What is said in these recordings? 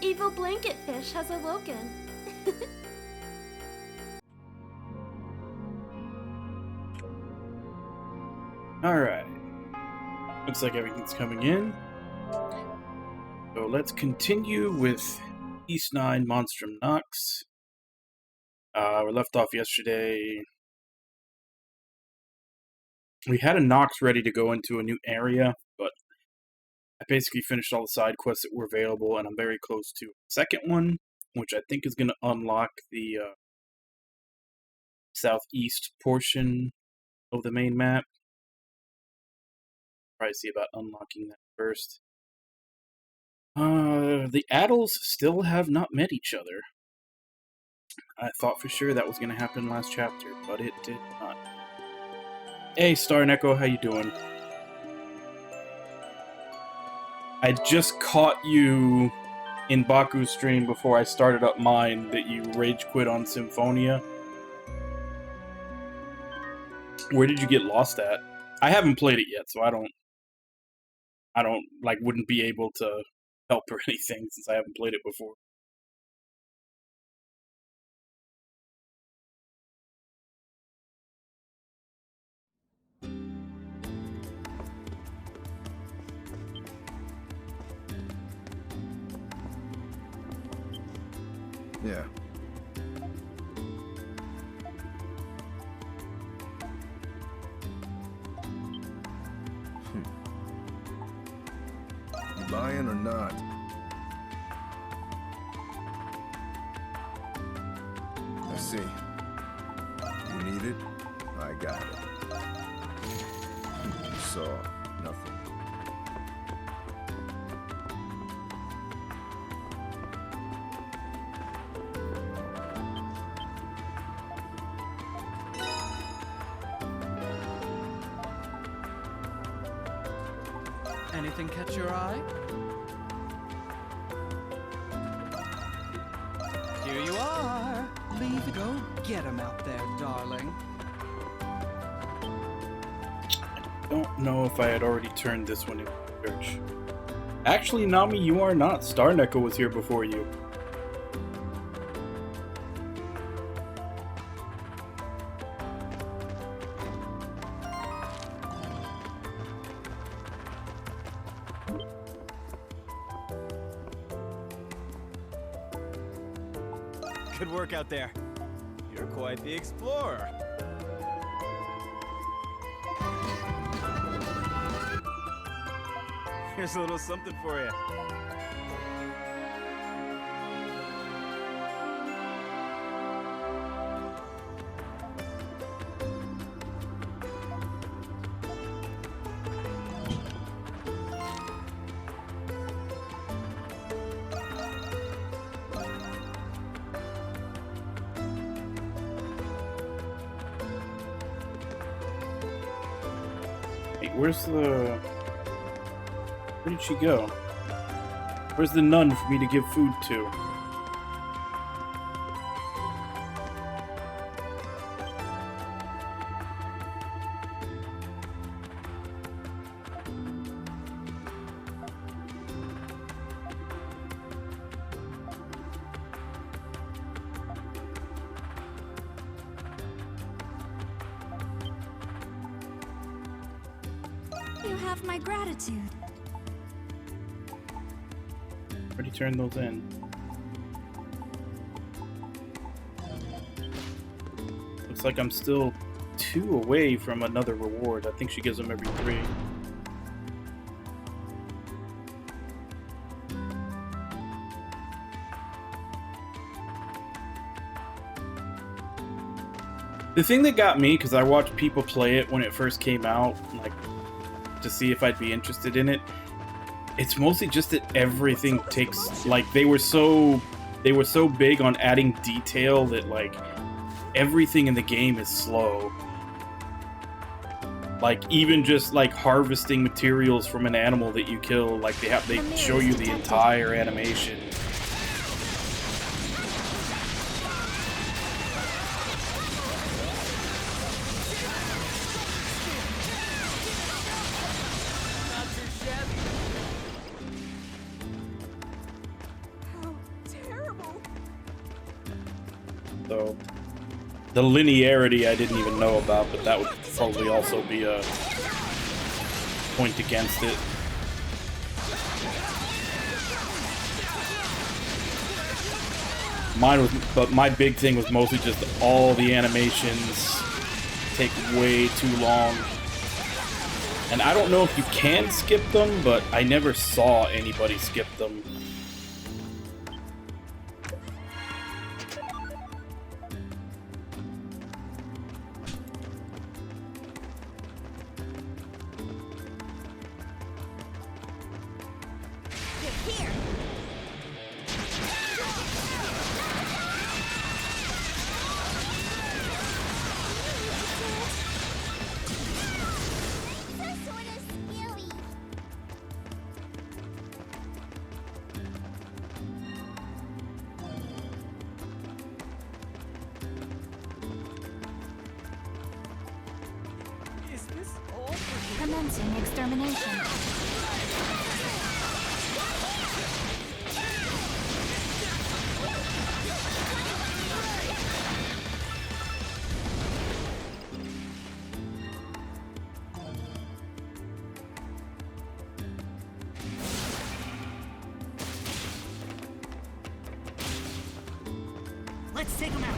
evil blanket fish has awoken. Alright. Looks like everything's coming in. So let's continue with East 9 Monstrum Nox. We left off yesterday. We had a Nox ready to go into a new area, but I basically finished all the side quests that were available, and I'm very close to a second one, which I think is going to unlock the southeast portion of the main map. Probably see about unlocking that first. The Adels still have not met each other. I thought for sure that was going to happen last chapter, but it did not. Hey, Star and Echo, how you doing? I just caught you in Baku's stream before I started up mine that you rage quit on Symphonia. Where did you get lost at? I haven't played it yet, so I don't wouldn't be able to help or anything since I haven't played it before. Yeah. You buying or not? I see. You need it? I got it. You saw nothing. Anything catch your eye? Here you are. Leave it. Go get him out there, darling. I don't know if I had already turned this one into church. Actually, Nami, you are not. Star Neko was here before you. Good work out there. You're quite the explorer. Here's a little something for you. Wait, where's the... Where did she go? Where's the nun for me to give food to? You have my gratitude. Already turned those in. Looks like I'm still 2 away from another reward. I think she gives them every 3. The thing that got me, because I watched people play it when it first came out, like, to see if I'd be interested in it, it's mostly just that everything takes, like, they were so big on adding detail that, like, everything in the game is slow. Like, even just, like, harvesting materials from an animal that you kill, like, they show you the entire animation. though. The linearity I didn't even know about, but that would probably also be a point against it. But my big thing was mostly just all the animations take way too long. And I don't know if you can skip them, but I never saw anybody skip them. Commencing extermination. Let's take him out.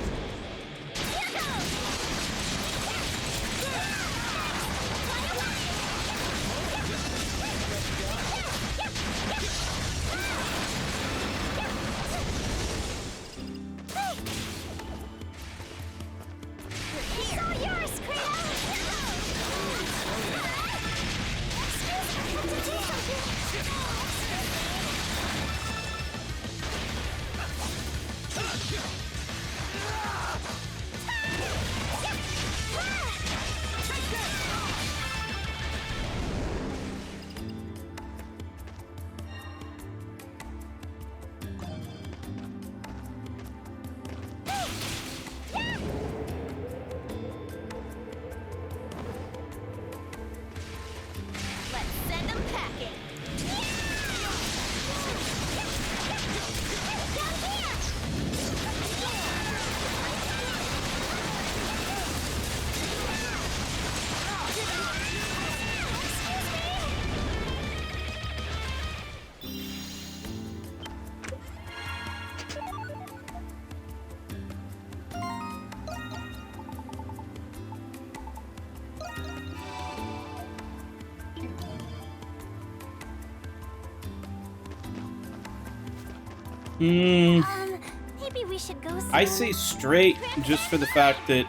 Maybe we should go soon. I say straight just for the fact that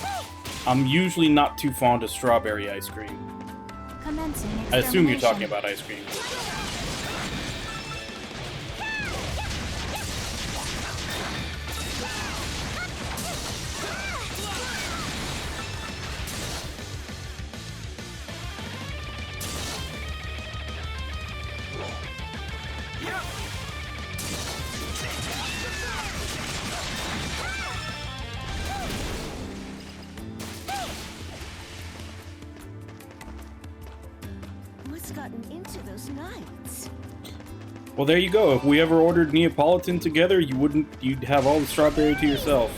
I'm usually not too fond of strawberry ice cream. Commencing I assume you're talking extermination. about ice cream. What's gotten into those knights? Well, there you go. If we ever ordered Neapolitan together, you'd have all the strawberry to yourself.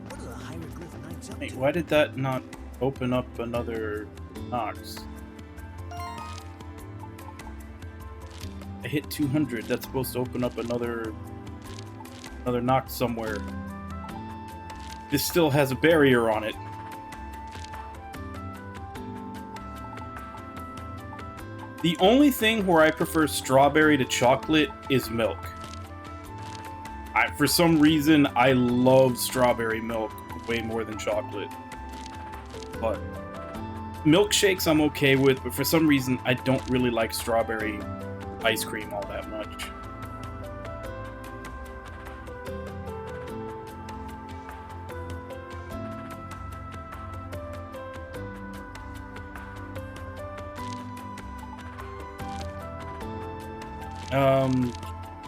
What are the hieroglyph knights up Wait, to? why did that not open up another Nox? I hit 200. That's supposed to open up another Nox somewhere. This still has a barrier on it. The only thing where I prefer strawberry to chocolate is milk. For some reason, I love strawberry milk way more than chocolate. But milkshakes I'm okay with, but for some reason, I don't really like strawberry ice cream all that much.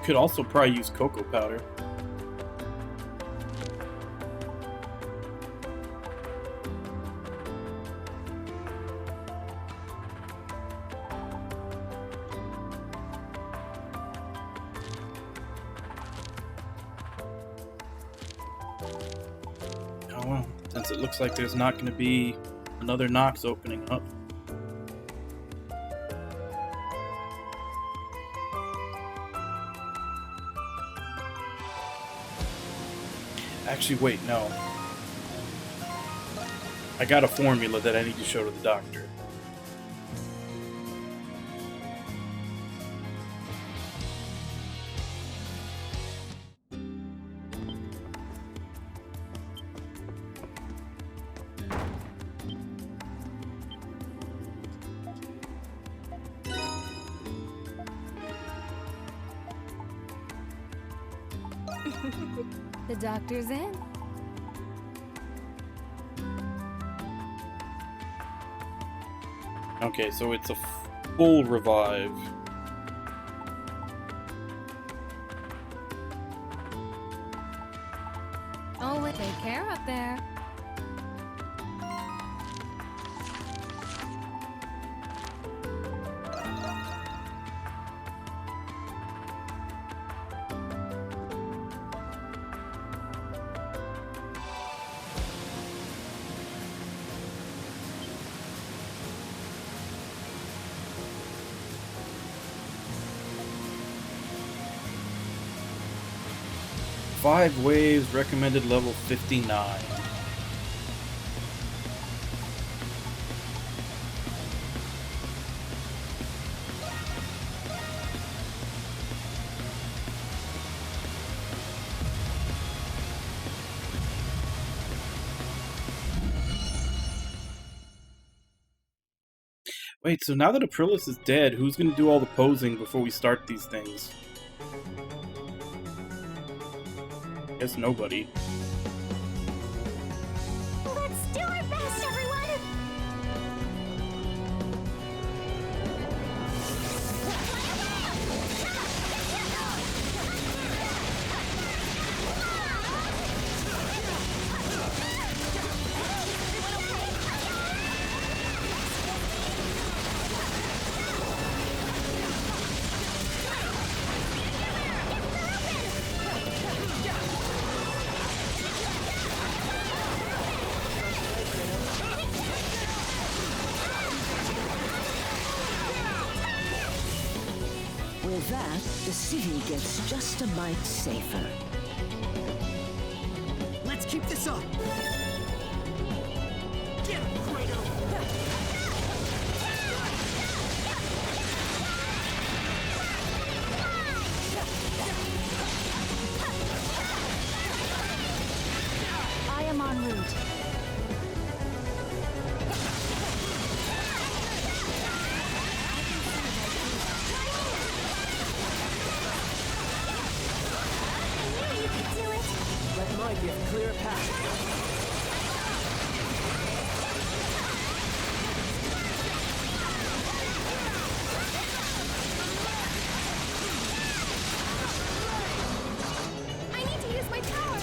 could also probably use cocoa powder. Oh well, since it looks like there's not going to be another Nox opening up. Actually, wait, no. I got a formula that I need to show to the doctor. The doctor's in. Okay, so it's a full revive. Oh, well, take care up there. Five waves, recommended level 59. Wait, so now that Aprilis is dead, who's gonna do all the posing before we start these things? Guess nobody. Let's do our best, everyone! With that, the city gets just a mite safer. Let's keep this up. Get him, Kratos! I am en route. Let my gift clear a path. I need to use my power!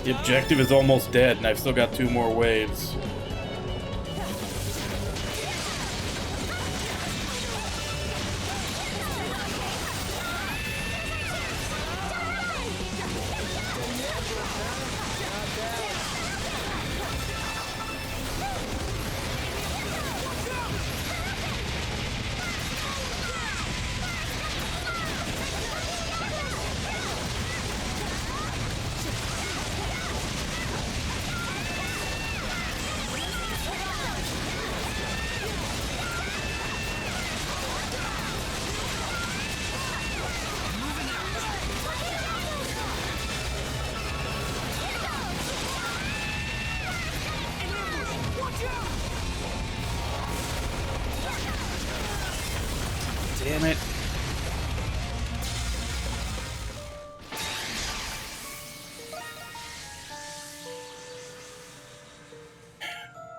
The objective is almost dead, and I've still got 2 more waves. Damn it.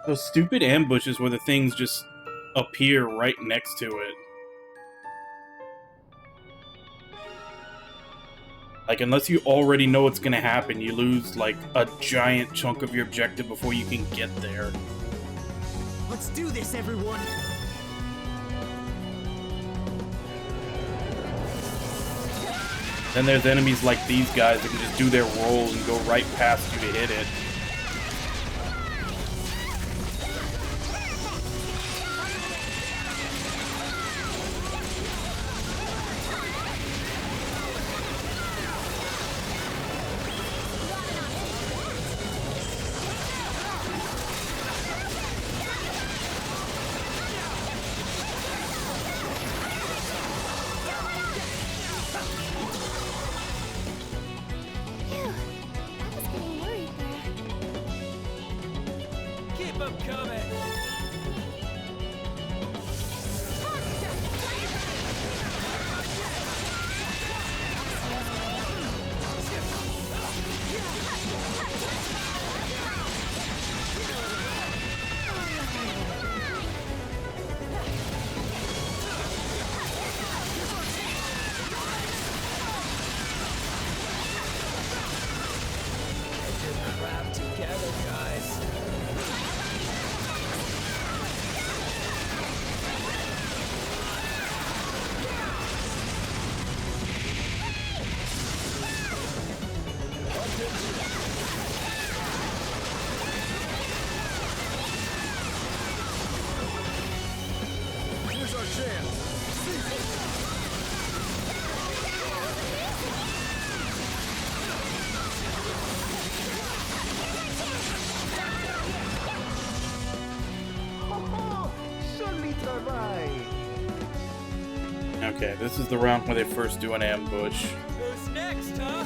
Those stupid ambushes where the things just appear right next to it. Like, unless you already know what's gonna happen, you lose, like, a giant chunk of your objective before you can get there. Let's do this, everyone! Then there's enemies like these guys that can just do their rolls and go right past you to hit it. Phew. I was getting worried there. Keep them coming! Crap together, guys. Here's our chance. Okay, this is the round where they first do an ambush. Who's next, huh?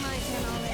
My turn already.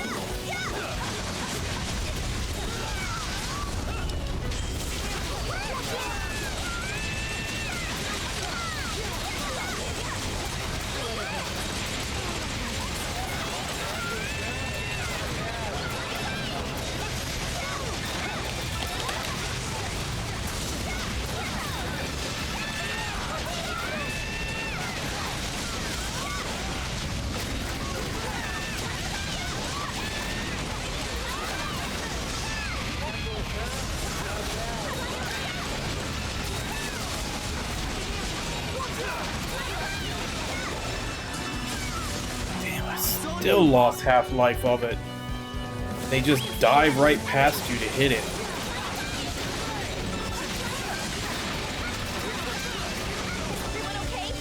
Damn, I still lost half-life of it. They just dive right past you to hit it. Everyone okay?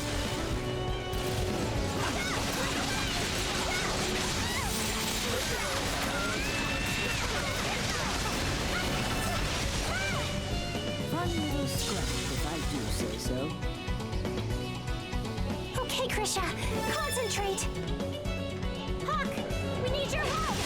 Fun little scrap, if I do say so. Okay, Krisha, concentrate. Hawk, we need your help.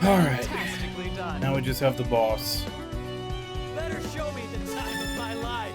Alright, Fantastically done. now we just have the boss. Better show me the time of my life.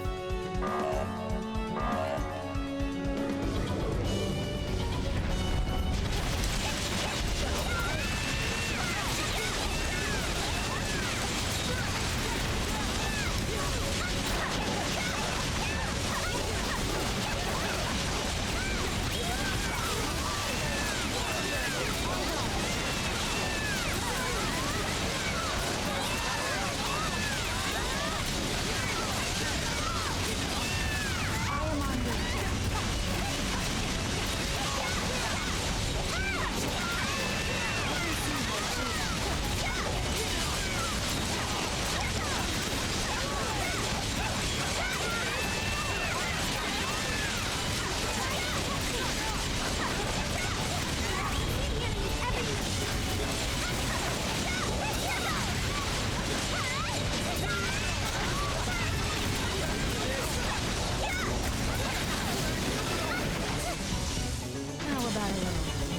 How about a little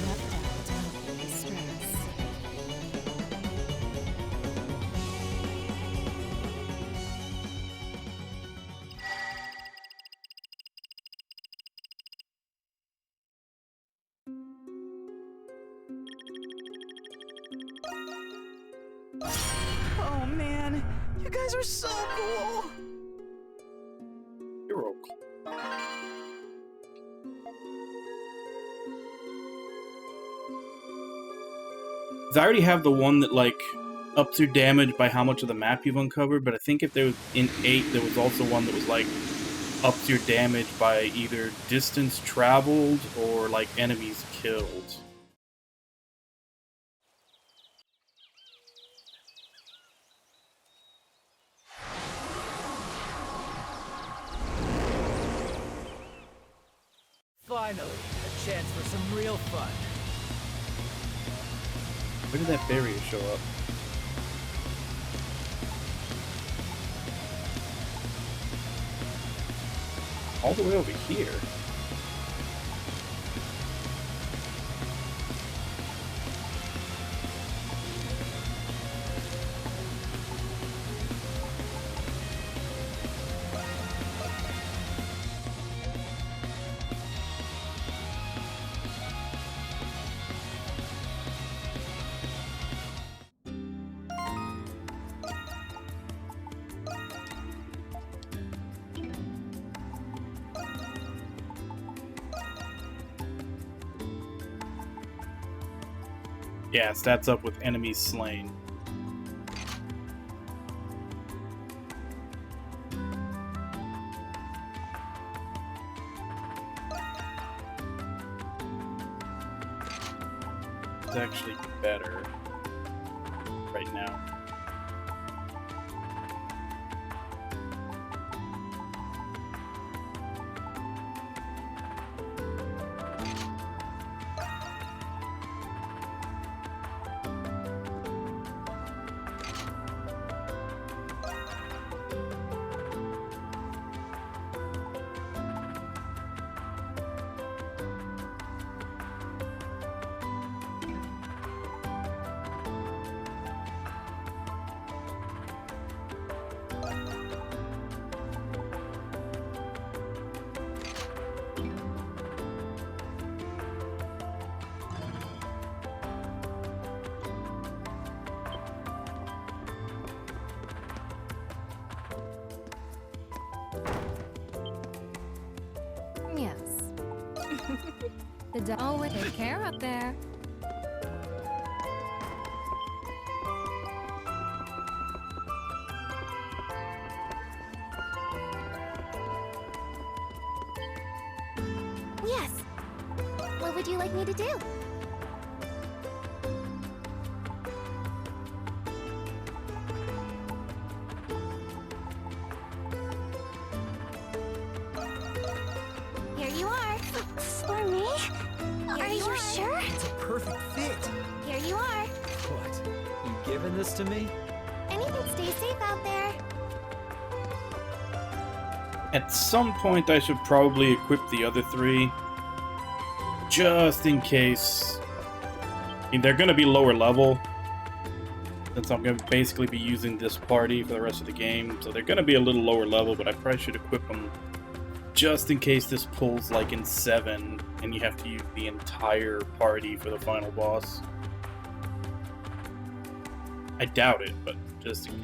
reptile to help with the stress? Oh man, you guys are so cool. You're okay. I already have the one that, like, ups your damage by how much of the map you've uncovered, but I think if there was, in 8, there was also one that was, like, ups your damage by either distance traveled or, like, enemies killed. Finally, a chance for some real fun. Where did that barrier show up? All the way over here. Yeah, stats up with enemies slain. It's actually better right now. Yes. The dog will take care up there. Yes. What would you like me to do? Here you are. For me? Are you sure? It's a perfect fit. Here you are. What? You giving this to me? Anything stay safe out there. At some point, I should probably equip the other 3. Just in case. I mean, they're gonna be lower level, since I'm going to basically be using this party for the rest of the game. So they're going to be a little lower level, but I probably should equip them just in case this pulls like in 7 and you have to use the entire party for the final boss. I doubt it, but just in case.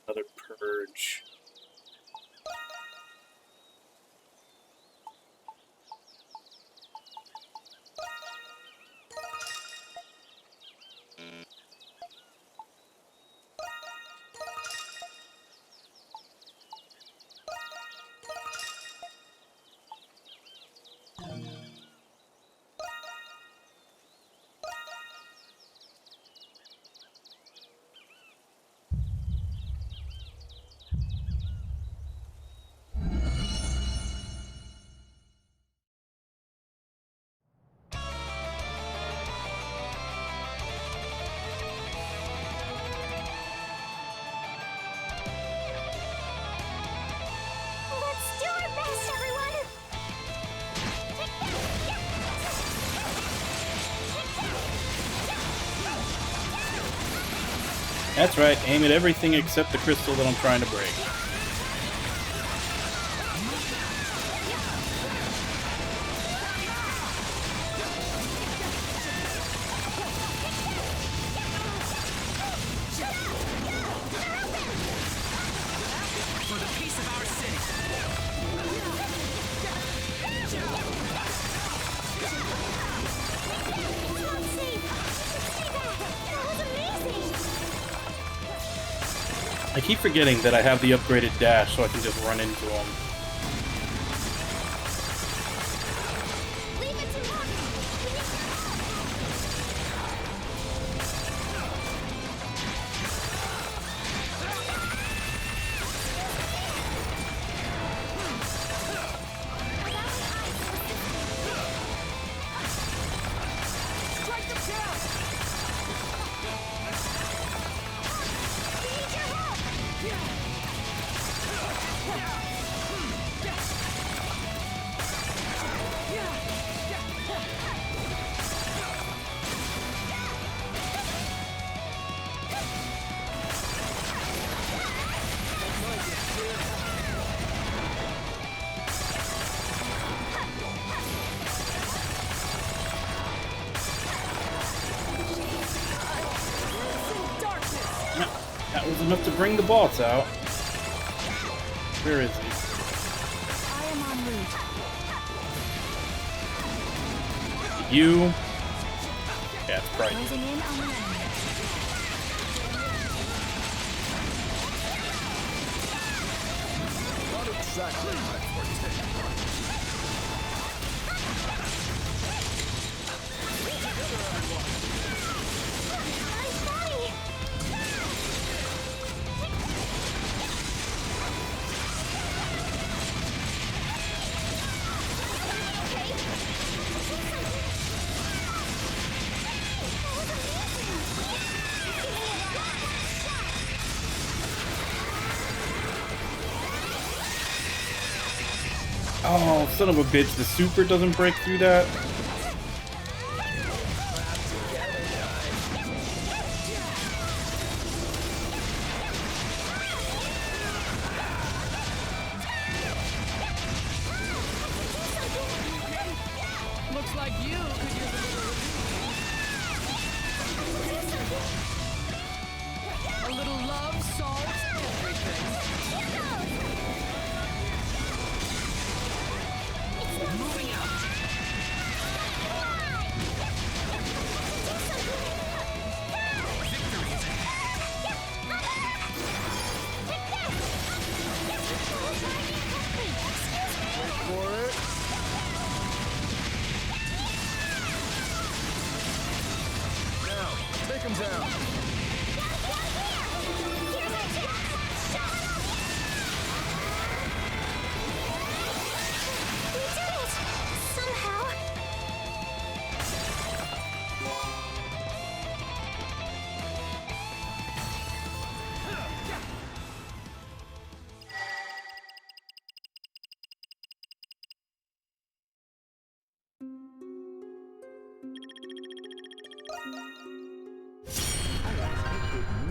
Another purge. Let's do our best, everyone! That's right, aim at everything except the crystal that I'm trying to break. For the peace of our city. It's not safe! See that? That was amazing! I keep forgetting that I have the upgraded dash so I can just run into them. Leave it to Monk! We need your help! Strike them down! We need your help! That was enough to bring the boss out. Where is he? I am en route. You? Yeah, it's bright. Closing in on the enemy. Not exactly my forte. Nice body! Oh, son of a bitch, the super doesn't break through that? Looks like you could use a little love, salt, everything. Moving out.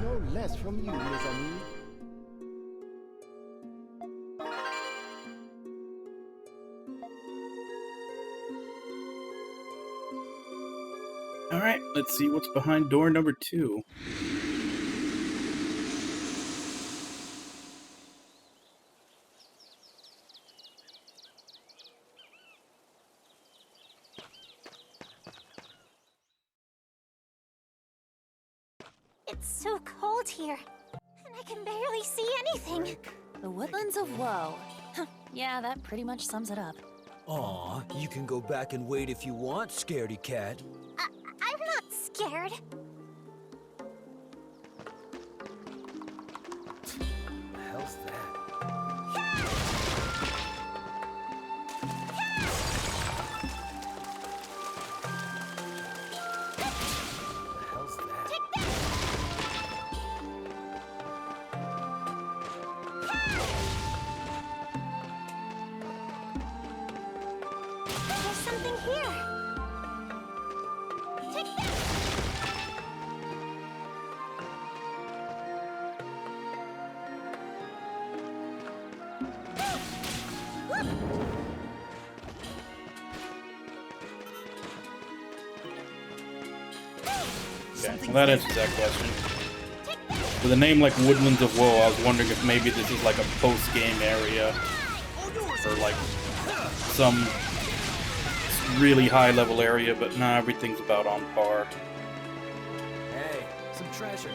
No less from you, mes amis. Alright, let's see what's behind door number 2. It's so cold here, and I can barely see anything. The Woodlands of Woe. Yeah, that pretty much sums it up. Aw, you can go back and wait if you want, scaredy cat. I'm not scared. The hell's that? The hell's that? There's something here. Take that! Okay, well that answers that question. With a name like Woodlands of Woe, I was wondering if maybe this is like a post-game area. Or like some really high-level area, but nah, everything's about on par. Hey, some treasure.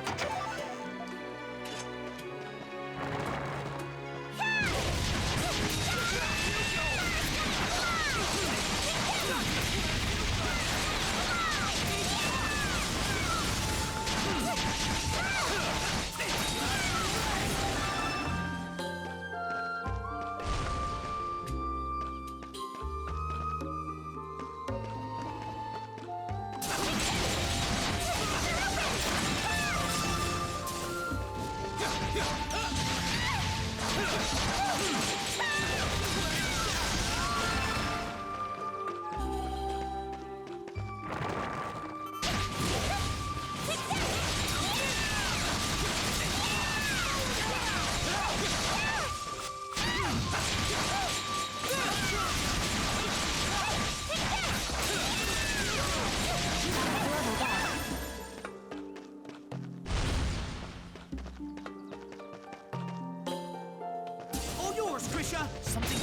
All yours, Krisha! Something...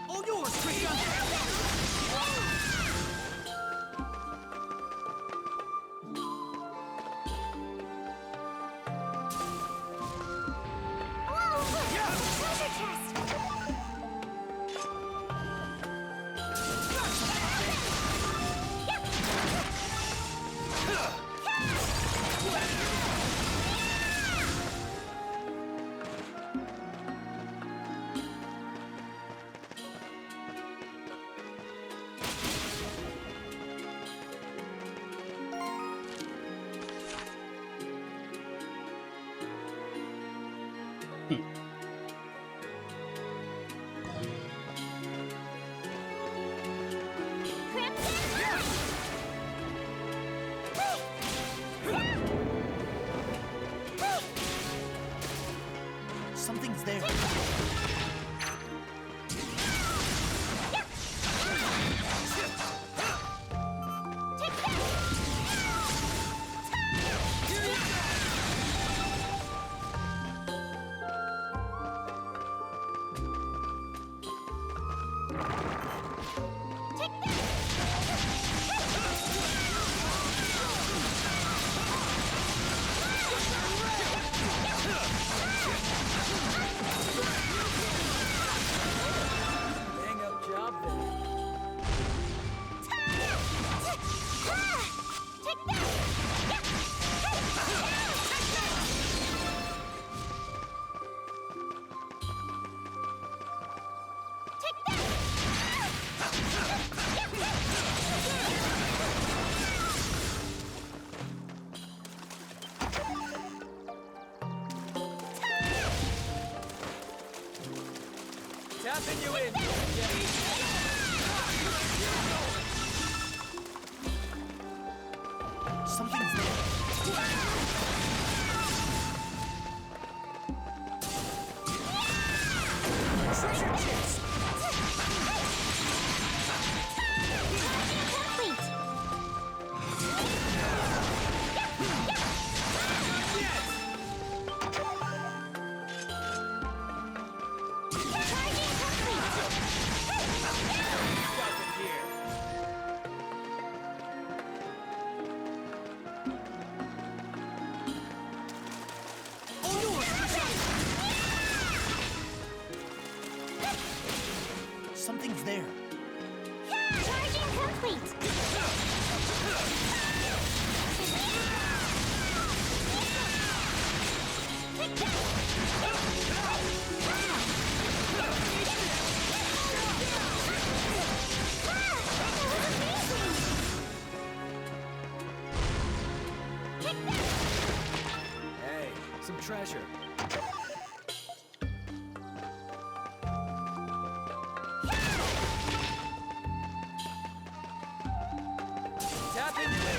All yours, Krisha! Whoa! Treasure chest! Something's there. Tapping you in. Something's there. Treasure chest. Complete. Charging Something's there. Charging complete. Hey, some treasure. Tapping you in.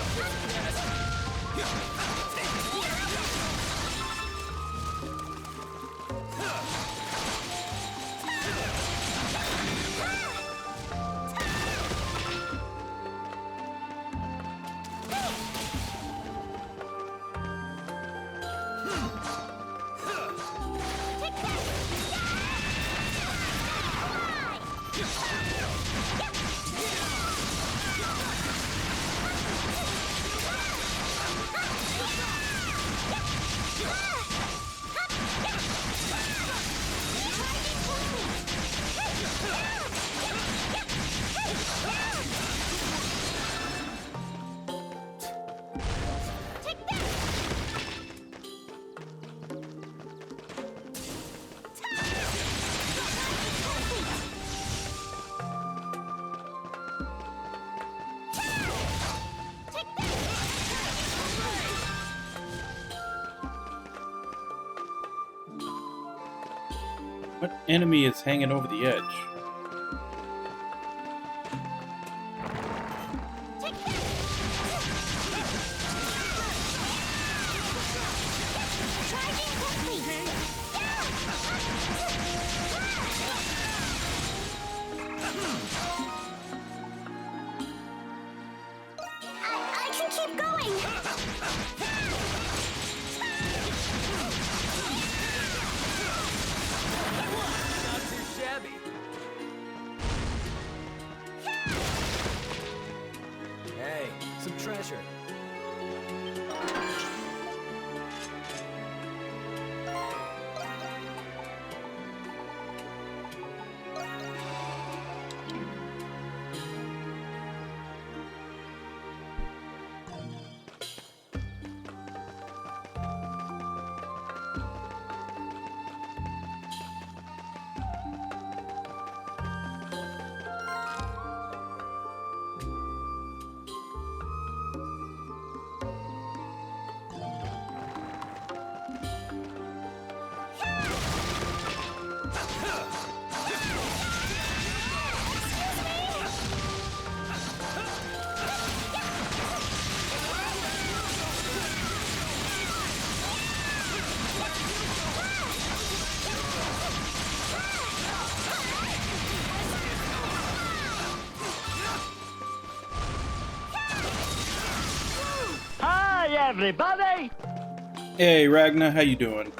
What enemy is hanging over the edge? Charging complete. I can keep going. Not too shabby. Hey, some treasure. Hi, everybody! Hey, Ragnar, how you doing?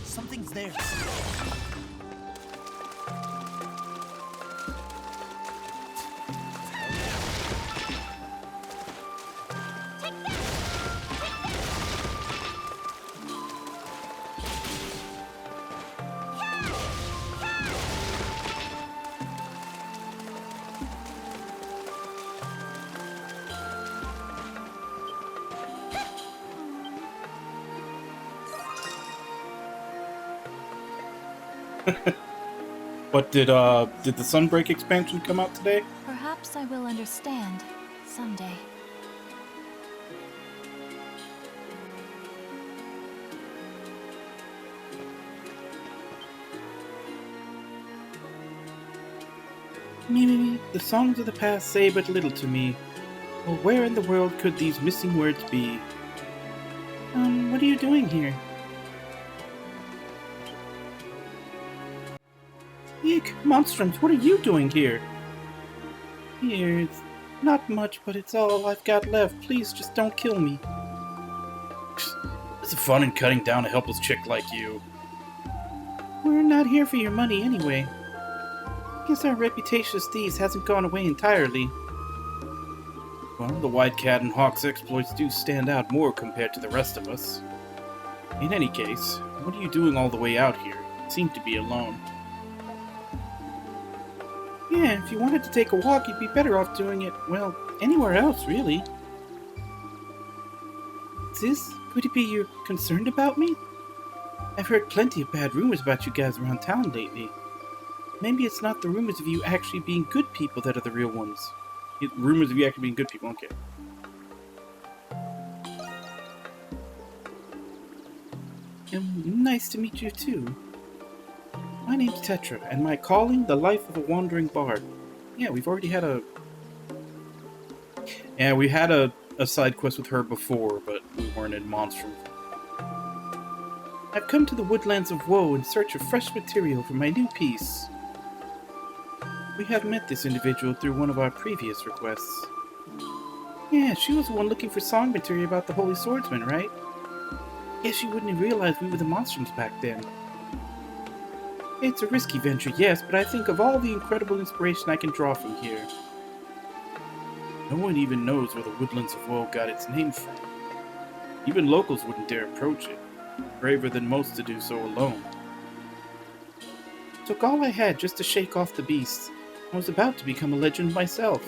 Something's there. But did the Sunbreak expansion come out today? Perhaps I will understand someday. Mimi, the songs of the past say but little to me. Well, where in the world could these missing words be? What are you doing here? Eek, Monstrums, what are you doing here? Here, it's not much, but it's all I've got left. Please, just don't kill me. What's the fun in cutting down a helpless chick like you? We're not here for your money anyway. Guess our reputation as thieves hasn't gone away entirely. Well, the White Cat and Hawk's exploits do stand out more compared to the rest of us. In any case, what are you doing all the way out here? You seem to be alone. Yeah, if you wanted to take a walk, you'd be better off doing it, well, anywhere else, really. Sis, could it be you're concerned about me? I've heard plenty of bad rumors about you guys around town lately. Maybe it's not the rumors of you actually being good people that are the real ones. Rumors of you actually being good people, okay. Nice to meet you too. My name's Tetra, and my calling, the life of a wandering bard. Yeah, we've already had a... Yeah, we had a side quest with her before, but we weren't in Monstrum. I've come to the woodlands of Woe in search of fresh material for my new piece. We have met this individual through one of our previous requests. Yeah, she was the one looking for song material about the Holy Swordsman, right? Guess she wouldn't have realized we were the Monstrums back then. It's a risky venture, yes, but I think of all the incredible inspiration I can draw from here. No one even knows where the Woodlands of Woe got its name from. Even locals wouldn't dare approach it. Braver than most to do so alone. Took all I had just to shake off the beast. I was about to become a legend myself.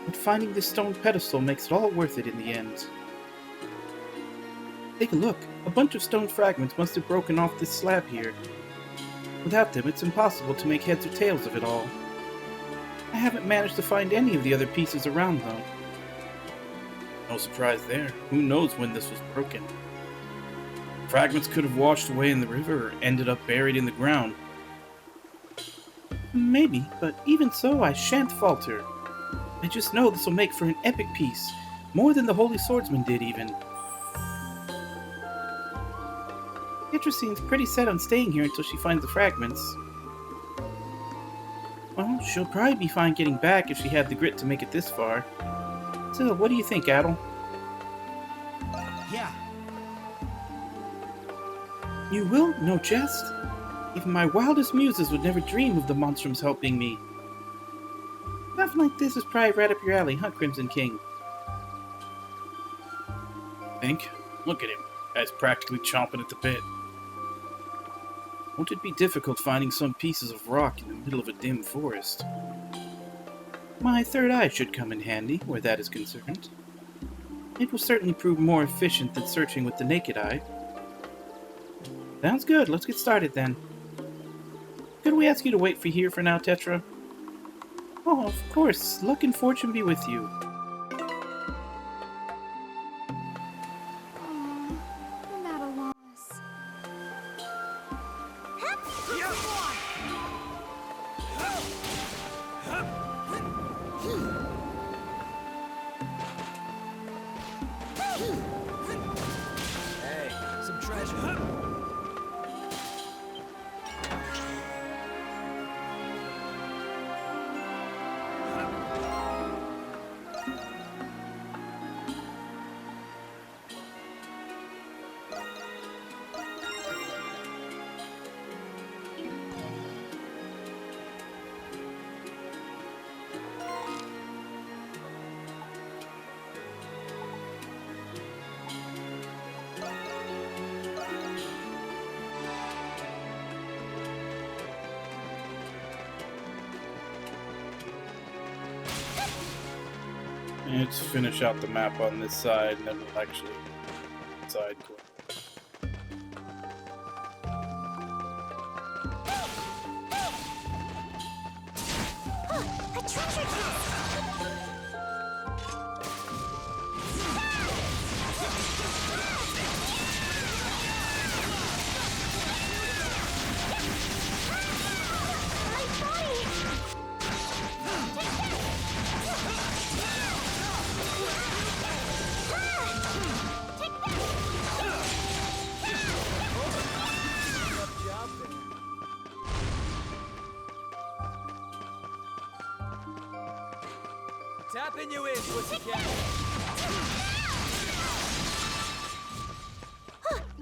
But finding this stone pedestal makes it all worth it in the end. Take a look. A bunch of stone fragments must have broken off this slab here. Without them, it's impossible to make heads or tails of it all. I haven't managed to find any of the other pieces around, though. No surprise there. Who knows when this was broken? Fragments could have washed away in the river or ended up buried in the ground. Maybe, but even so, I shan't falter. I just know this will make for an epic piece. More than the Holy Swordsman did, even. Tetra seems pretty set on staying here until she finds the fragments. Well, she'll probably be fine getting back if she had the grit to make it this far. Still, what do you think, Adel? Yeah. You will? No jest? Even my wildest muses would never dream of the Monstrums helping me. Stuff like this is probably right up your alley, huh, Crimson King? Think? Look at him. Guy's practically chomping at the bit. Won't it be difficult finding some pieces of rock in the middle of a dim forest? My third eye should come in handy, where that is concerned. It will certainly prove more efficient than searching with the naked eye. Sounds good. Let's get started then. Could we ask you to wait for now, Tetra? Oh, of course. Luck and fortune be with you. Not a loss. Hey, some treasure. Let's finish out the map on this side, and then we'll actually side quest. Tapping you in, pussycat.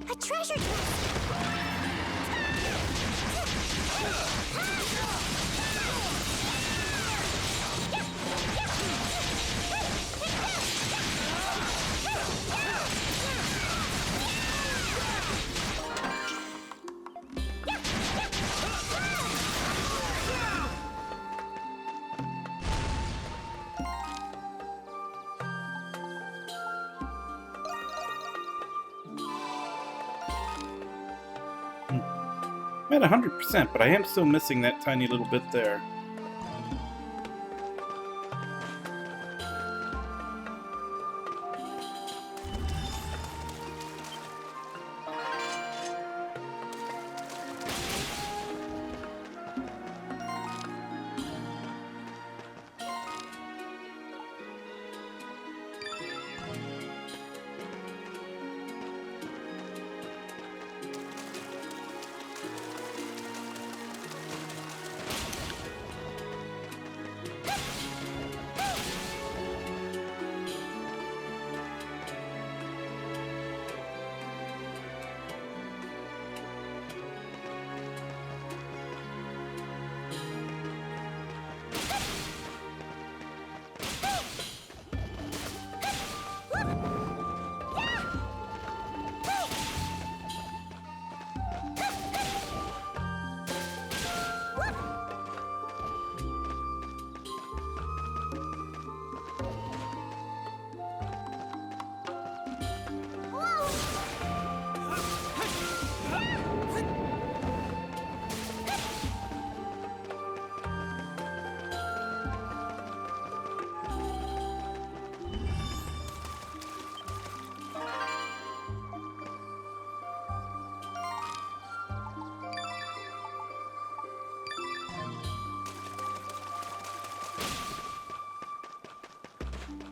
A treasure chest! I'm at 100%, but I am still missing that tiny little bit there.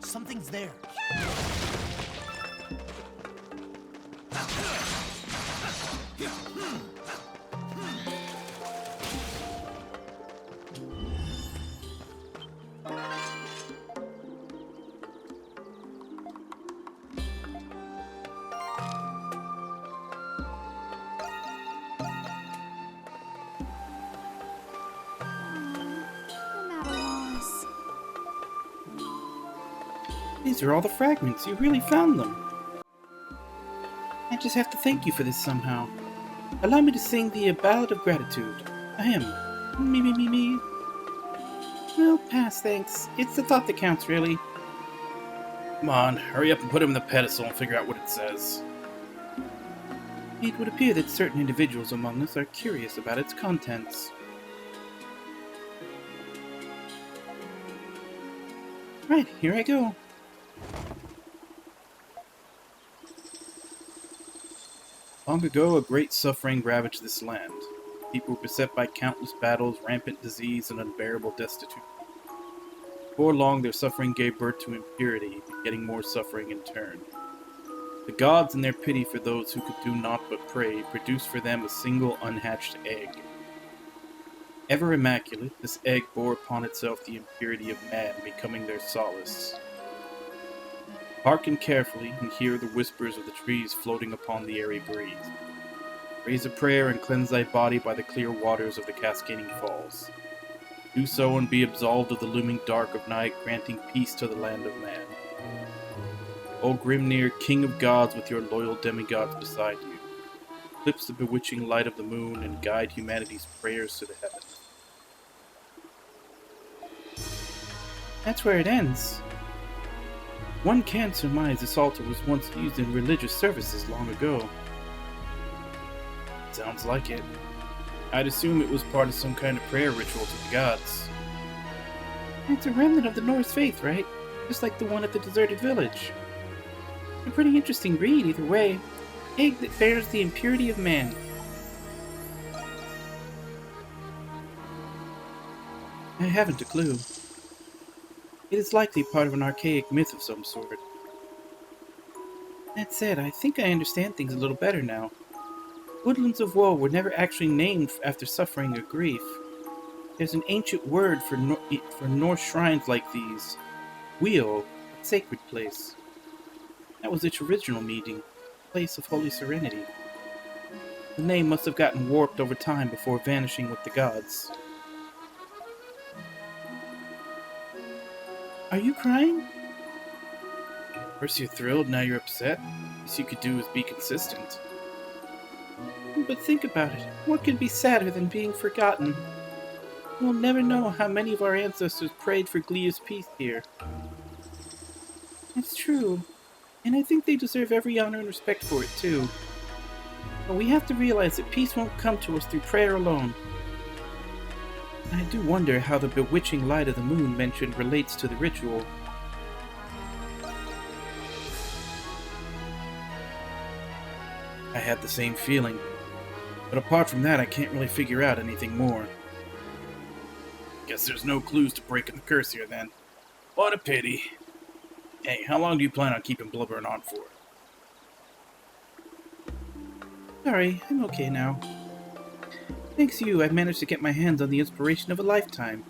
Something's there. I'm at a loss. These are all the fragments. You really found them. I just have to thank you for this somehow. Allow me to sing the Ballad of Gratitude. Ahem. Me. Well, pass, thanks. It's the thought that counts, really. Come on, hurry up and put him in the pedestal and figure out what it says. It would appear that certain individuals among us are curious about its contents. Right, here I go. Long ago, a great suffering ravaged this land. People were beset by countless battles, rampant disease, and unbearable destitution. Before long, their suffering gave birth to impurity, begetting more suffering in turn. The gods, in their pity for those who could do naught but pray, produced for them a single unhatched egg. Ever immaculate, this egg bore upon itself the impurity of man, becoming their solace. Hearken carefully and hear the whispers of the trees floating upon the airy breeze. Raise a prayer and cleanse thy body by the clear waters of the cascading falls. Do so and be absolved of the looming dark of night, granting peace to the land of man. O Grimnir, king of gods, with your loyal demigods beside you, eclipse the bewitching light of the moon and guide humanity's prayers to the heavens. That's where it ends. One can surmise this altar was once used in religious services long ago. Sounds like it. I'd assume it was part of some kind of prayer ritual to the gods. It's a remnant of the Norse faith, right? Just like the one at the deserted village. A pretty interesting read either way. Egg that bears the impurity of man. I haven't a clue. It is likely part of an archaic myth of some sort. That said, I think I understand things a little better now. Woodlands of Woe were never actually named after suffering or grief. There's an ancient word for Norse shrines like these. Wheel, a sacred place. That was its original meaning, place of holy serenity. The name must have gotten warped over time before vanishing with the gods. Are you crying? First you're thrilled, now you're upset. Least you could do is be consistent. But think about it. What could be sadder than being forgotten? We'll never know how many of our ancestors prayed for Glea's peace here. It's true, and I think they deserve every honor and respect for it too. But we have to realize that peace won't come to us through prayer alone. I do wonder how the bewitching light of the moon mentioned relates to the ritual. I had the same feeling, but apart from that I can't really figure out anything more. Guess there's no clues to breaking the curse here then. What a pity. Hey, how long do you plan on keeping blubbering on for? Sorry, I'm okay now. Thanks to you, I've managed to get my hands on the inspiration of a lifetime.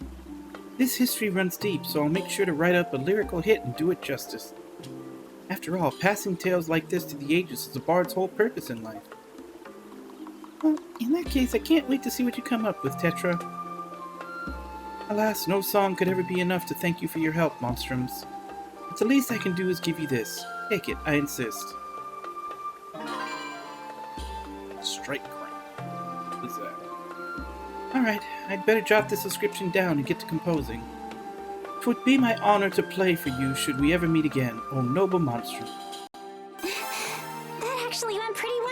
This history runs deep, so I'll make sure to write up a lyrical hit and do it justice. After all, passing tales like this to the ages is a bard's whole purpose in life. Well, in that case, I can't wait to see what you come up with, Tetra. Alas, no song could ever be enough to thank you for your help, Monstrums. But the least I can do is give you this. Take it, I insist. Strike crank. What is that? Alright, I'd better jot this inscription down and get to composing. 'Twould be my honor to play for you should we ever meet again, O noble monstrum. That actually went pretty well.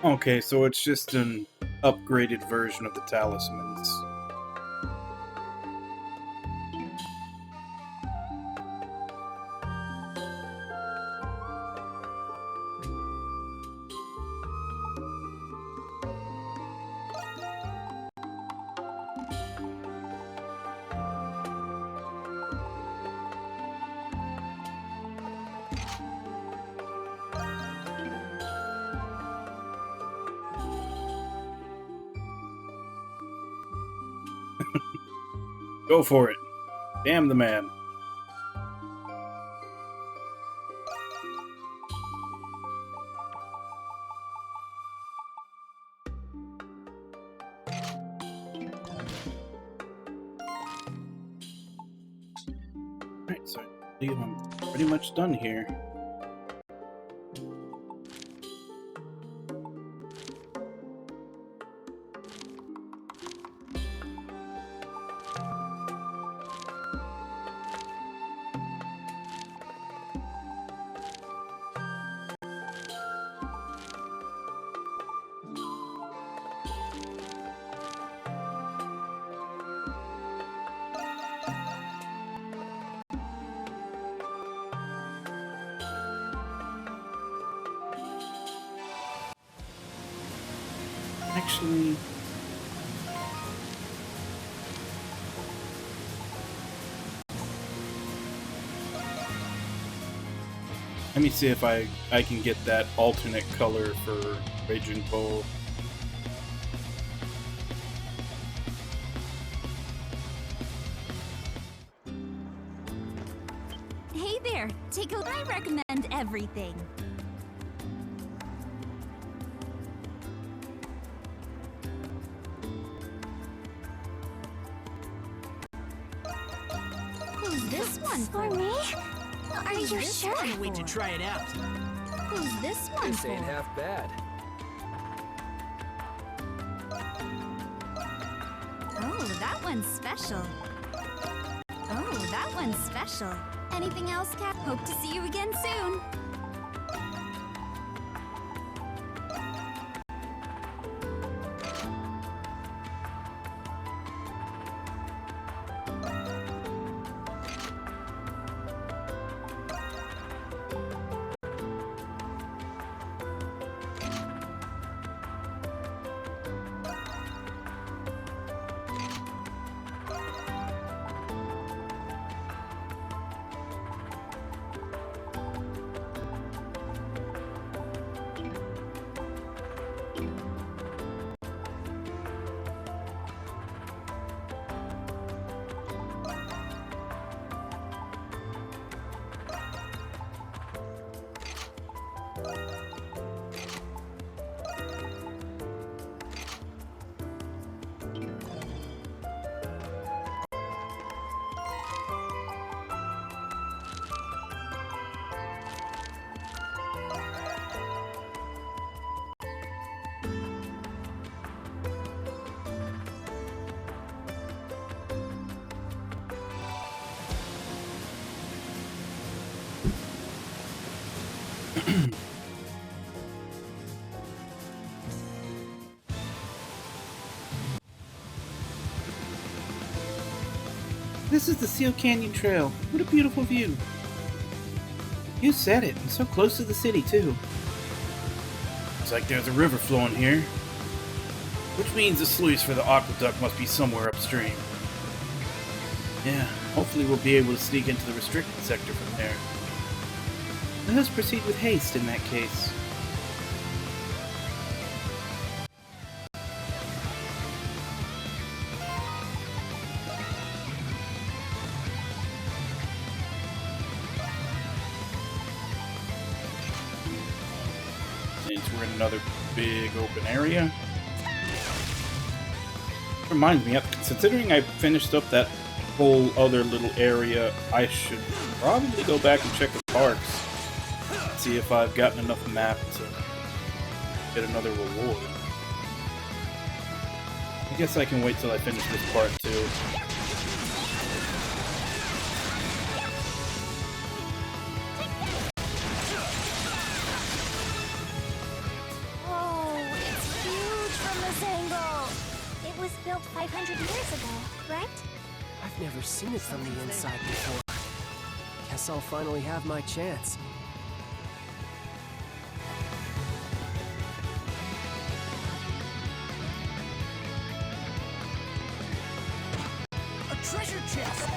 Okay, so it's just an upgraded version of the talismans. Go for it. Damn the man. Alright, so I believe I'm pretty much done here. Actually, let me see if I can get that alternate color for Raging Bull. Hey there, I recommend everything. Who's this one for me? Are you sure? Can't wait to try it out. Who's this one This ain't for? half bad. Oh, that one's special. Oh, that one's special. Anything else, Cat? Hope to see you again soon. This is the Seal Canyon Trail. What a beautiful view. You said it, and so close to the city, too. Looks like there's a river flowing here. Which means the sluice for the aqueduct must be somewhere upstream. Yeah, hopefully we'll be able to sneak into the restricted sector from there. Let us proceed with haste in that case. Since we're in another big open area. Reminds me, considering I finished up that whole other little area, I should probably go back and check the parks. See if I've gotten enough map to get another reward. I guess I can wait till I finish this part too. Oh, it's huge from this angle. It was built 500 years ago, right? I've never seen it from the inside before. Guess I'll finally have my chance. A treasure chest!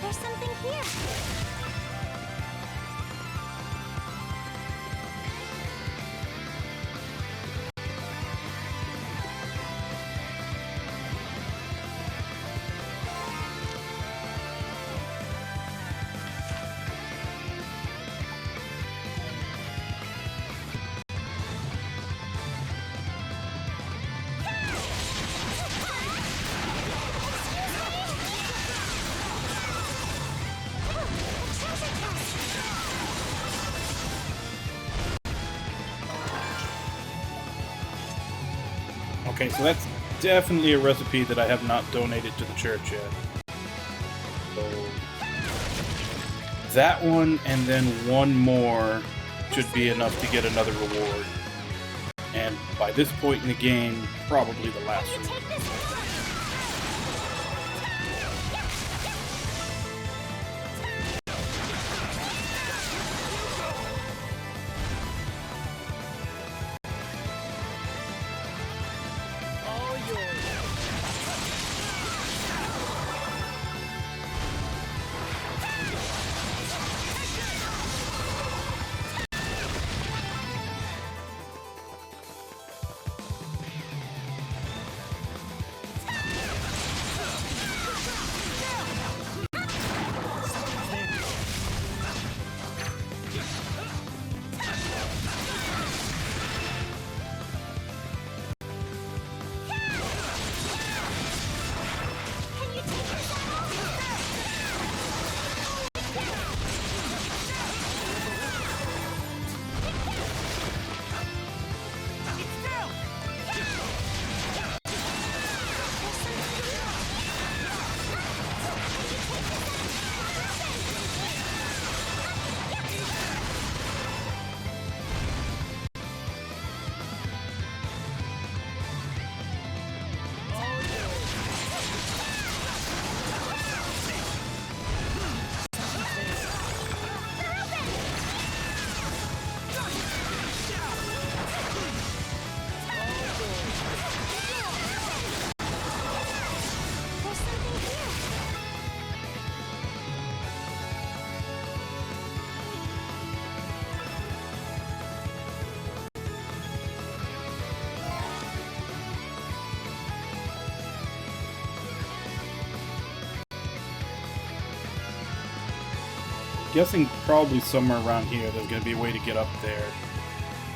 There's something here. Okay, so that's definitely a recipe that I have not donated to the church yet. So that one, and then one more should be enough to get another reward. And by this point in the game, probably the last one. guessing probably somewhere around here there's going to be a way to get up there.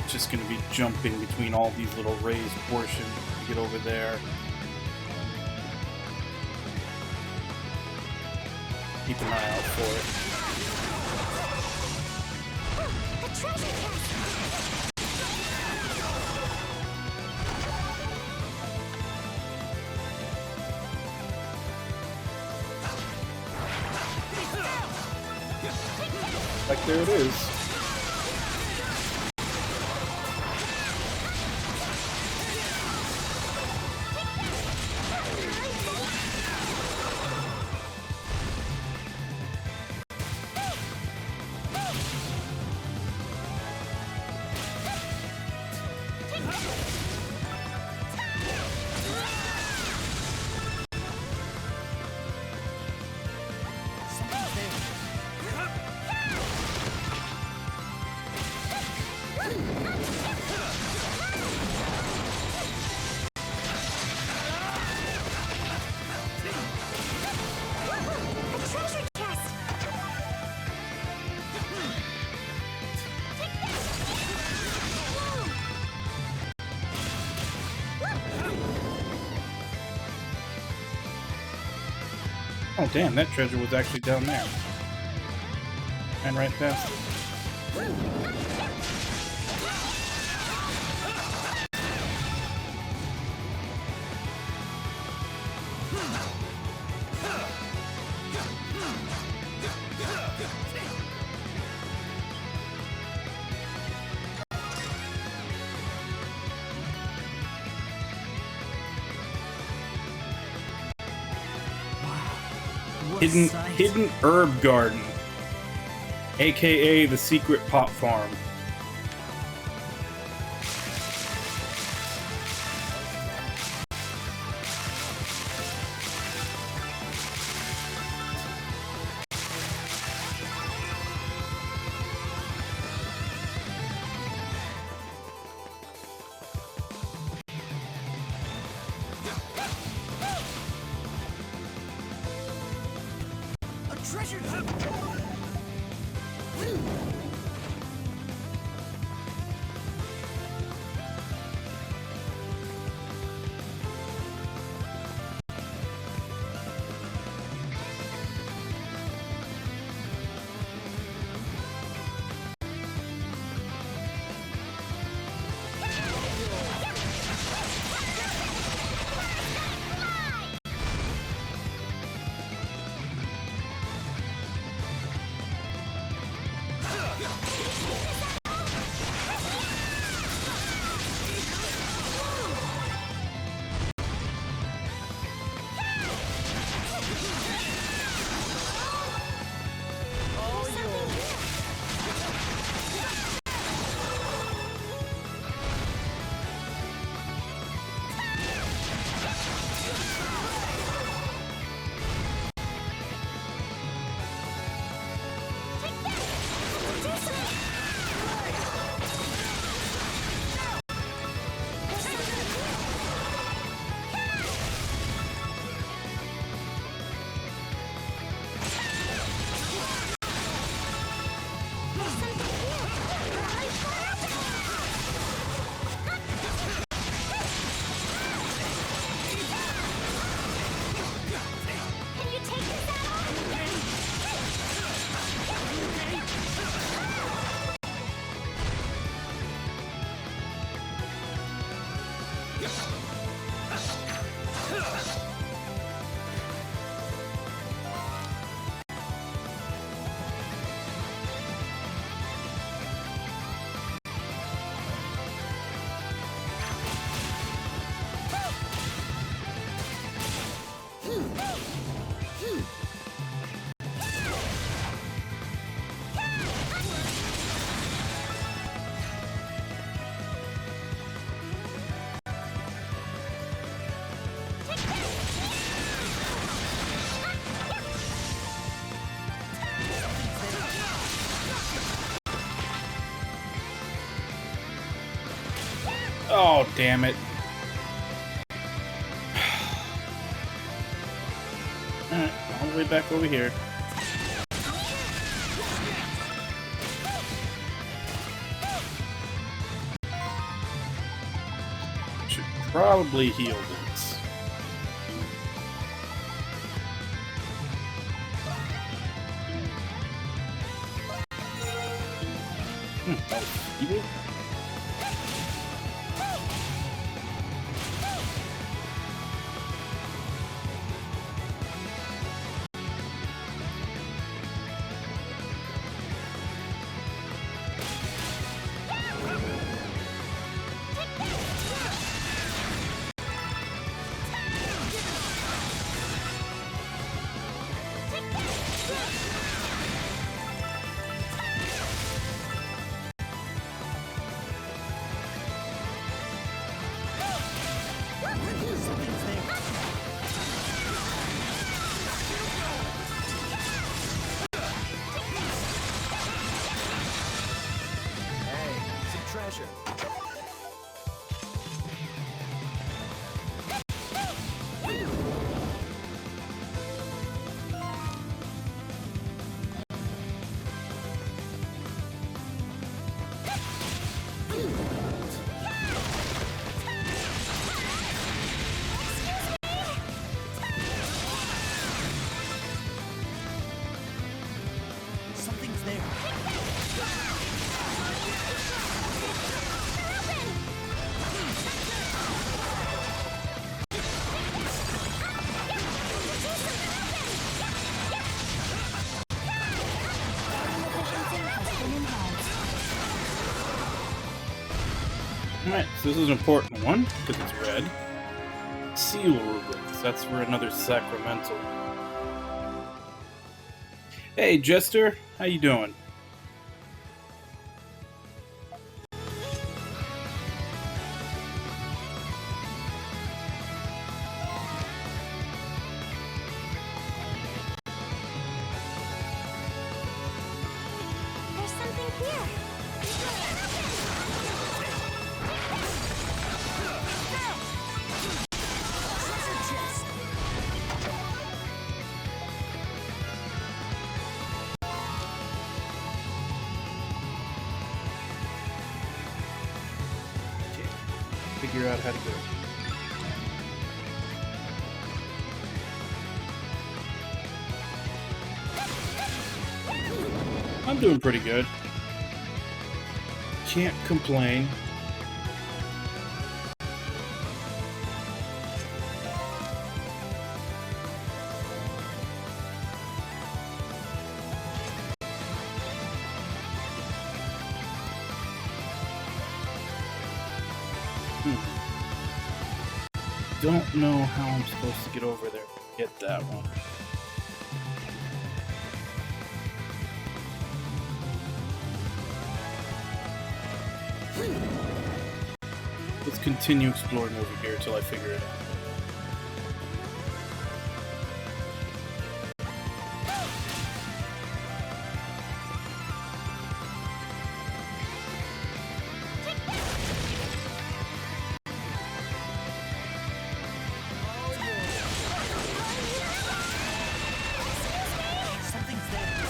It's just going to be jumping between all these little raised portions to get over there. Keep an eye out for it. A treasure chest! Like, there it is. Oh damn, that treasure was actually down there. And right past it. Hidden herb garden, aka the secret pot farm. Oh, damn it. Alright, all the way back over here. probably healed it. Evil? Hey, some treasure. Something's there. Alright, so this is an important one, because it's red. Seal rubles, that's for another sacramental. Hey, Jester, how you doing? There's something here. Figure out how to go. I'm doing pretty good. Can't complain. Don't know how I'm supposed to get over there. Get that one. Let's continue exploring over here until I figure it out. Something's there.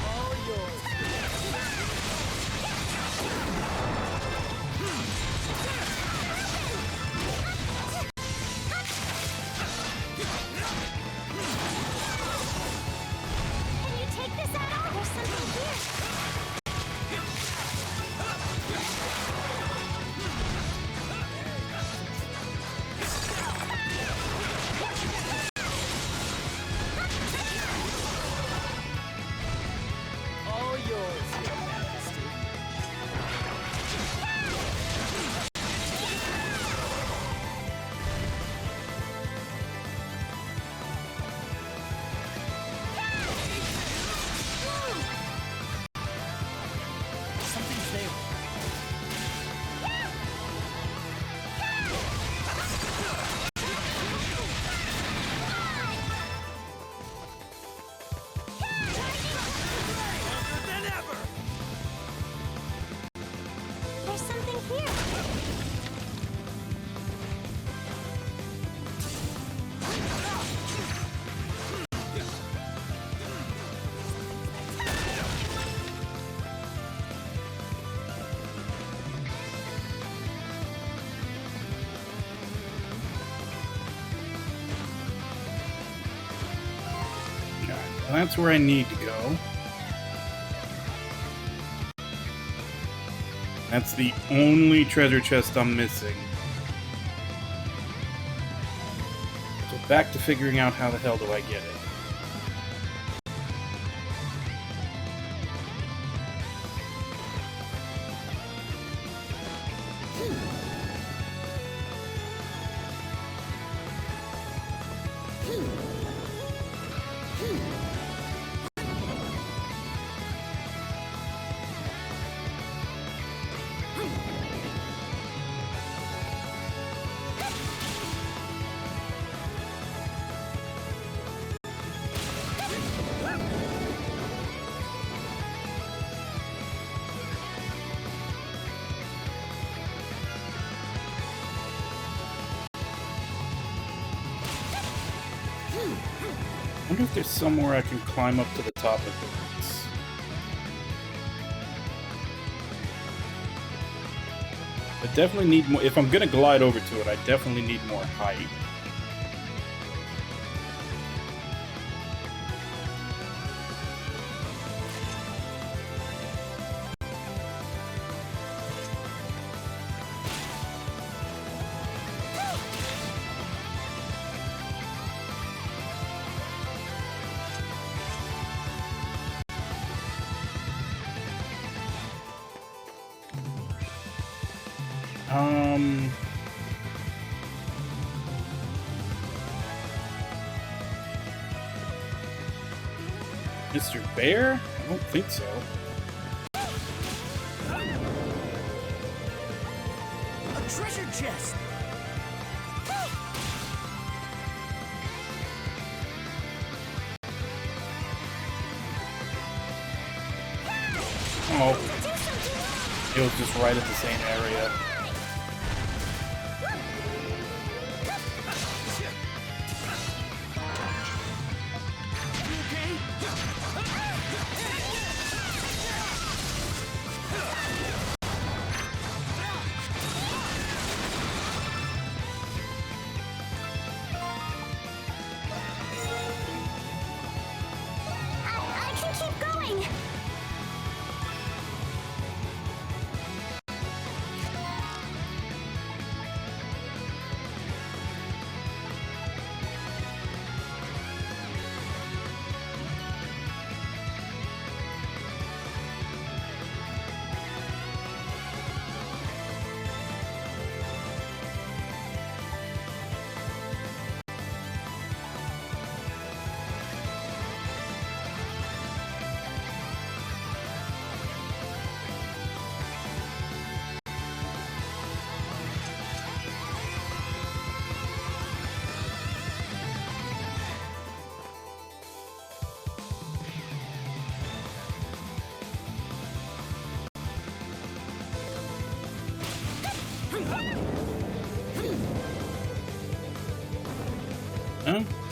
All yours. that's where I need to go. That's the only treasure chest I'm missing. So back to figuring out how the hell do I get it. I wonder if there's somewhere I can climb up to the top of this. I definitely need more. If I'm gonna glide over to it, I definitely need more height. Mr. Bear? I don't think so. A treasure chest! Oh. It was just right at the same area. I can keep going.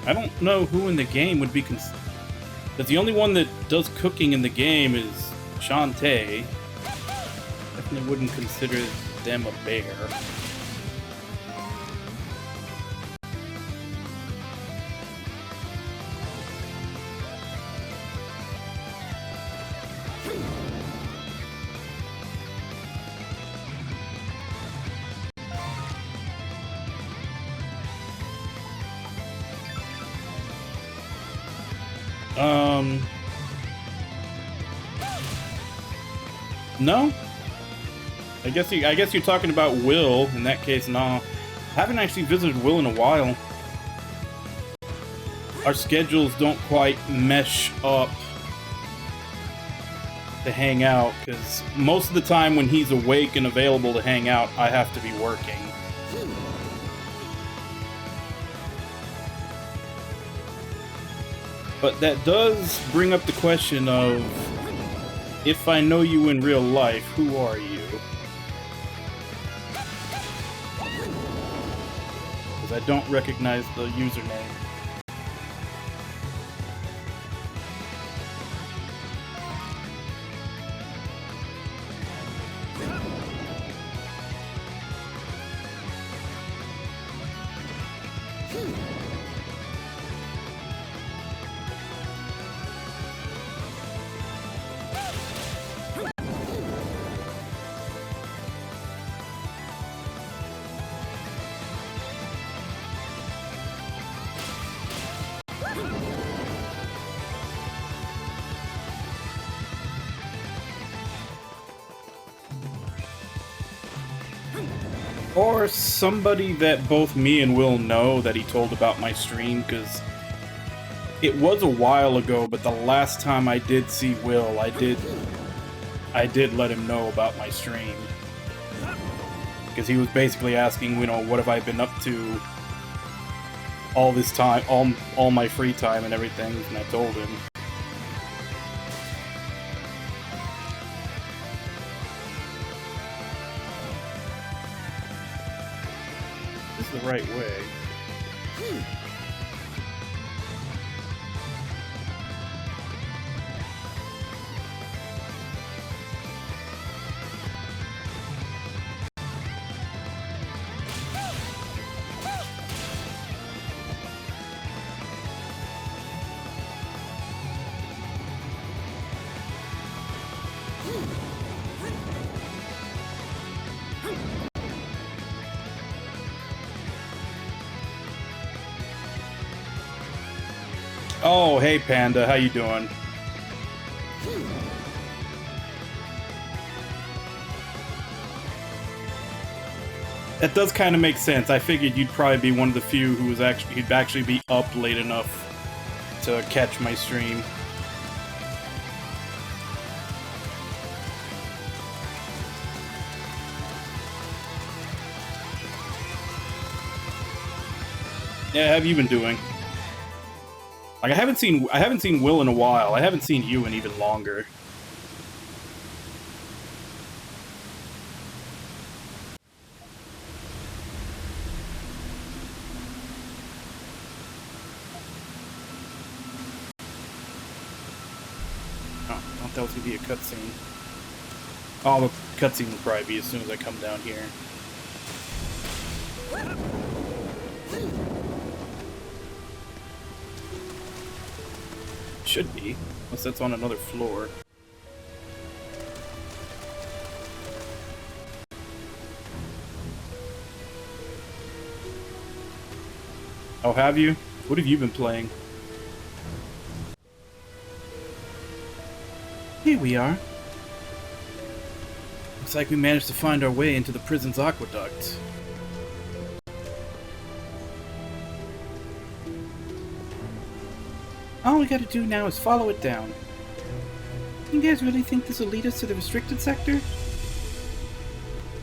I don't know who in the game would be because the only one that does cooking in the game is Shantae. Definitely wouldn't consider them a bear. No. I guess you're talking about Will. In that case, no. I haven't actually visited Will in a while. Our schedules don't quite mesh up to hang out, because most of the time when he's awake and available to hang out, I have to be working. But that does bring up the question of, if I know you in real life, who are you? Because I don't recognize the username. Or somebody that both me and Will know that he told about my stream, because it was a while ago, but the last time I did see Will, I did let him know about my stream. Because he was basically asking, you know, what have I been up to all this time, all my free time and everything, and I told him. This is the right way. Oh, hey Panda, how you doing? That does kind of make sense. I figured you'd probably be one of the few who was who'd actually be up late enough to catch my stream. Yeah, how have you been doing? Like, I haven't seen Will in a while. I haven't seen you in even longer. Oh, I thought that was gonna be a cutscene. Oh, the cutscene will probably be as soon as I come down here. Should be, unless that's on another floor. Oh, have you? What have you been playing? Here we are. Looks like we managed to find our way into the prison's aqueduct. All we gotta do now is follow it down. You guys really think this will lead us to the restricted sector?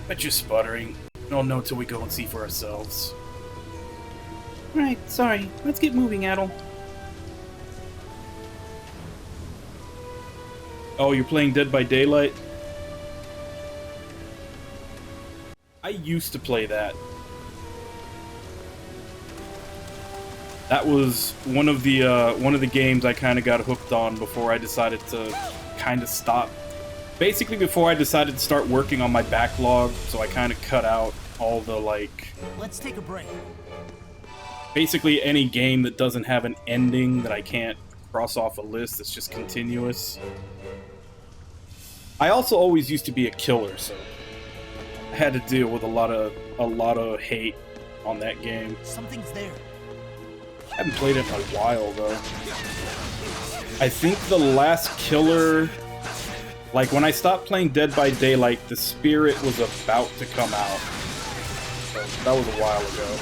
But you're sputtering. We'll know till we go and see for ourselves. Right, sorry. Let's get moving, Adel. Oh, you're playing Dead by Daylight? I used to play that. That was one of the games I kind of got hooked on before I decided to kind of stop. Basically, before I decided to start working on my backlog, so I kind of cut out all the, like... Let's take a break. Basically, any game that doesn't have an ending that I can't cross off a list that's just continuous. I also always used to be a killer, so I had to deal with a lot of hate on that game. Something's there. I haven't played it in a while, though. I think the last killer... Like, when I stopped playing Dead by Daylight, the spirit was about to come out. So, that was a while ago.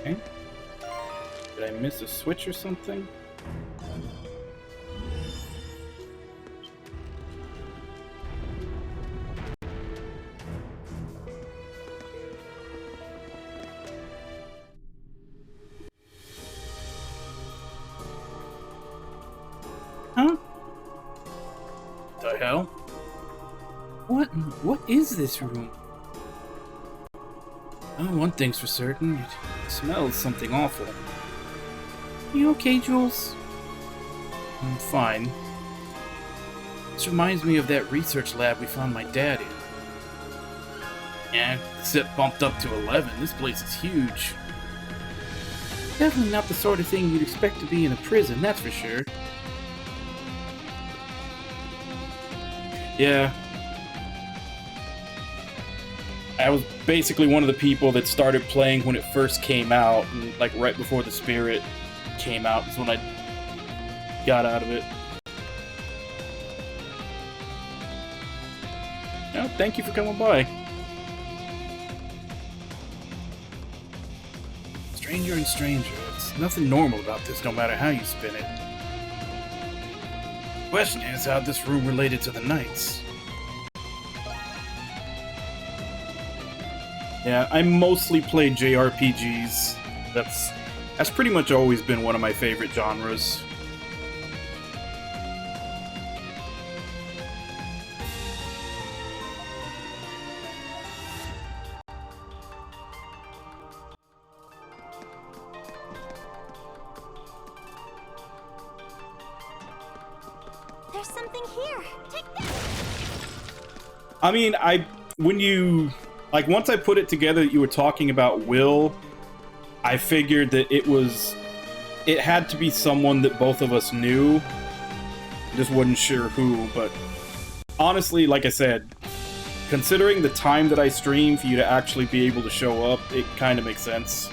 Okay. Did I miss a switch or something? Huh? The hell? What is this room? Oh, one thing's for certain. It smells something awful. You okay, Jules? I'm fine. This reminds me of that research lab we found my dad in. Yeah, except bumped up to 11. This place is huge. Definitely not the sort of thing you'd expect to be in a prison, that's for sure. Yeah. I was basically one of the people that started playing when it first came out, and like right before the Spirit came out is when I got out of it. Oh, thank you for coming by. Stranger and stranger. It's nothing normal about this, no matter how you spin it. The question is how this room related to the Knights. Yeah, I mostly play JRPGs. That's pretty much always been one of my favorite genres. There's something here. Take that. I mean, once I put it together that you were talking about Will, I figured that it had to be someone that both of us knew. Just wasn't sure who, but honestly, like I said, considering the time that I stream for you to actually be able to show up, it kind of makes sense.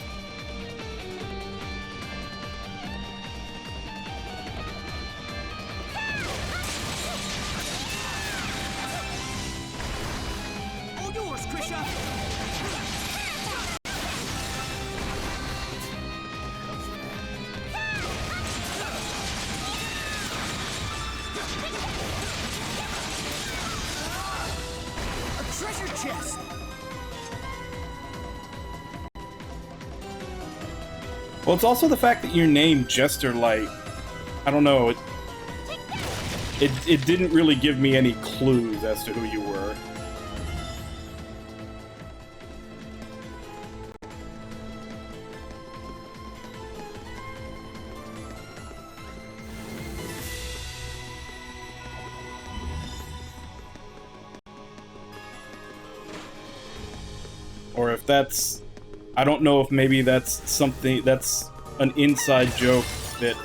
Well, it's also the fact that your name Jester, like, I don't know, it didn't really give me any clues as to who you were. Or if that's... I don't know if maybe that's something... that's an inside joke that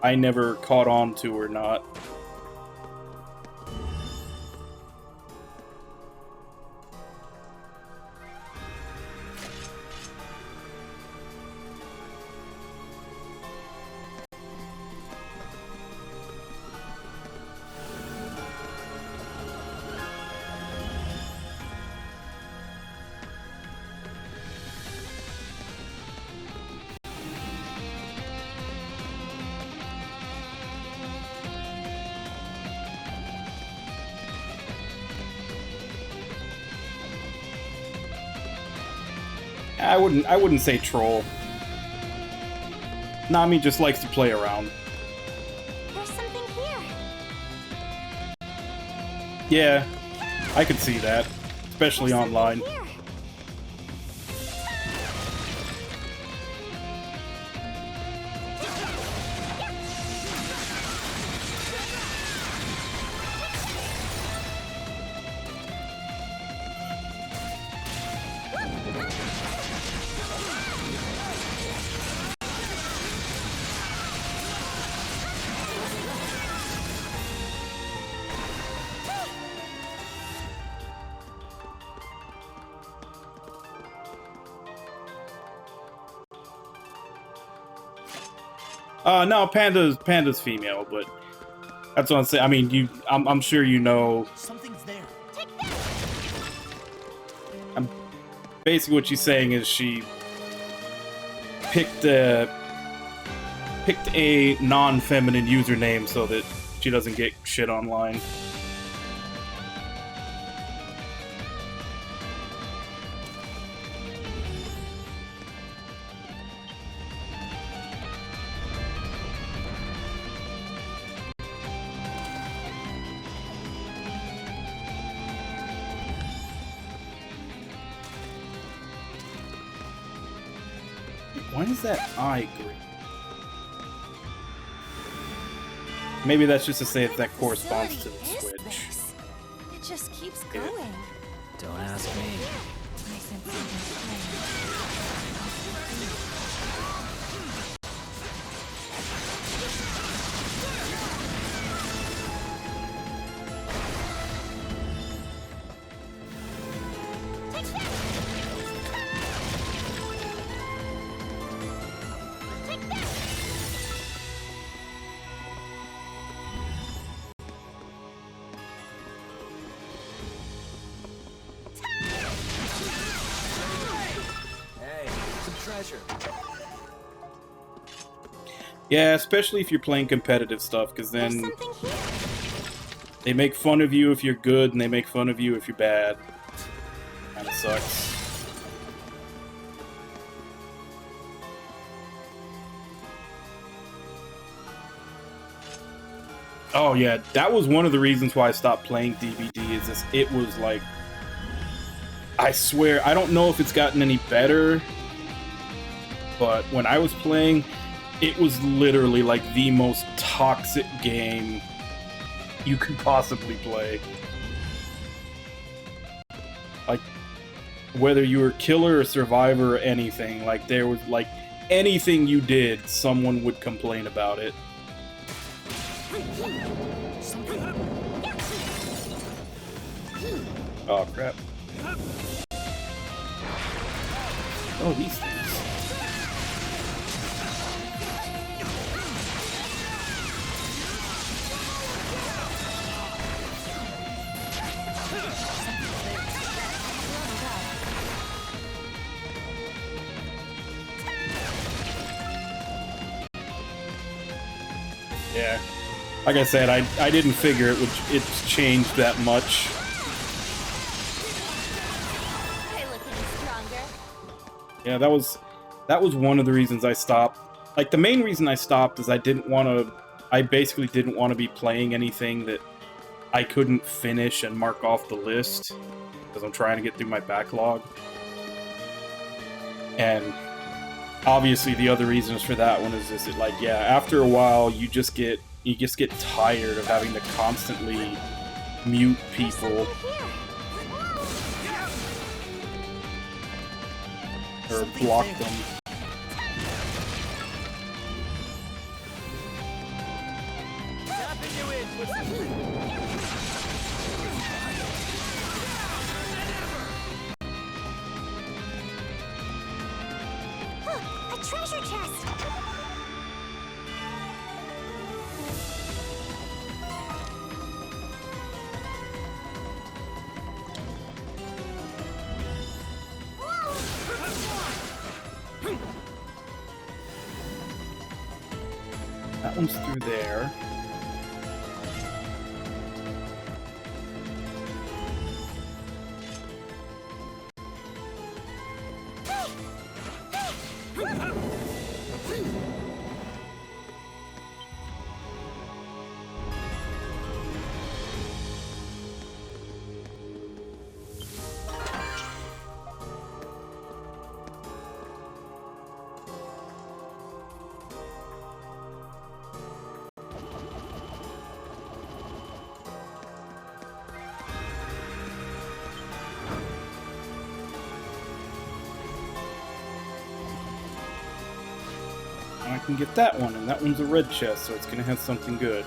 I never caught on to or not. I wouldn't say troll. Nami just likes to play around. There's something here. Yeah, I could see that, especially There's online. something here. No, Panda's female, but that's what I'm saying. I mean, I'm sure you know. Something's there. Basically, what she's saying is she picked a non-feminine username so that she doesn't get shit online. Why is that eye green? Maybe that's just to say that corresponds to the What facility switch. is this? It just keeps going. Don't ask me. Hey, some treasure. Yeah, especially if you're playing competitive stuff, because There's then something here. they make fun of you if you're good, and they make fun of you if you're bad. Kinda sucks. Oh yeah, that was one of the reasons why I stopped playing DBD, is this, it was like, I swear, I don't know if it's gotten any better, but when I was playing, it was literally like the most toxic game you could possibly play. Like, whether you were killer or survivor or anything, like there was like anything you did, someone would complain about it. Oh crap. Oh, these things. Yeah. Like I said, I didn't figure it's changed that much. Hey, looking stronger. Yeah, that was one of the reasons I stopped. Like, the main reason I stopped is I basically didn't want to be playing anything that I couldn't finish and mark off the list, because I'm trying to get through my backlog. And obviously the other reasons for that one is just that, like, yeah, after a while you just get tired of having to constantly mute people or block them. A treasure chest. That one's through there. And I can get that one, and that one's a red chest, so it's gonna have something good.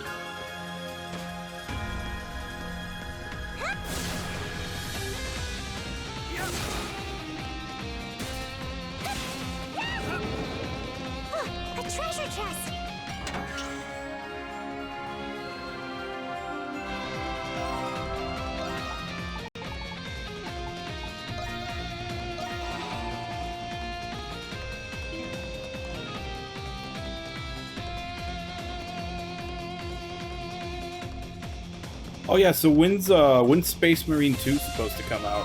A treasure chest. Oh yeah, so when's Space Marine 2 supposed to come out?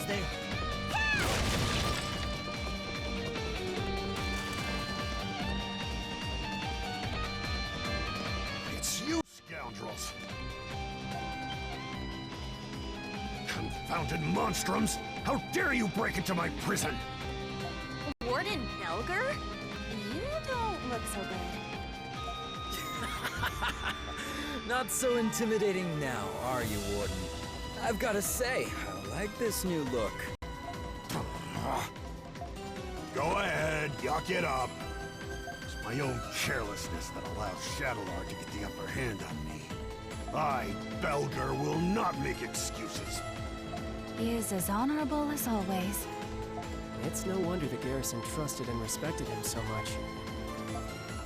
there. It's you, scoundrels! Confounded monstrums! How dare you break into my prison! Warden Belger? You don't look so good. Not so intimidating now, are you, Warden? I've gotta say, I like this new look. Go ahead, yuck it up. It's my own carelessness that allows Shadowlord to get the upper hand on me. I, Belger, will not make excuses. He is as honorable as always. It's no wonder the garrison trusted and respected him so much.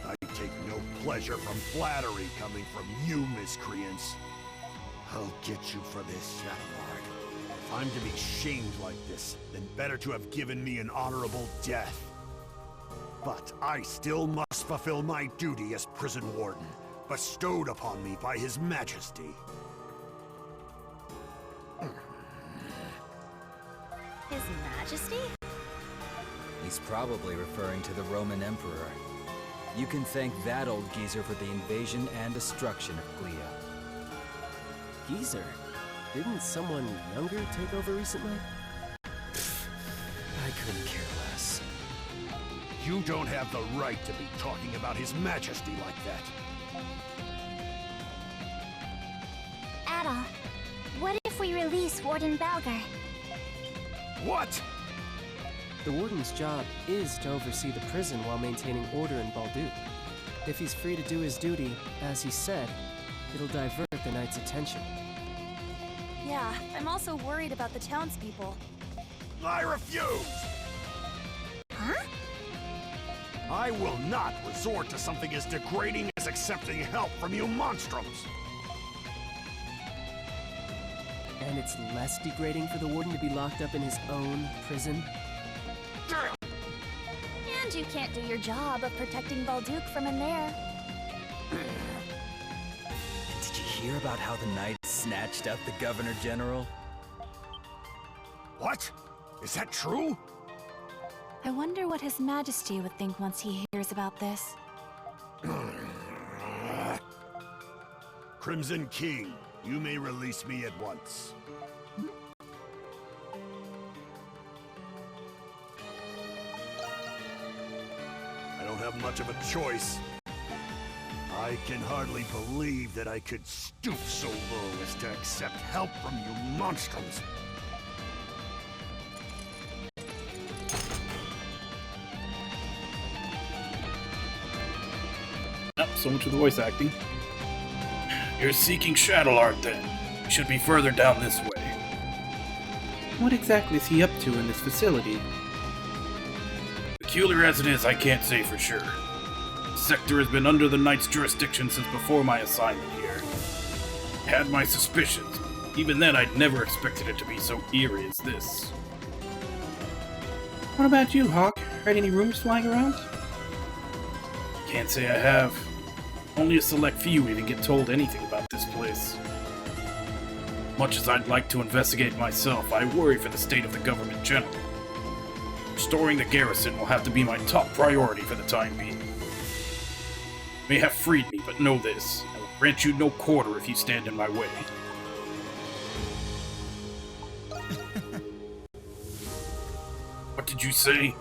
I take no pleasure from flattery coming from you, miscreants. I'll get you for this, Shadowlord. If I'm to be shamed like this, then better to have given me an honorable death. But I still must fulfill my duty as prison warden, bestowed upon me by His Majesty. His Majesty? He's probably referring to the Roman Emperor. You can thank that old geezer for the invasion and destruction of Glia. Geezer? Didn't someone younger take over recently? I couldn't care less. You don't have the right to be talking about His Majesty like that. Ada, what if we release Warden Belger? What? The warden's job is to oversee the prison while maintaining order in Balduke. If he's free to do his duty, as he said, it'll divert the knight's attention. Yeah, I'm also worried about the townspeople. I refuse! Huh? I will not resort to something as degrading as accepting help from you monstrums! And it's less degrading for the warden to be locked up in his own prison? And you can't do your job of protecting Balduke from in there. Did you hear about how the knights snatched up the Governor General? What? Is that true? I wonder what His Majesty would think once he hears about this. Crimson King, you may release me at once. I don't have much of a choice. I can hardly believe that I could stoop so low as to accept help from you monstrums. Oh, so much for the voice acting. You're seeking Shadowlord, then. Should be further down this way. What exactly is he up to in this facility? Peculiar as it is, I can't say for sure. The sector has been under the Knight's jurisdiction since before my assignment here. Had my suspicions. Even then, I'd never expected it to be so eerie as this. What about you, Hawk? Heard any rumors flying around? Can't say I have. Only a select few even get told anything about this place. Much as I'd like to investigate myself, I worry for the state of the government generally. Restoring the garrison will have to be my top priority for the time being. You may have freed me, but know this. I will grant you no quarter if you stand in my way. What did you say?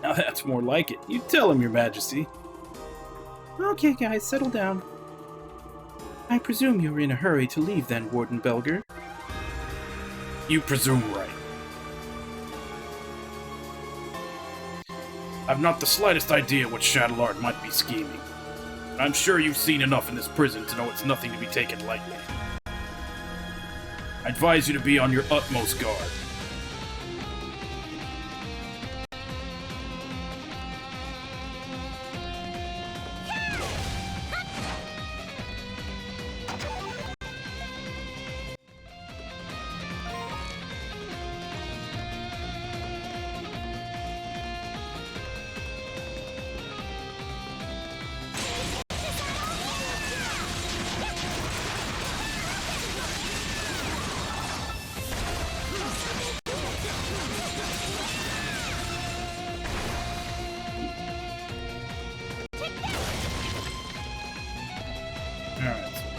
Now that's more like it. You tell him, Your Majesty. Okay, guys, settle down. I presume you're in a hurry to leave then, Warden Belger. You presume right. I've not the slightest idea what Shadowlord might be scheming. I'm sure you've seen enough in this prison to know it's nothing to be taken lightly. I advise you to be on your utmost guard.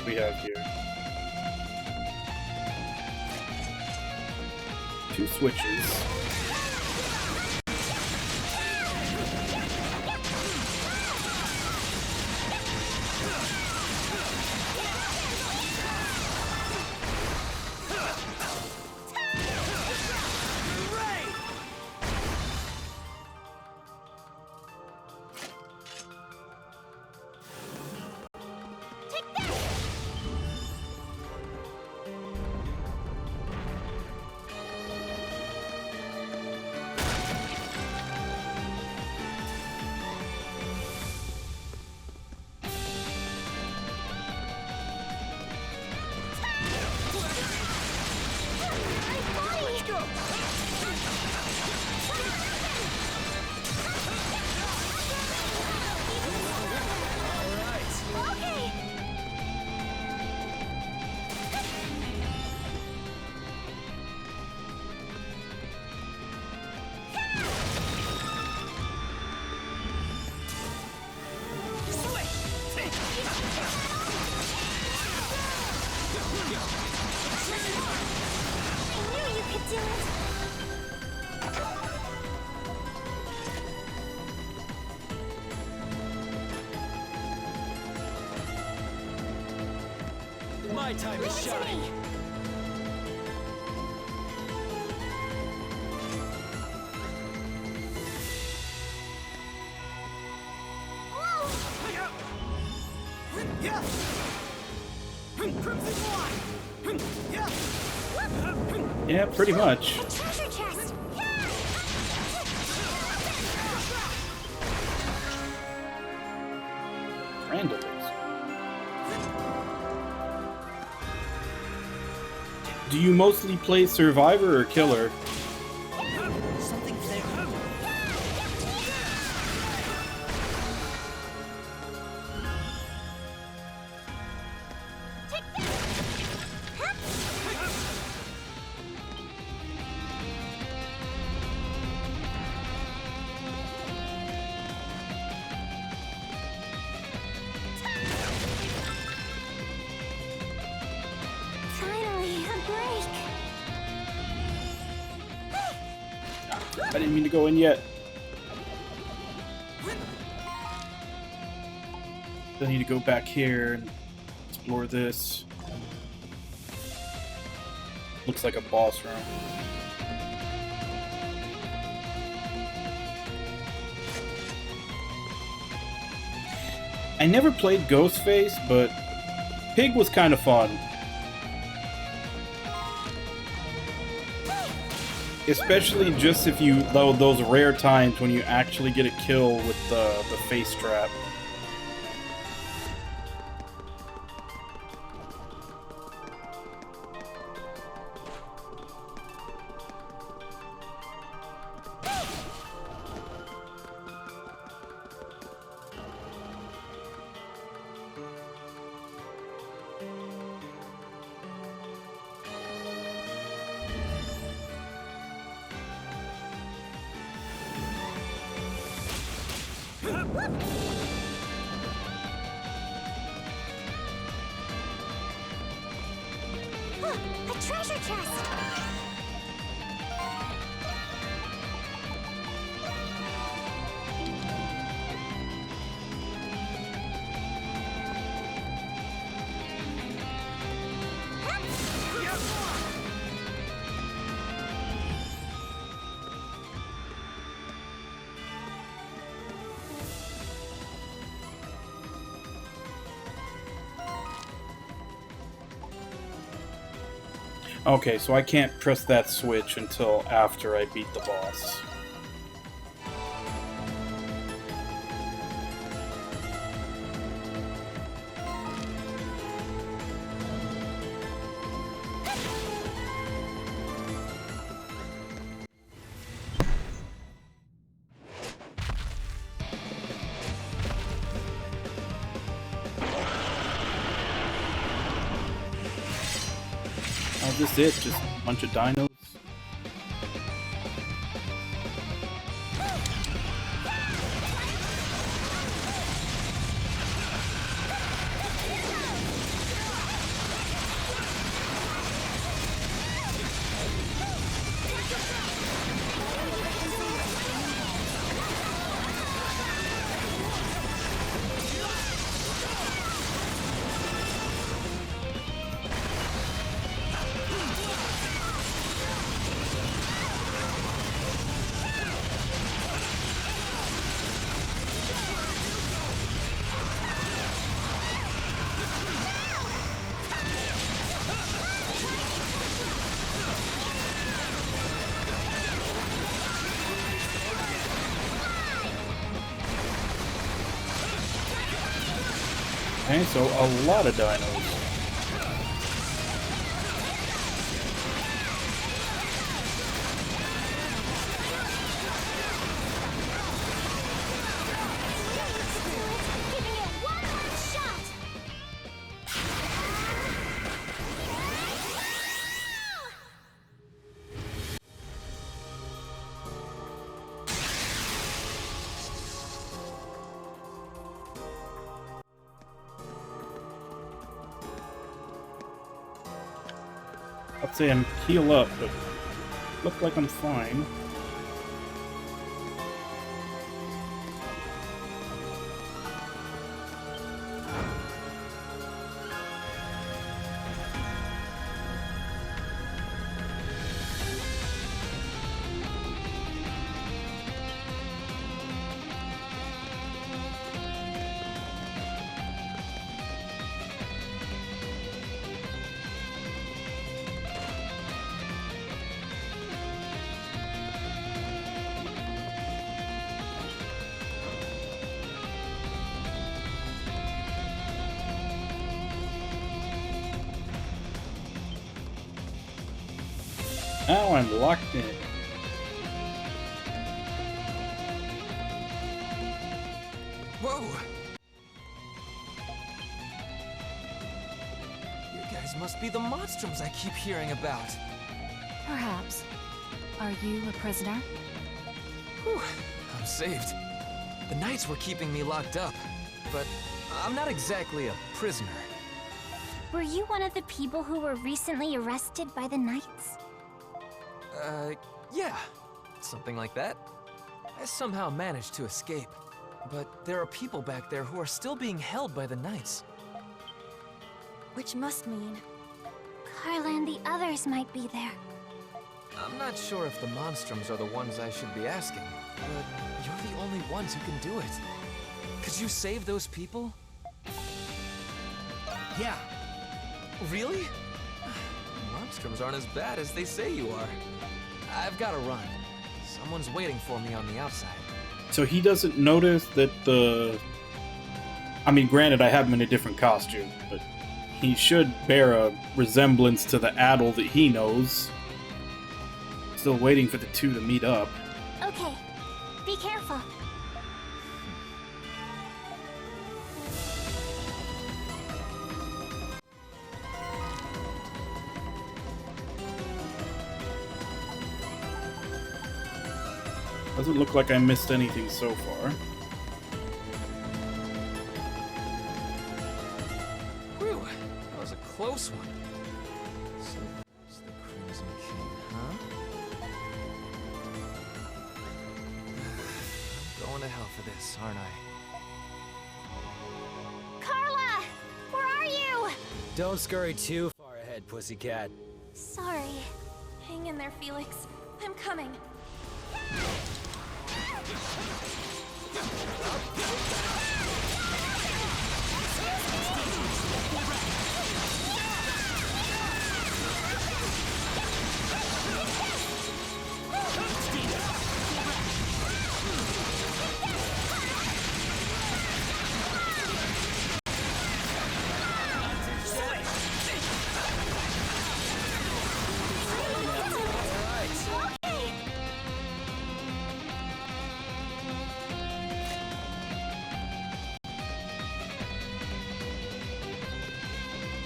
we have here? 2 switches. My time to shine. Yeah, pretty much. Treasure chest! Randomly. Do you mostly play Survivor or Killer? Something's there. Finally, a break! I didn't mean to go in yet. I need to go back here and explore this. Looks like a boss room. I never played Ghostface, but Pig was kind of fun. Especially just if you, those rare times when you actually get a kill with the face trap. A treasure chest! Okay, so I can't press that switch until after I beat the boss. Oh, this it? Just a bunch of dinos? Okay, so a lot of dinos. Giving it one last shot. I'd say I'm heal up, but look like I'm fine. Now I'm locked in. Whoa! You guys must be the monstrums I keep hearing about. Perhaps. Are you a prisoner? Whew, I'm saved. The Knights were keeping me locked up, but I'm not exactly a prisoner. Were you one of the people who were recently arrested by the Knights? Yeah. Something like that. I somehow managed to escape. But there are people back there who are still being held by the Knights. Which must mean Carla and the others might be there. I'm not sure if the Monstrums are the ones I should be asking, but you're the only ones who can do it. Could you save those people? Yeah. Really? Monstrums aren't as bad as they say you are. I've got to run. Someone's waiting for me on the outside. So he doesn't notice that the... I mean, granted, I have him in a different costume, but he should bear a resemblance to the Adol that he knows. Still waiting for the two to meet up. Okay, be careful. Doesn't look like I missed anything so far. Whew, that was a close one. So, it's the Crimson King, huh? I'm going to hell for this, aren't I? Carla! Where are you? Don't scurry too far ahead, pussycat. Sorry. Hang in there, Felix. I'm coming.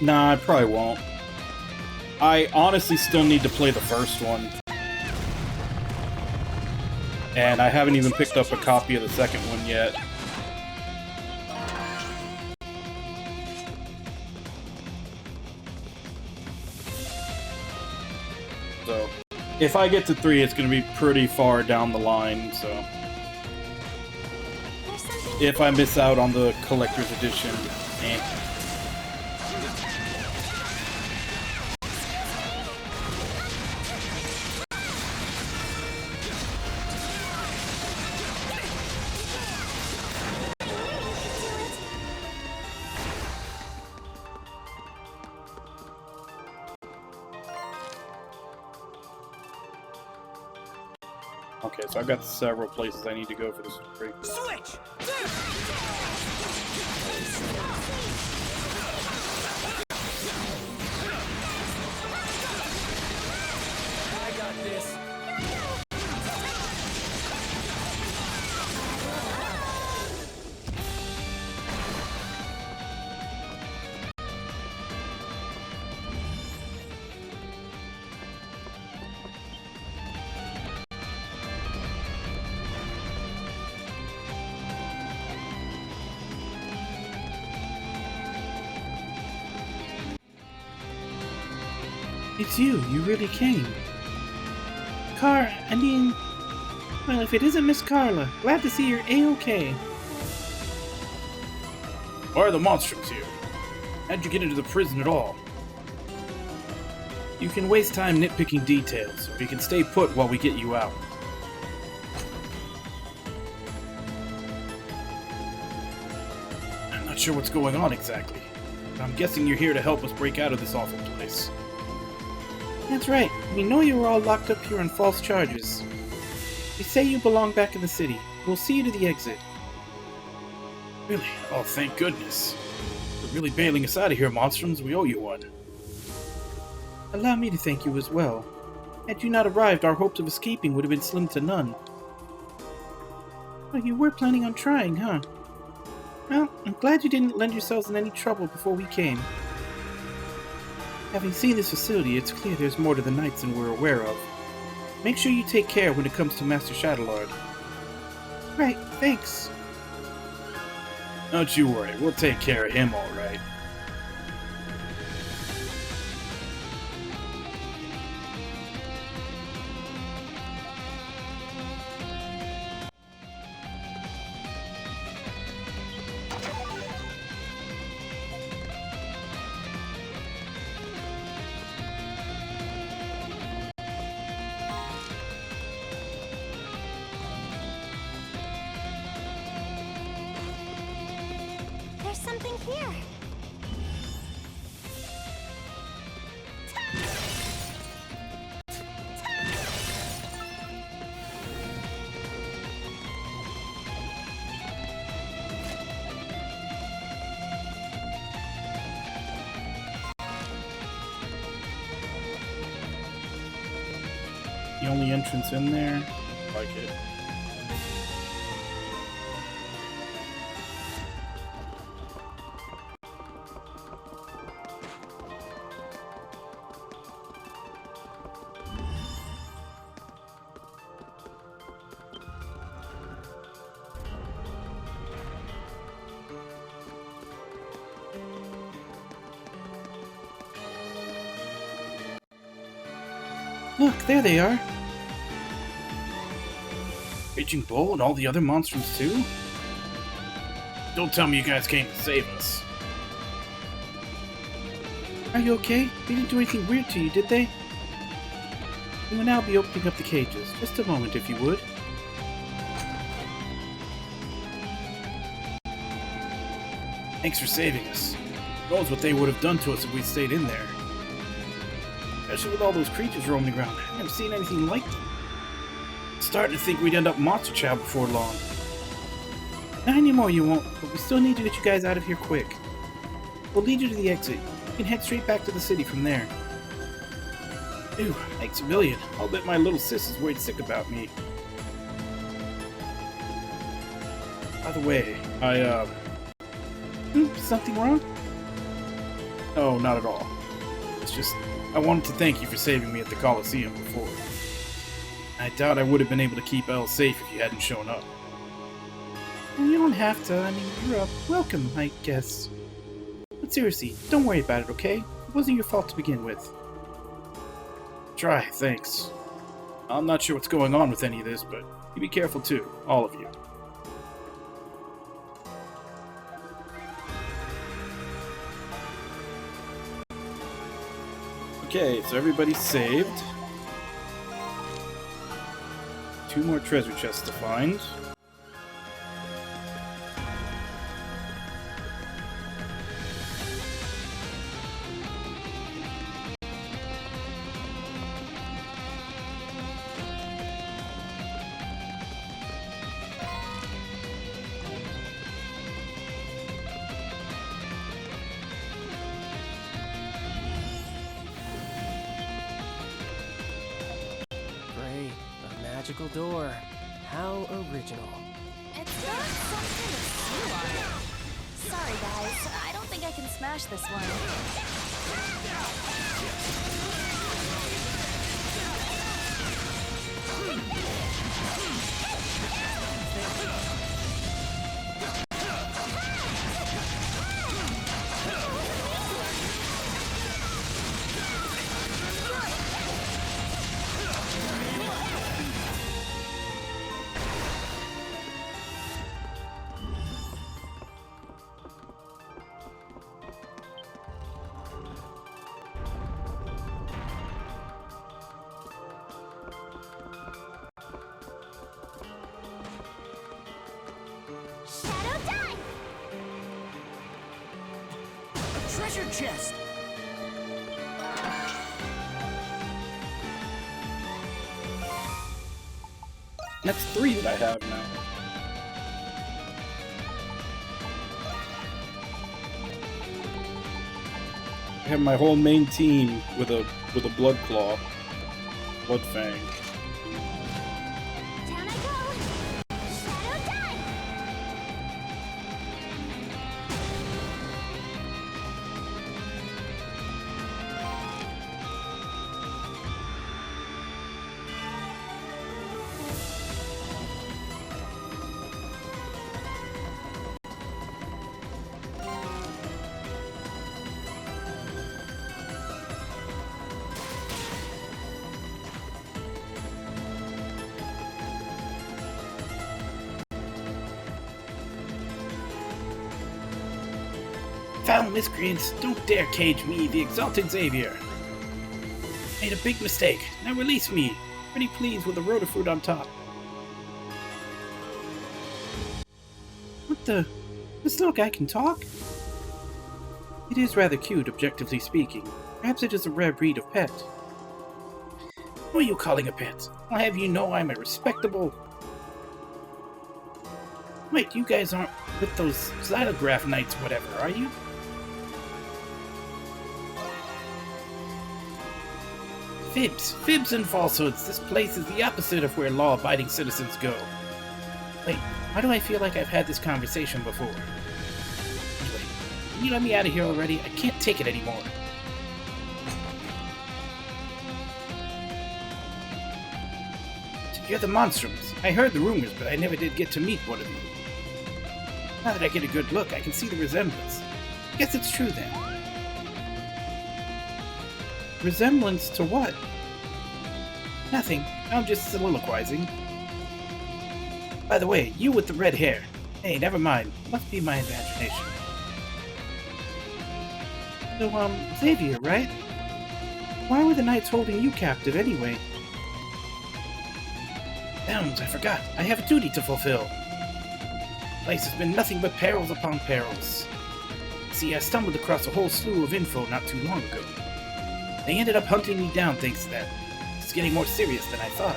Nah, I probably won't. I honestly still need to play the first one. And I haven't even picked up a copy of the second one yet. So, if I get to 3, it's going to be pretty far down the line, so... If I miss out on the collector's edition, eh. Okay, so I've got several places I need to go for this break. Switch! It's you. You really came. Well, if it isn't Miss Carla, glad to see you're A-okay. Why are the Monstrums here? How'd you get into the prison at all? You can waste time nitpicking details, or you can stay put while we get you out. I'm not sure what's going on exactly, but I'm guessing you're here to help us break out of this awful place. That's right. We know you were all locked up here on false charges. We say you belong back in the city. We'll see you to the exit. Really? Oh, thank goodness. You're really bailing us out of here, Monstrums. We owe you one. Allow me to thank you as well. Had you not arrived, our hopes of escaping would have been slim to none. Well, you were planning on trying, huh? Well, I'm glad you didn't land yourselves in any trouble before we came. Having seen this facility, it's clear there's more to the Knights than we're aware of. Make sure you take care when it comes to Master Shadowlord. Right, thanks. Don't you worry, we'll take care of him all right. There's something here. The only entrance in there. Like it. Look, there they are. Raging Bull and all the other Monstrums too? Don't tell me you guys came to save us. Are you okay? They didn't do anything weird to you, did they? We will now be opening up the cages. Just a moment, if you would. Thanks for saving us. Who knows what they would have done to us if we'd stayed in there. Especially with all those creatures roaming around. I haven't seen anything like them. Starting to think we'd end up Monster Chow before long. Not anymore, you won't, but we still need to get you guys out of here quick. We'll lead you to the exit. You can head straight back to the city from there. Ew, thanks a million. I'll bet my little sis is worried sick about me. By the way, something wrong? Oh, not at all. It's just, I wanted to thank you for saving me at the Coliseum before. I doubt I would have been able to keep Elle safe if you hadn't shown up. Well, you don't have to. I mean, you're welcome, I guess. But seriously, don't worry about it, okay? It wasn't your fault to begin with. Try, thanks. I'm not sure what's going on with any of this, but you be careful too, all of you. Okay, so everybody's saved. 2 more treasure chests to find. Magical door. How original. It's got something to stew on it. Sorry, guys. I don't think I can smash this one. treasure chest! That's 3 that I have now. I have my whole main team with a blood claw, blood fang. Down I go! Shadow die! Foul miscreants, don't dare cage me, the exalted Xavier. Made a big mistake. Now release me. Pretty pleased with the Rotafruit on top. What the? This little guy can talk? It is rather cute, objectively speaking. Perhaps it is a rare breed of pet. Who are you calling a pet? I'll have you know I'm a respectable... Wait, you guys aren't with those xylograph knights whatever, are you? Fibs and falsehoods. This place is the opposite of where law-abiding citizens go. Wait, why do I feel like I've had this conversation before? Anyway, can you let me out of here already? I can't take it anymore. So you're the Monstrums. I heard the rumors, but I never did get to meet one of you. Now that I get a good look, I can see the resemblance. Guess it's true then. Resemblance to what? Nothing. I'm just soliloquizing. By the way, you with the red hair. Hey, never mind. Must be my imagination. So, Xavier, right? Why were the knights holding you captive anyway? Zounds, I forgot. I have a duty to fulfill. The place has been nothing but perils upon perils. See, I stumbled across a whole slew of info not too long ago. They ended up hunting me down thanks to that. It's getting more serious than I thought.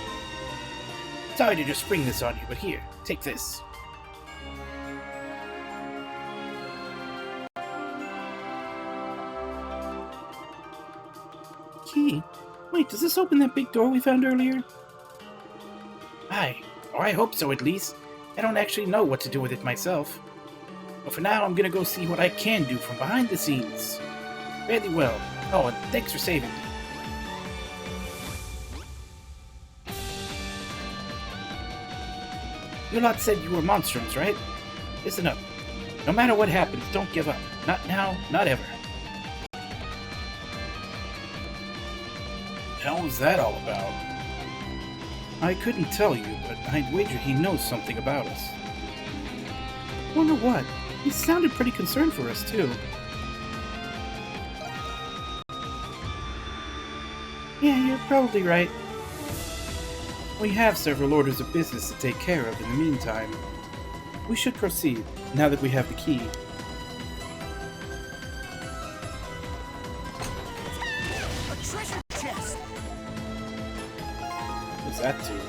Sorry to just spring this on you, but here, take this. Key? Wait, does this open that big door we found earlier? Aye, or I hope so at least. I don't actually know what to do with it myself. But for now, I'm gonna go see what I can do from behind the scenes. Fairly well. Oh, and thanks for saving me. You lot said you were Monstrums, right? Listen up. No matter what happens, don't give up. Not now, not ever. The hell was that all about? I couldn't tell you, but I'd wager he knows something about us. Wonder what? He sounded pretty concerned for us, too. Yeah, you're probably right. We have several orders of business to take care of in the meantime. We should proceed, now that we have the key. A treasure chest! What's that do?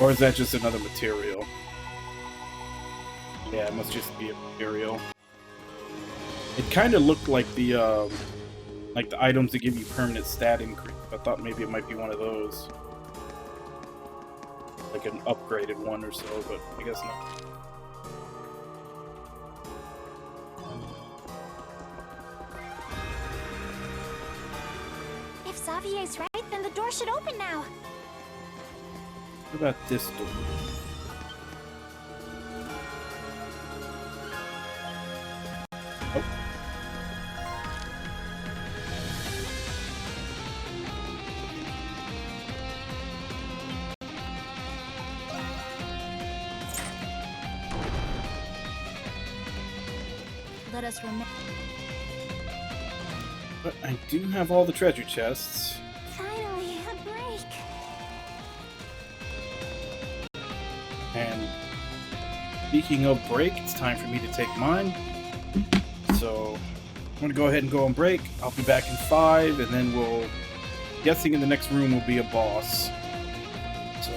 Or is that just another material? Yeah, it must just be a material. It kind of looked like the items that give you permanent stat increase. I thought maybe it might be one of those. Like an upgraded one or so, but I guess not. If Xavier's right, then the door should open now. What about this door? Oh. Let us remember. But I do have all the treasure chests. Finally, a break. speaking of break, it's time for me to take mine. So I'm gonna go ahead and go on break. I'll be back in 5, and then we'll, guessing in the next room will be a boss. So.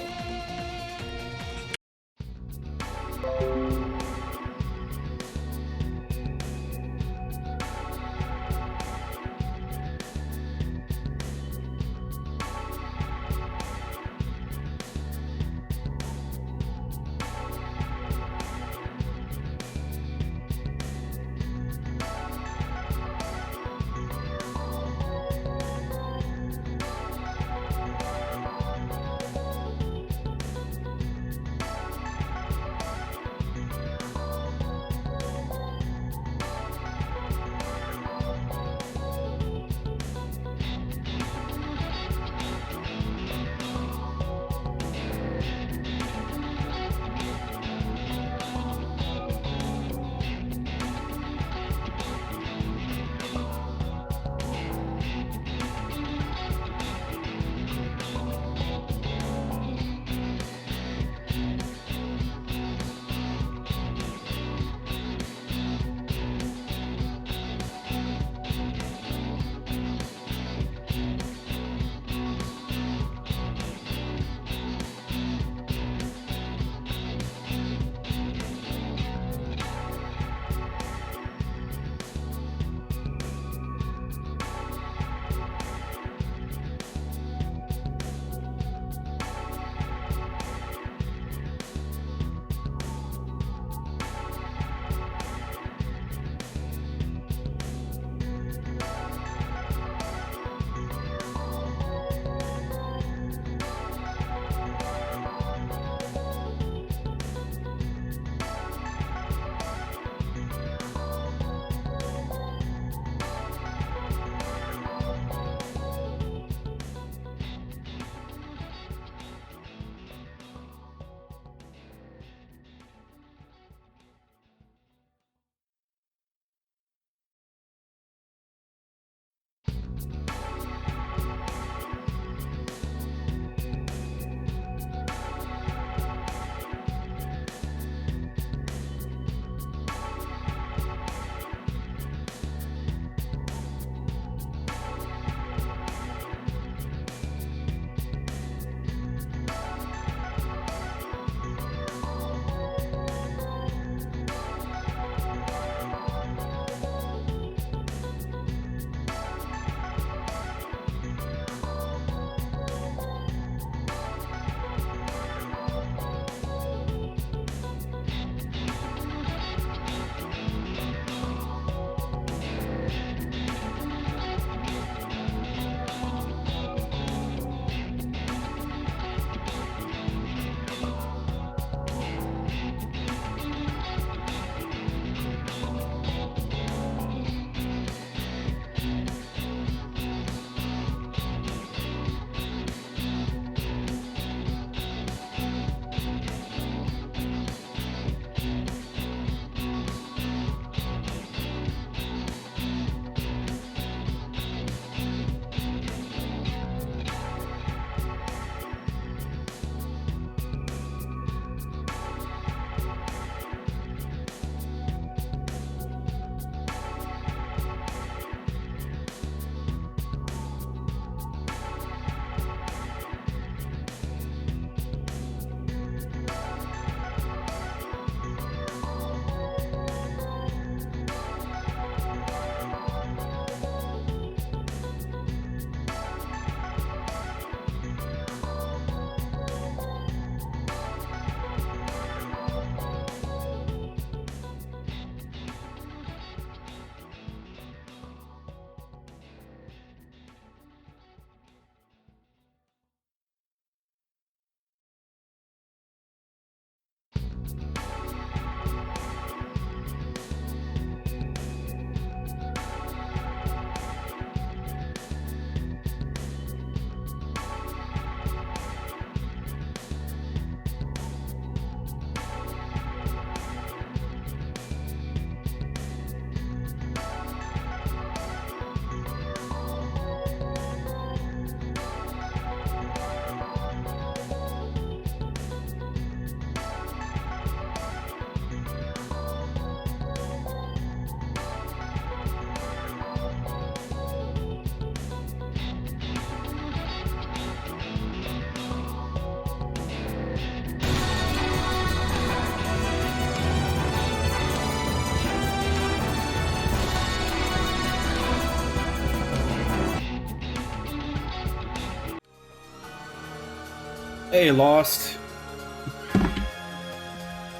Hey, Lost.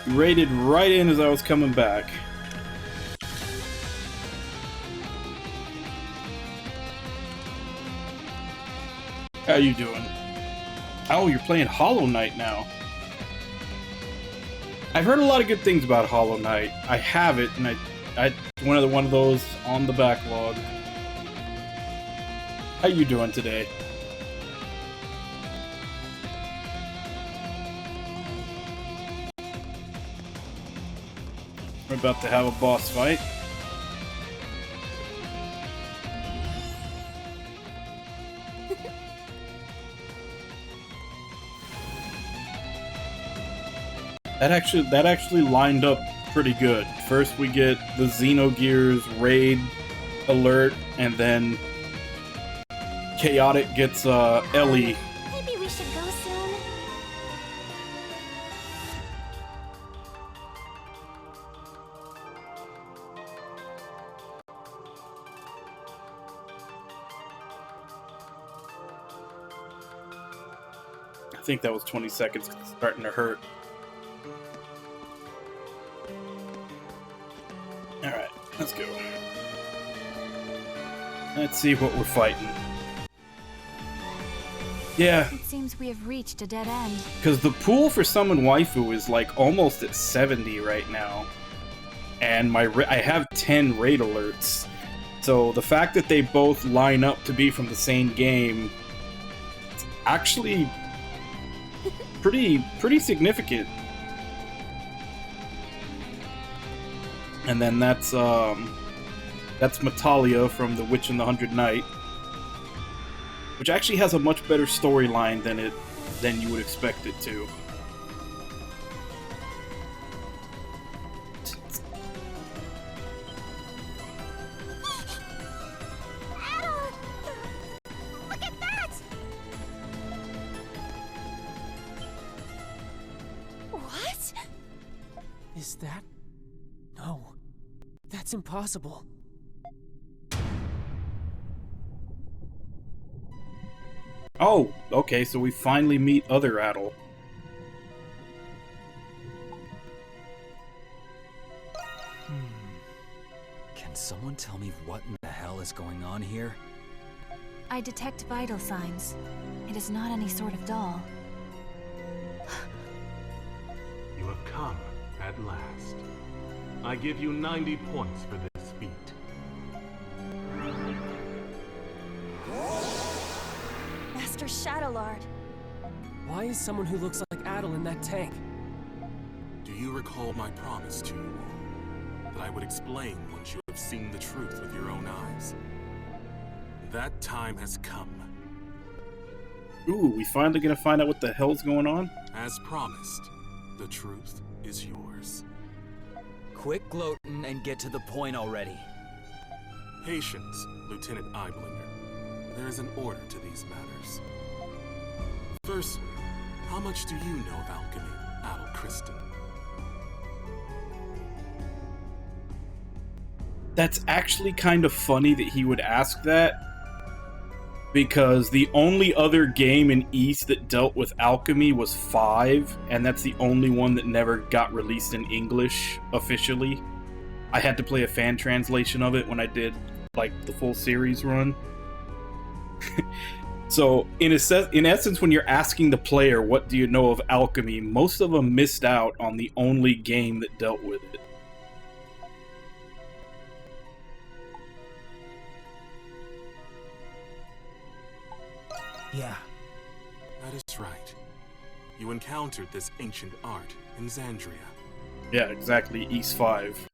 You raided right in as I was coming back. How you doing? Oh, you're playing Hollow Knight now. I've heard a lot of good things about Hollow Knight. I have it, and I one of those on the backlog. How you doing today? We're about to have a boss fight. That actually lined up pretty good. First we get the Xenogears raid alert, and then Chaotic gets Ellie. Maybe we should go soon. I think that was 20 seconds. It's starting to hurt. Alright, let's go. Let's see what we're fighting. Yeah. It seems we have reached a dead end. Because the pool for Summon Waifu is like almost at 70 right now. And I have 10 raid alerts. So the fact that they both line up to be from the same game, it's actually pretty significant. And then that's Metalia from The Witch and the Hundred Knight, which actually has a much better storyline than you would expect it to. Look at that! What? Is that? No. That's impossible. Oh, okay, so we finally meet other Adel. Can someone tell me what in the hell is going on here? I detect vital signs. It is not any sort of doll. You have come at last. I give you 90 points for this feat. Master Shadowlord. Why is someone who looks like Adel in that tank? Do you recall my promise to you all? That I would explain once you have seen the truth with your own eyes. That time has come. Ooh, we finally gonna find out what the hell's going on? As promised, the truth is yours. Quit gloating and get to the point already. Patience, Lieutenant Eiblinger. There is an order to these matters. Firstly, how much do you know of alchemy, Adel Kristen? That's actually kind of funny that he would ask that, because the only other game in East that dealt with alchemy was 5, and that's the only one that never got released in English officially. I had to play a fan translation of it when I did like the full series run. So in essence, when you're asking the player what do you know of alchemy, most of them missed out on the only game that dealt with it. Yeah. That is right. You encountered this ancient art in Xandria. Yeah, exactly. East 5.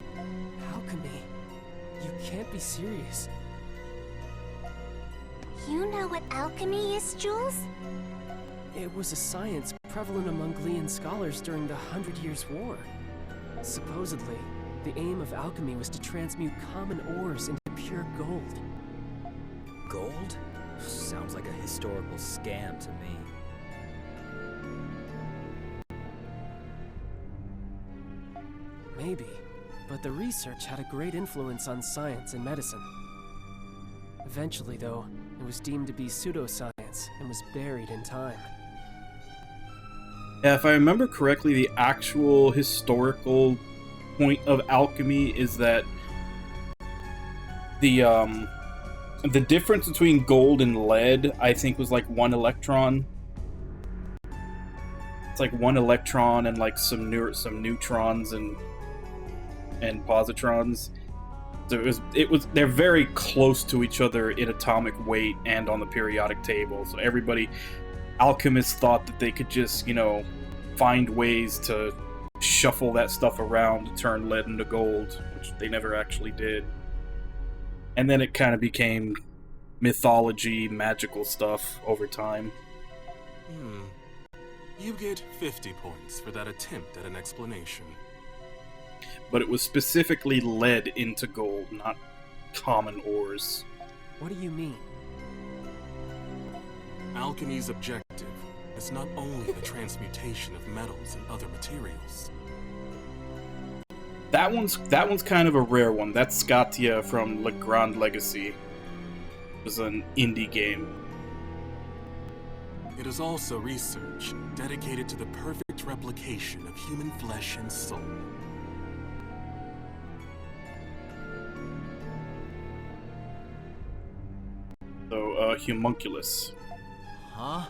Alchemy? You can't be serious. You know what alchemy is, Jules? It was a science prevalent among Glean scholars during the 100 Years' War. Supposedly, the aim of alchemy was to transmute common ores into pure gold. Gold? Sounds like a historical scam to me. Maybe, but the research had a great influence on science and medicine. Eventually, though, it was deemed to be pseudoscience and was buried in time. Yeah, if I remember correctly, the actual historical point of alchemy is that the difference between gold and lead, I think, was like 1 electron. It's like 1 electron and like some neutrons and positrons. So they're very close to each other in atomic weight and on the periodic table. So alchemists thought that they could just, find ways to shuffle that stuff around to turn lead into gold, which they never actually did. And then it kind of became mythology, magical stuff over time. You get 50 points for that attempt at an explanation. But it was specifically lead into gold, not common ores. What do you mean? Alchemy's objective is not only the transmutation of metals and other materials. That one's kind of a rare one. That's Scatia from Le Grand Legacy. It was an indie game. It is also research dedicated to the perfect replication of human flesh and soul. So, homunculus. Huh?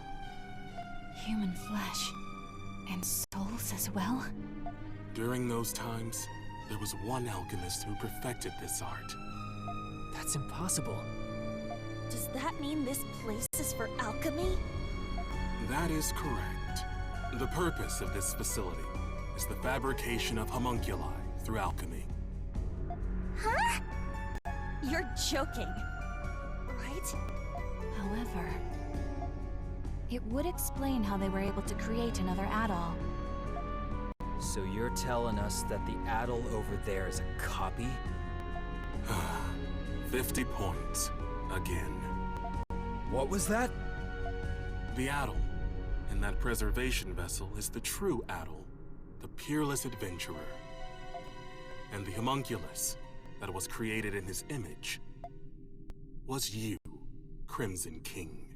Human flesh. And souls as well? During those times, there was one alchemist who perfected this art. That's impossible. Does that mean this place is for alchemy? That is correct. The purpose of this facility is the fabrication of homunculi through alchemy. Huh? You're joking, right? However, it would explain how they were able to create another Adol. So you're telling us that the Adol over there is a copy? 50 points. Again. What was that? The Adol in that preservation vessel is the true Adol, the peerless adventurer. And the homunculus that was created in his image was you, Crimson King.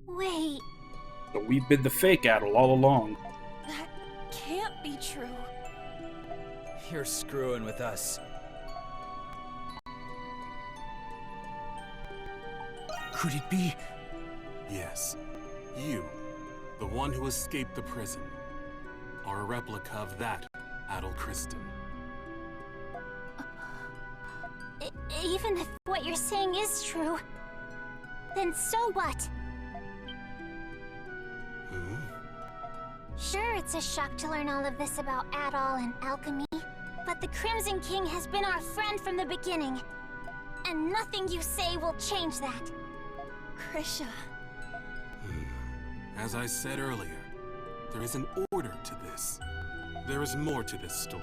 Wait, So we've been the fake Adol all along. that can't be true. You're screwing with us. Could it be? Yes, you, the one who escaped the prison, are a replica of that Adol Kristen. Even if what you're saying is true, then so what? Sure, it's a shock to learn all of this about Adol and alchemy, but the Crimson King has been our friend from the beginning, and nothing you say will change that. Krisha. As I said earlier, there is an order to this. There is more to this story.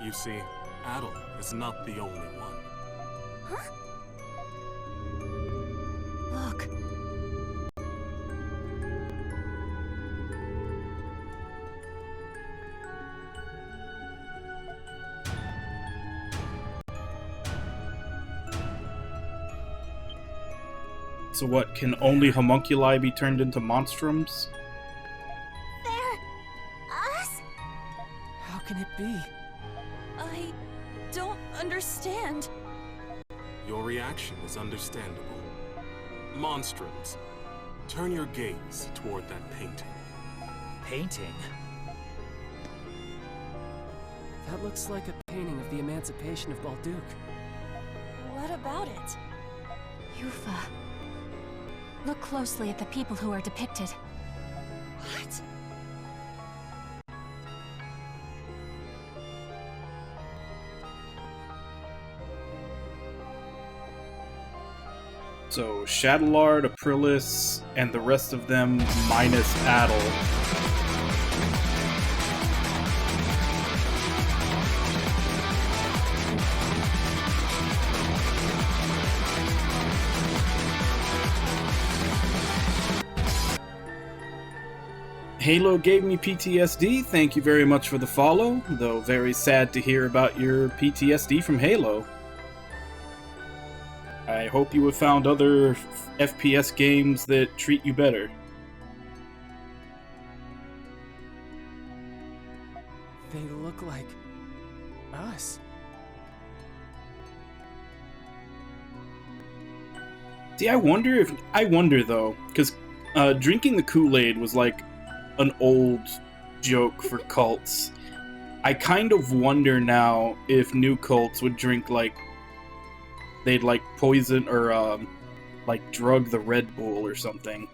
You see, Adol is not the only one. Huh? Look. So what, can only homunculi be turned into monstrums? They're... us? How can it be? I don't understand. Your reaction is understandable. Monstrums, turn your gaze toward that painting. Painting? That looks like a painting of the emancipation of Balduc. What about it? Yufa. Look closely at the people who are depicted. What? So Shadowlord, Aprilis, and the rest of them minus Adol. Halo gave me PTSD. Thank you very much for the follow, though very sad to hear about your PTSD from Halo. I hope you have found other FPS games that treat you better. They look like us. See, I wonder though, because drinking the Kool-Aid was like an old joke for cults. I kind of wonder now if new cults would drink like they'd like poison or like drug the Red Bull or something.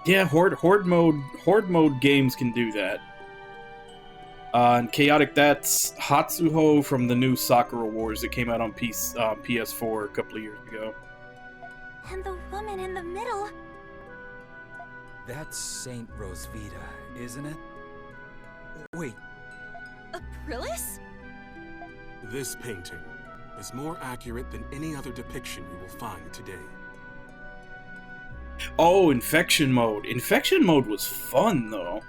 Yeah, horde mode games can do that. And Chaotic, that's Hatsuho from the new Sakura Wars that came out on PS4 a couple of years ago. And the woman in the middle. That's Saint Rosvita, isn't it? Wait. Aprilis? This painting is more accurate than any other depiction you will find today. Oh, Infection Mode. Infection Mode was fun, though.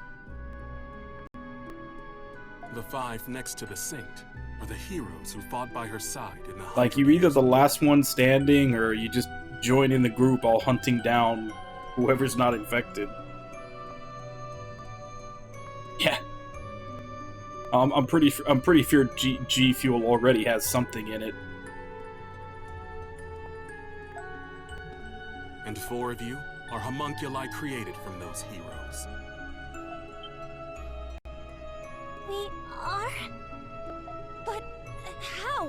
The five next to the saint are the heroes who fought by her side in the Like, you're either the last one standing, or you just join in the group all hunting down whoever's not infected. Yeah. I'm pretty sure G Fuel already has something in it. And 4 of you are homunculi created from those heroes. We are? But how?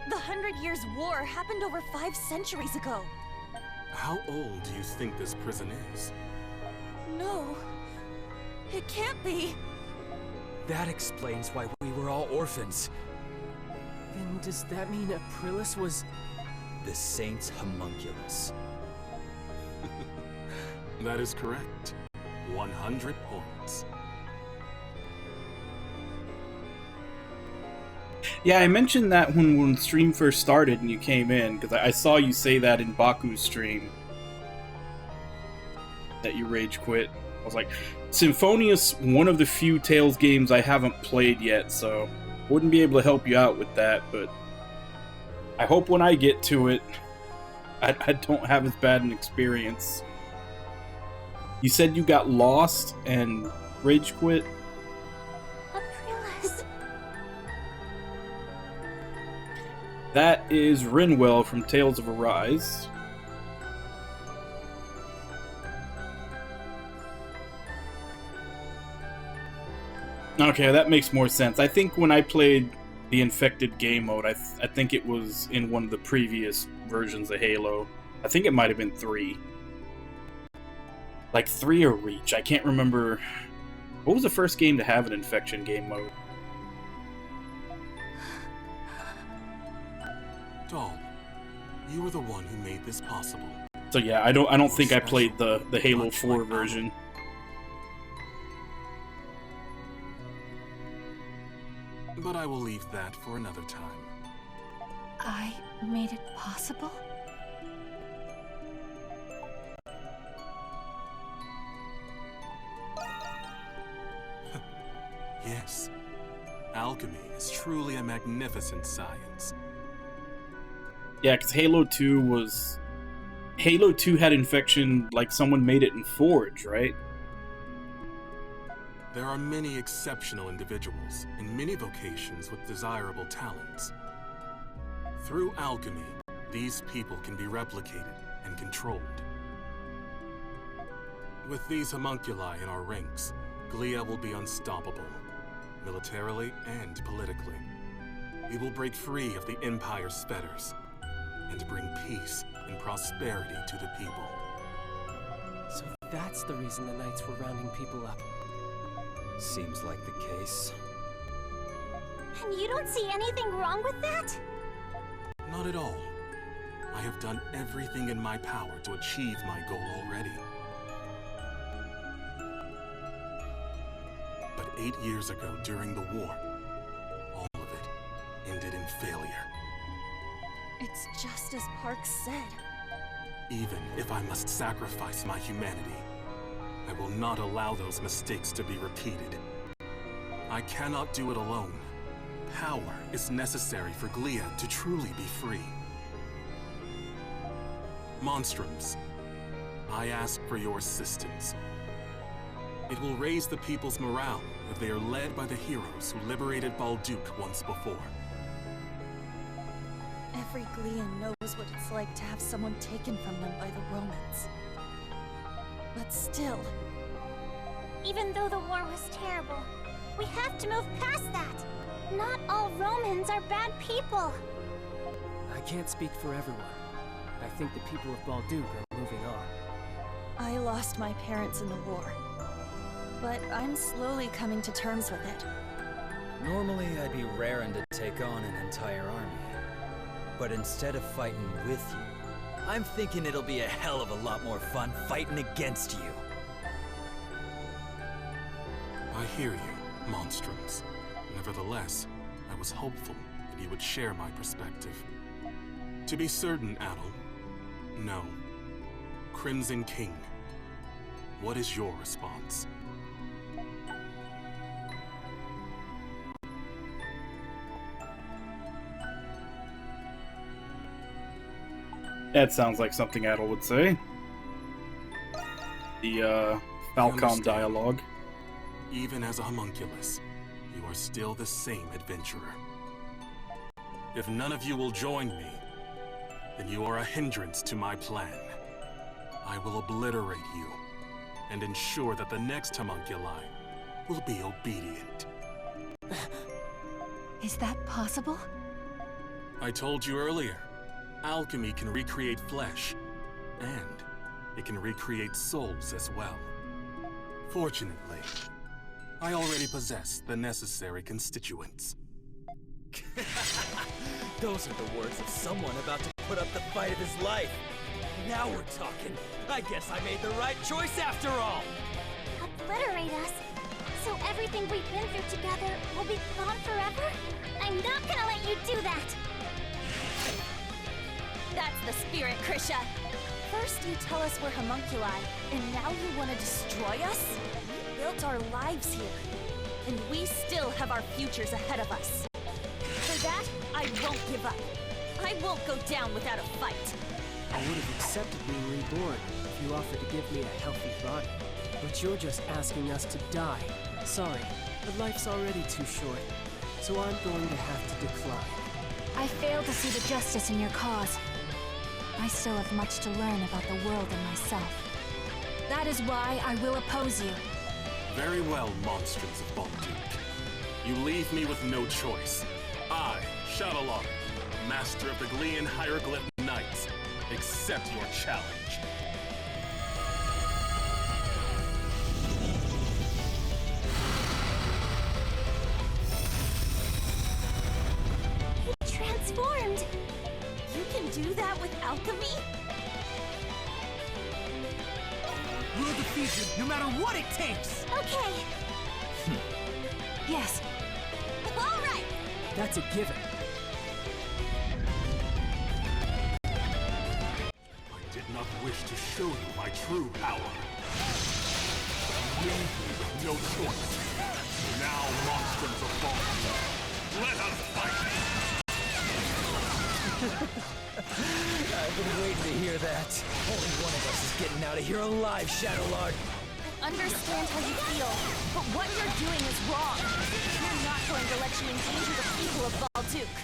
The 100 Years' War happened over 5 centuries ago. How old do you think this prison is? No. It can't be. That explains why we were all orphans. Then does that mean Aprilis was... The Saint's homunculus. That is correct. 100 points. Yeah, I mentioned that when stream first started and you came in, because I saw you say that in Baku's stream. That you rage quit. I was like, Symphonia's one of the few Tales games I haven't played yet, so wouldn't be able to help you out with that, but I hope when I get to it, I don't have as bad an experience. You said you got lost and rage quit? Aprilis. That is Rinwell from Tales of Arise. Okay, that makes more sense. I think when I played the Infected game mode, I think it was in one of the previous versions of Halo. I think it might have been 3. Like 3 or Reach. I can't remember. What was the first game to have an Infection game mode? Doll, you were the one who made this possible. So yeah, I don't think I played the Halo 4 version. But I will leave that for another time. I made it possible? Yes. Alchemy is truly a magnificent science. Yeah, because Halo 2 had Infection like someone made it in Forge, right? There are many exceptional individuals in many vocations with desirable talents. Through alchemy, these people can be replicated and controlled. With these homunculi in our ranks, Glia will be unstoppable, militarily and politically. We will break free of the Empire's fetters and bring peace and prosperity to the people. So that's the reason the Knights were rounding people up. Seems like the case. And you don't see anything wrong with that? Not at all. I have done everything in my power to achieve my goal already. But 8 years ago, during the war, all of it ended in failure. It's just as Park said. Even if I must sacrifice my humanity, I will not allow those mistakes to be repeated. I cannot do it alone. Power is necessary for Glia to truly be free. Monstrums, I ask for your assistance. It will raise the people's morale if they are led by the heroes who liberated Balduke once before. Every Glean knows what it's like to have someone taken from them by the Romans. But still... Even though the war was terrible, we have to move past that. Not all Romans are bad people. I can't speak for everyone. I think the people of Balduke are moving on. I lost my parents in the war. But I'm slowly coming to terms with it. Normally, I'd be raring to take on an entire army. But instead of fighting with you, I'm thinking it'll be a hell of a lot more fun fighting against you. I hear you, Monstrums. Nevertheless, I was hopeful that you would share my perspective. To be certain, Adol, no. Crimson King, what is your response? That sounds like something Adol would say. The, Falcom dialogue. Even as a homunculus, you are still the same adventurer. If none of you will join me, then you are a hindrance to my plan. I will obliterate you, and ensure that the next homunculi will be obedient. Is that possible? I told you earlier, alchemy can recreate flesh, and it can recreate souls as well. Fortunately, I already possess the necessary constituents. Those are the words of someone about to put up the fight of his life. Now we're talking. I guess I made the right choice after all. Obliterate us? So everything we've been through together will be gone forever? I'm not gonna let you do that! That's the spirit, Krisha! First you tell us we're homunculi, and now you want to destroy us? We built our lives here, and we still have our futures ahead of us. For that, I won't give up. I won't go down without a fight. I would have accepted being reborn if you offered to give me a healthy body. But you're just asking us to die. Sorry, but life's already too short, so I'm going to have to decline. I fail to see the justice in your cause. I still have much to learn about the world and myself. That is why I will oppose you. Very well, monsters of Balduke. You leave me with no choice. I, Shadowlord, master of the Glean Hieroglyph Knights, accept your challenge. He transformed! You can do that with alchemy? We'll defeat you no matter what it takes! Okay. Yes. All right! That's a given. I did not wish to show you my true power. You leave me with no choice. Now, monsters of Balduke, let us fight! I've been waiting to hear that. Only one of us is getting out of here alive, Shadowlord. I understand how you feel, but what you're doing is wrong. We're not going to let you endanger the people of Balduke.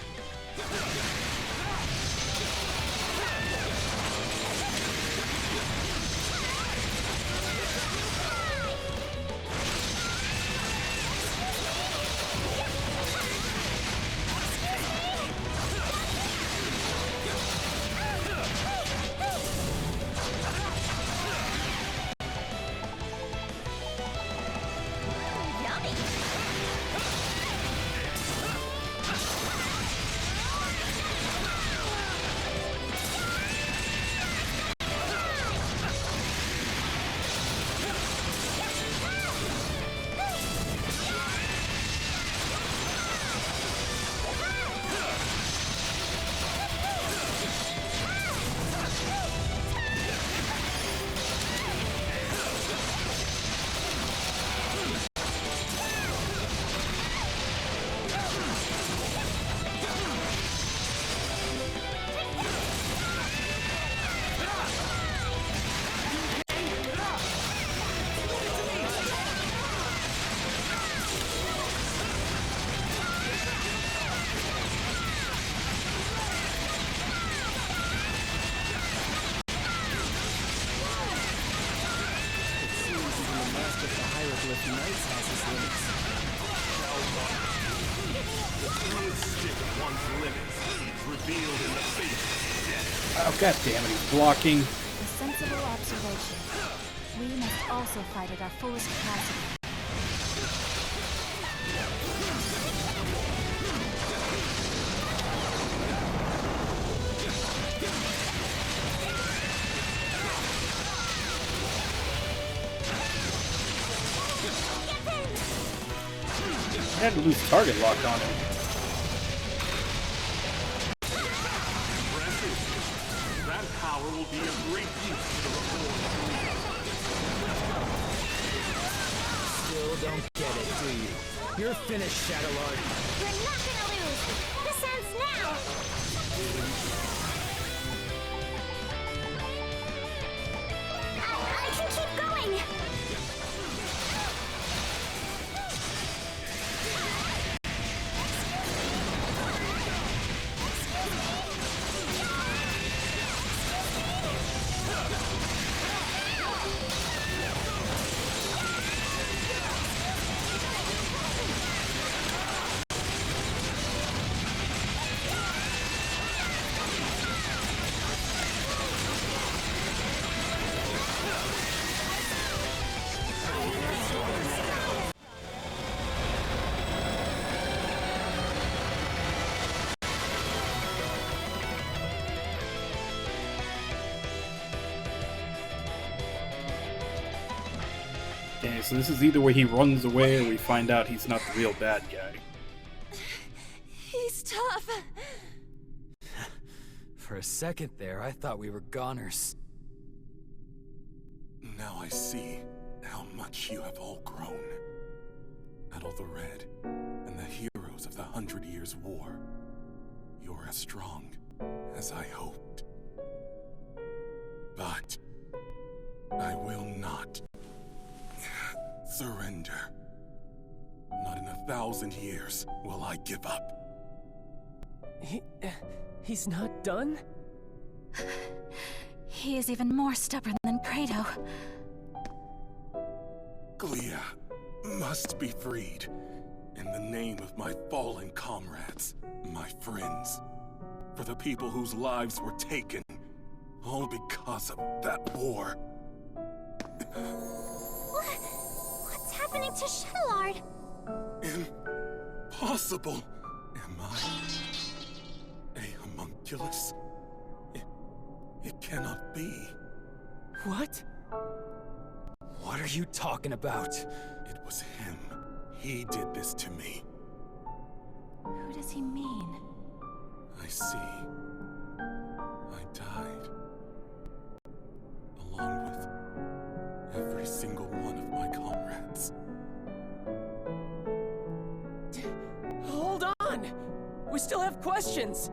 Yummy! Hieroglyph Knights has his limits. The stick of one's limits is revealed in the face of death. Oh, god damn it, he's blocking. A sensible observation. We must also fight at our fullest capacity. I had to lose target lock on him. That power will be of great use to the Reformed. Still don't get it, do you? You're finished, Shadowlord. We're not gonna lose! This ends now! I can keep going! Okay, so this is either where he runs away or we find out he's not the real bad guy. He's tough. For a second there, I thought we were goners. Now I see how much you have all grown. Adol the Red and the heroes of the 100 Years' War. You're as strong as I hoped. But I will not surrender. Not in 1,000 years will I give up. He's not done? He is even more stubborn than Prado. Glia must be freed in the name of my fallen comrades, my friends, for the people whose lives were taken, all because of that war. What's happening to Shadowlord? Impossible! Am I a homunculus? It cannot be. What? What are you talking about? It was him. He did this to me. Who does he mean? I see. I died. Along with every single one of my comrades. Hold on! We still have questions!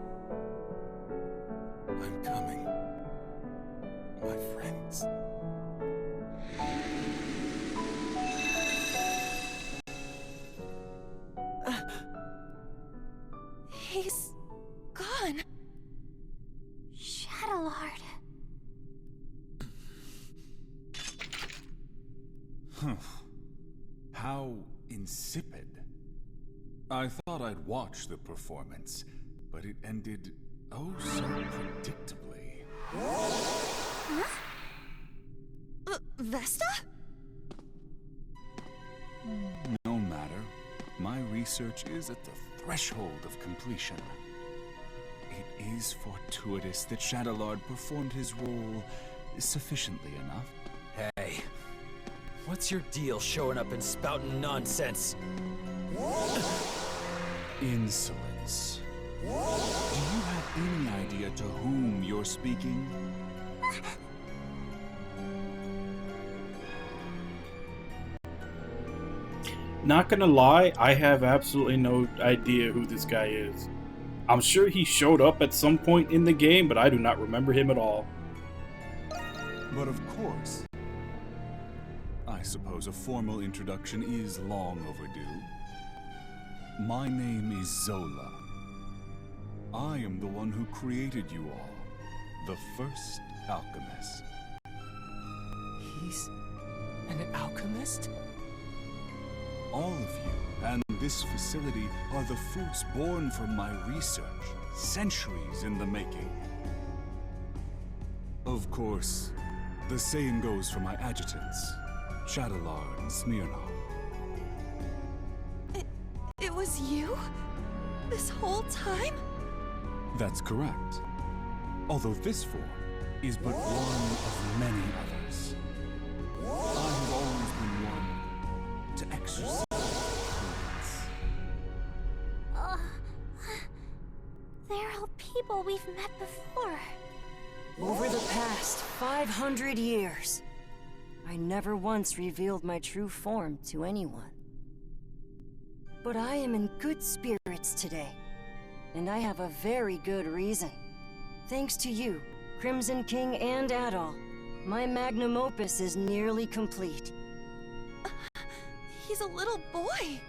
I'm coming. My friends. He's gone. Shadowlord. How insipid. I thought I'd watch the performance, but it ended oh so predictably. Huh? Vesta? No matter. My research is at the threshold of completion. It is fortuitous that Shadowlord performed his role sufficiently enough. Hey, what's your deal showing up and spouting nonsense? Insolence. Do you have any idea to whom you're speaking? Not gonna lie, I have absolutely no idea who this guy is. I'm sure he showed up at some point in the game, but I do not remember him at all. But of course. I suppose a formal introduction is long overdue. My name is Zola. I am the one who created you all. The first alchemist. He's an alchemist? All of you and this facility are the fruits born from my research, centuries in the making. Of course, the same goes for my adjutants, Shadowlard and Smirnov. It was you? This whole time? That's correct. Although this form is but one of many others. I have always been one to exercise influence. They're all people we've met before. Over the past 500 years, I never once revealed my true form to anyone. But I am in good spirits today, and I have a very good reason. Thanks to you, Crimson King and Adol, my magnum opus is nearly complete. He's a little boy.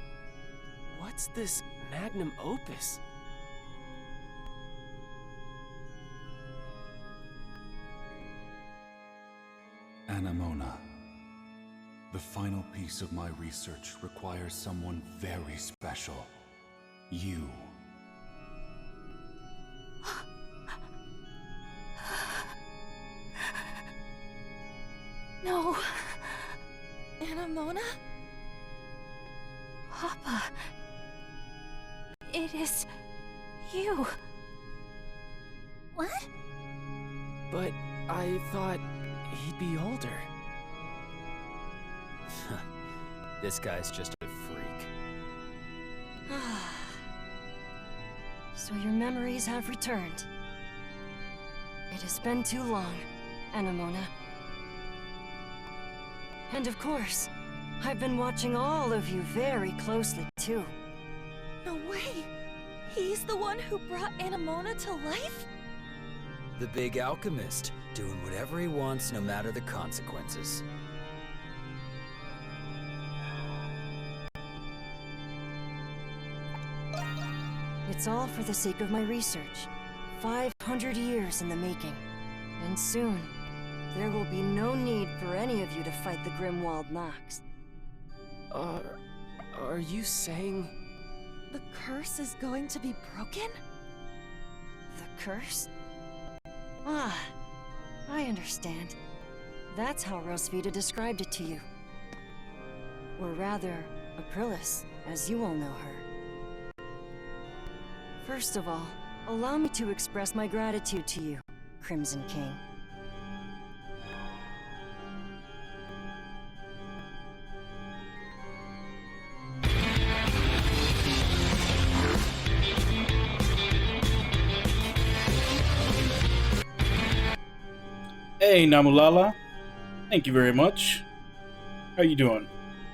What's this magnum opus? Anemona. The final piece of my research requires someone very special. You. No. Anemona? Papa. It is you. What? But I thought he'd be older. This guy's just a freak. So your memories have returned. It has been too long, Anemona. And of course, I've been watching all of you very closely, too. No way! He's the one who brought Anemona to life? The big alchemist, doing whatever he wants no matter the consequences. It's all for the sake of my research. 500 years in the making. And soon, there will be no need for any of you to fight the Grimwald Nox. Are you saying... The curse is going to be broken? The curse? Ah, I understand. That's how Rosvita described it to you. Or rather, Aprilis, as you all know her. First of all, allow me to express my gratitude to you, Crimson King. Hey, Namulala. Thank you very much. How you doing?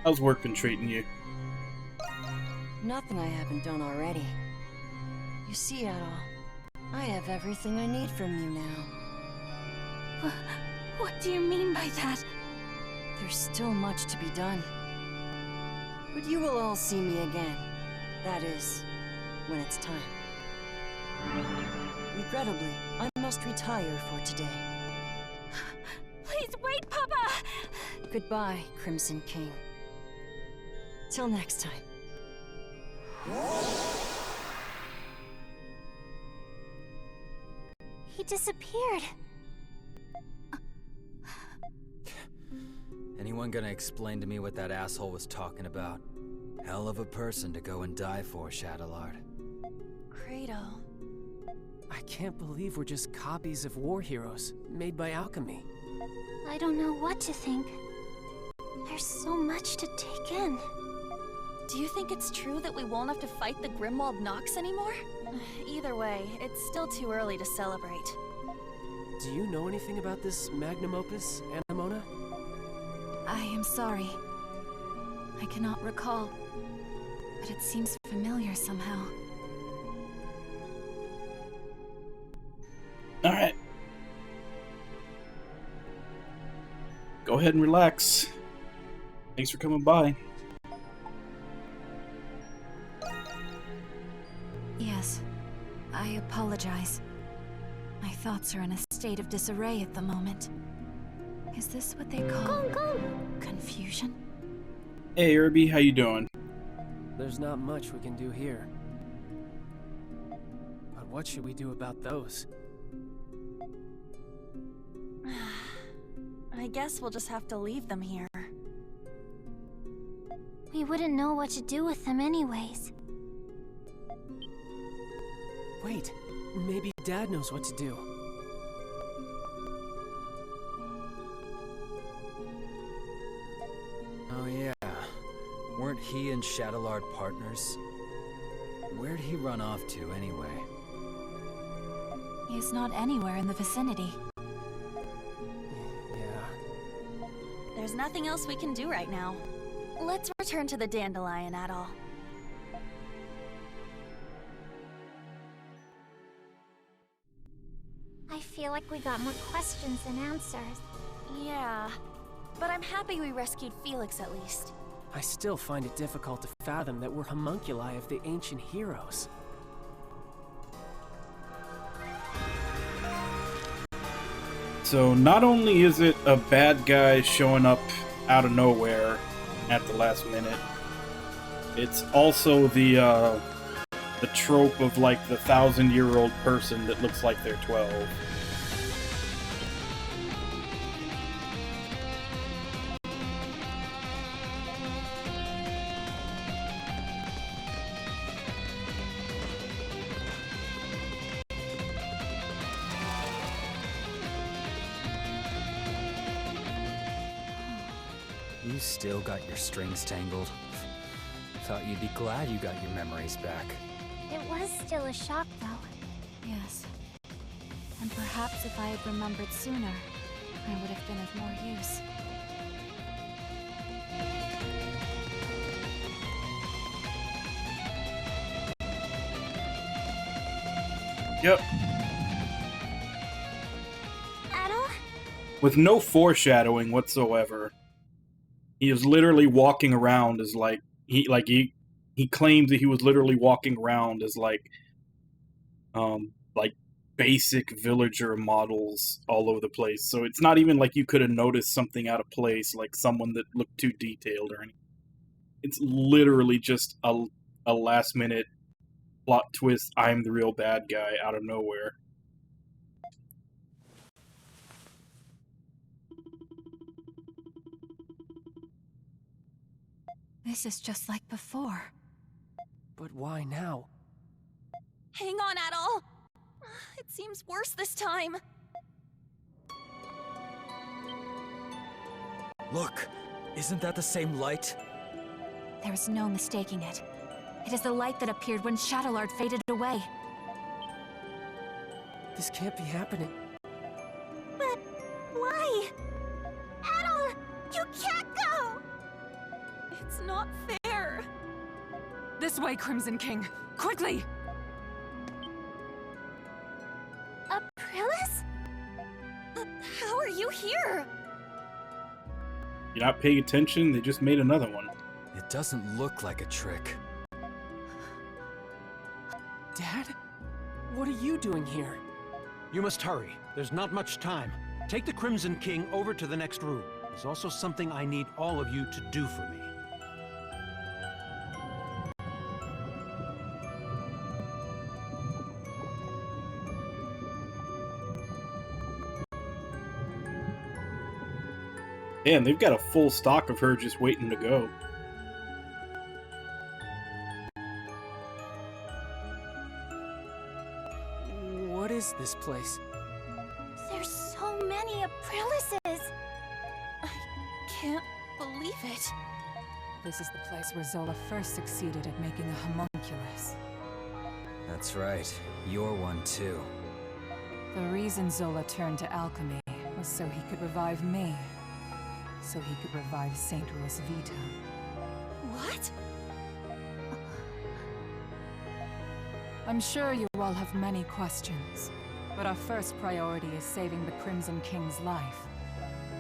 How's work been treating you? Nothing I haven't done already. You see, Adol, I have everything I need from you now. What do you mean by that? There's still much to be done. But you will all see me again. That is, when it's time. Regrettably, I must retire for today. Please wait, Papa! Goodbye, Crimson King. Till next time. He disappeared. Anyone gonna explain to me what that asshole was talking about? Hell of a person to go and die for, Shadowlard. Kratos. I can't believe we're just copies of war heroes, made by alchemy. I don't know what to think. There's so much to take in. Do you think it's true that we won't have to fight the Grimwald Nox anymore? Either way, it's still too early to celebrate. Do you know anything about this magnum opus, Anemona? I am sorry. I cannot recall, but it seems familiar somehow. Alright. Go ahead and relax. Thanks for coming by. Yes, I apologize. My thoughts are in a state of disarray at the moment. Is this what they call confusion? Hey, Irby, how you doing? there's not much we can do here. But what should we do about those? I guess we'll just have to leave them here. We wouldn't know what to do with them anyways. Wait, maybe Dad knows what to do. Oh yeah, weren't he and Shadowlord partners? Where'd he run off to anyway? He is not anywhere in the vicinity. Yeah. There's nothing else we can do right now. Let's return to the Dandelion Atoll. I feel like we got more questions than answers. Yeah, but I'm happy we rescued Felix at least. I still find it difficult to fathom that we're homunculi of the ancient heroes. So not only is it a bad guy showing up out of nowhere at the last minute, it's also the trope of like the 1,000-year-old person that looks like they're 12. You still got your strings tangled. Thought you'd be glad you got your memories back. It was still a shock, though. Yes. And perhaps if I had remembered sooner, I would have been of more use. Yep. Adol? With no foreshadowing whatsoever. He is literally walking around as he claims that he was literally walking around as like basic villager models all over the place. So it's not even like you could have noticed something out of place, like someone that looked too detailed or anything. It's literally just a last minute plot twist, I'm the real bad guy out of nowhere. This is just like before. But why now? Hang on, Adol! It seems worse this time. Look! Isn't that the same light? There is no mistaking it. It is the light that appeared when Shadowlord faded away. This can't be happening. But why? Adol, you can't go! It's not fair. This way, Crimson King! Quickly! Aprilis? How are you here? You're not paying attention? They just made another one. It doesn't look like a trick. Dad? What are you doing here? You must hurry. There's not much time. Take the Crimson King over to the next room. There's also something I need all of you to do for me. Man, they've got a full stock of her just waiting to go. What is this place? There's so many Aprilises! I can't believe it. This is the place where Zola first succeeded at making a homunculus. That's right. You're one too. The reason Zola turned to alchemy was so he could revive me. So he could revive Saint Rosvita. What? I'm sure you all have many questions, but our first priority is saving the Crimson King's life.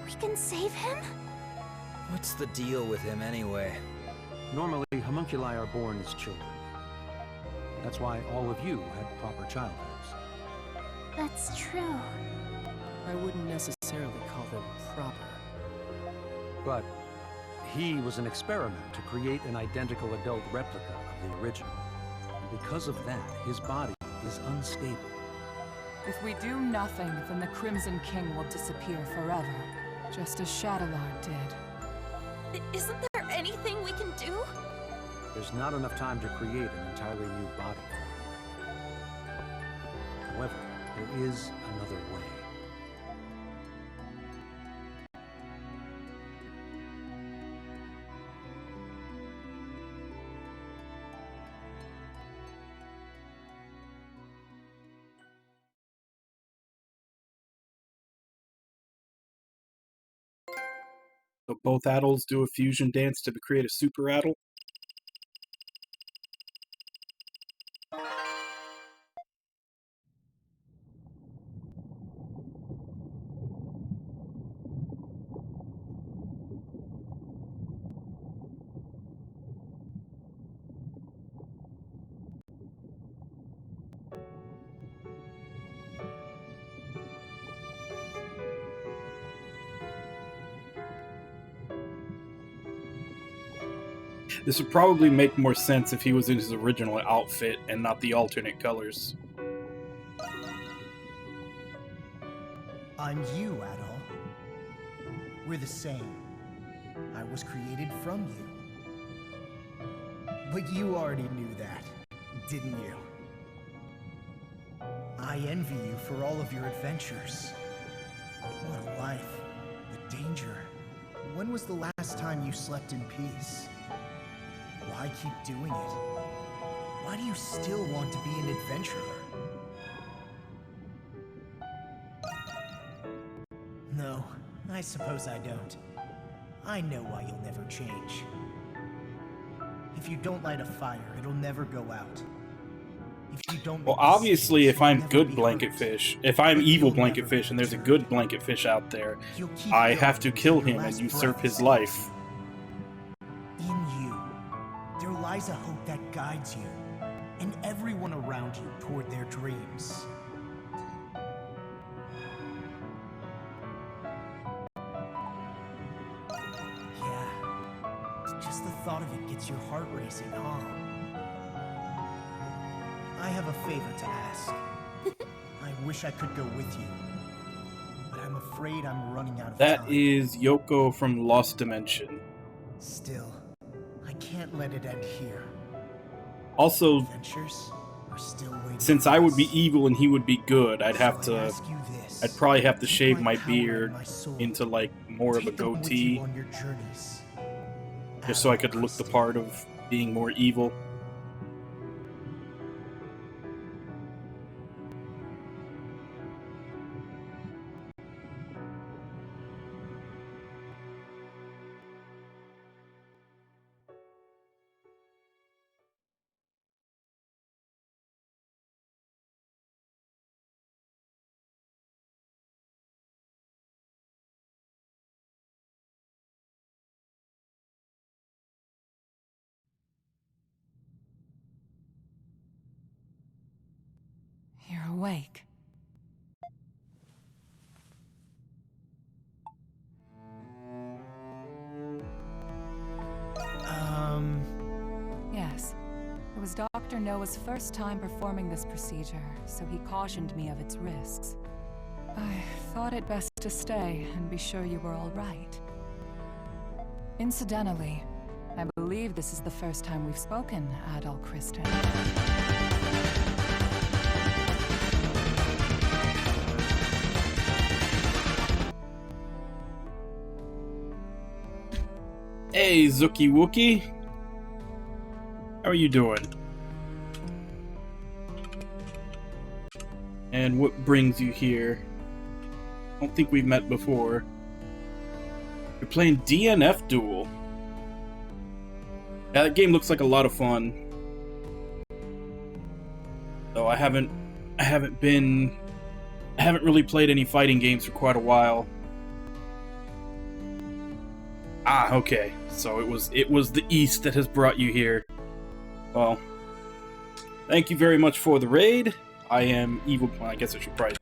We can save him? What's the deal with him anyway? Normally, homunculi are born as children. That's why all of you had proper childhoods. That's true. I wouldn't necessarily call them proper. But He was an experiment to create an identical adult replica of the original. And because of that, his body is unstable. If we do nothing, then the Crimson King will disappear forever, just as Shadowlord did. Isn't there anything we can do? There's not enough time to create an entirely new body for him. However, there is another way. So both Adults do a fusion dance to create a super Adult? This would probably make more sense if he was in his original outfit and not the alternate colors. I'm you, Adol. We're the same. I was created from you. But you already knew that, didn't you? I envy you for all of your adventures. What a life. The danger. When was the last time you slept in peace? Why keep doing it? Why do you still want to be an adventurer? No, I suppose I don't. I know why you'll never change. If you don't light a fire, it'll never go out. If you don't Well, obviously, if I'm good Blanket Fish, if I'm evil Blanket Fish and there's a good Blanket Fish out there, I have to kill him and usurp his life. In you, there lies a hope that guides you, and everyone around you toward their dreams. Yeah, just the thought of it gets your heart racing, huh? I have a favor to ask. I wish I could go with you, but I'm afraid I'm running out of time. That is Yoko from Lost Dimension. Still, I can't let it end here. Also, Adventures are still waiting. since I would be evil and he would be good, I'd probably have to shave my beard into like more of a goatee, just so I could look the part of being more evil. You're awake. Yes. It was Dr. Noah's first time performing this procedure, so he cautioned me of its risks. I thought it best to stay and be sure you were all right. Incidentally, I believe this is the first time we've spoken, Adol Kristen. Hey, Zookie Wookie. How are you doing? And what brings you here? I don't think we've met before. You're playing DNF Duel. Yeah, that game looks like a lot of fun. Though I haven't really played any fighting games for quite a while. Ah, okay. So it was the East that has brought you here. Well, thank you very much for the raid. I am evil. Well, I guess I should probably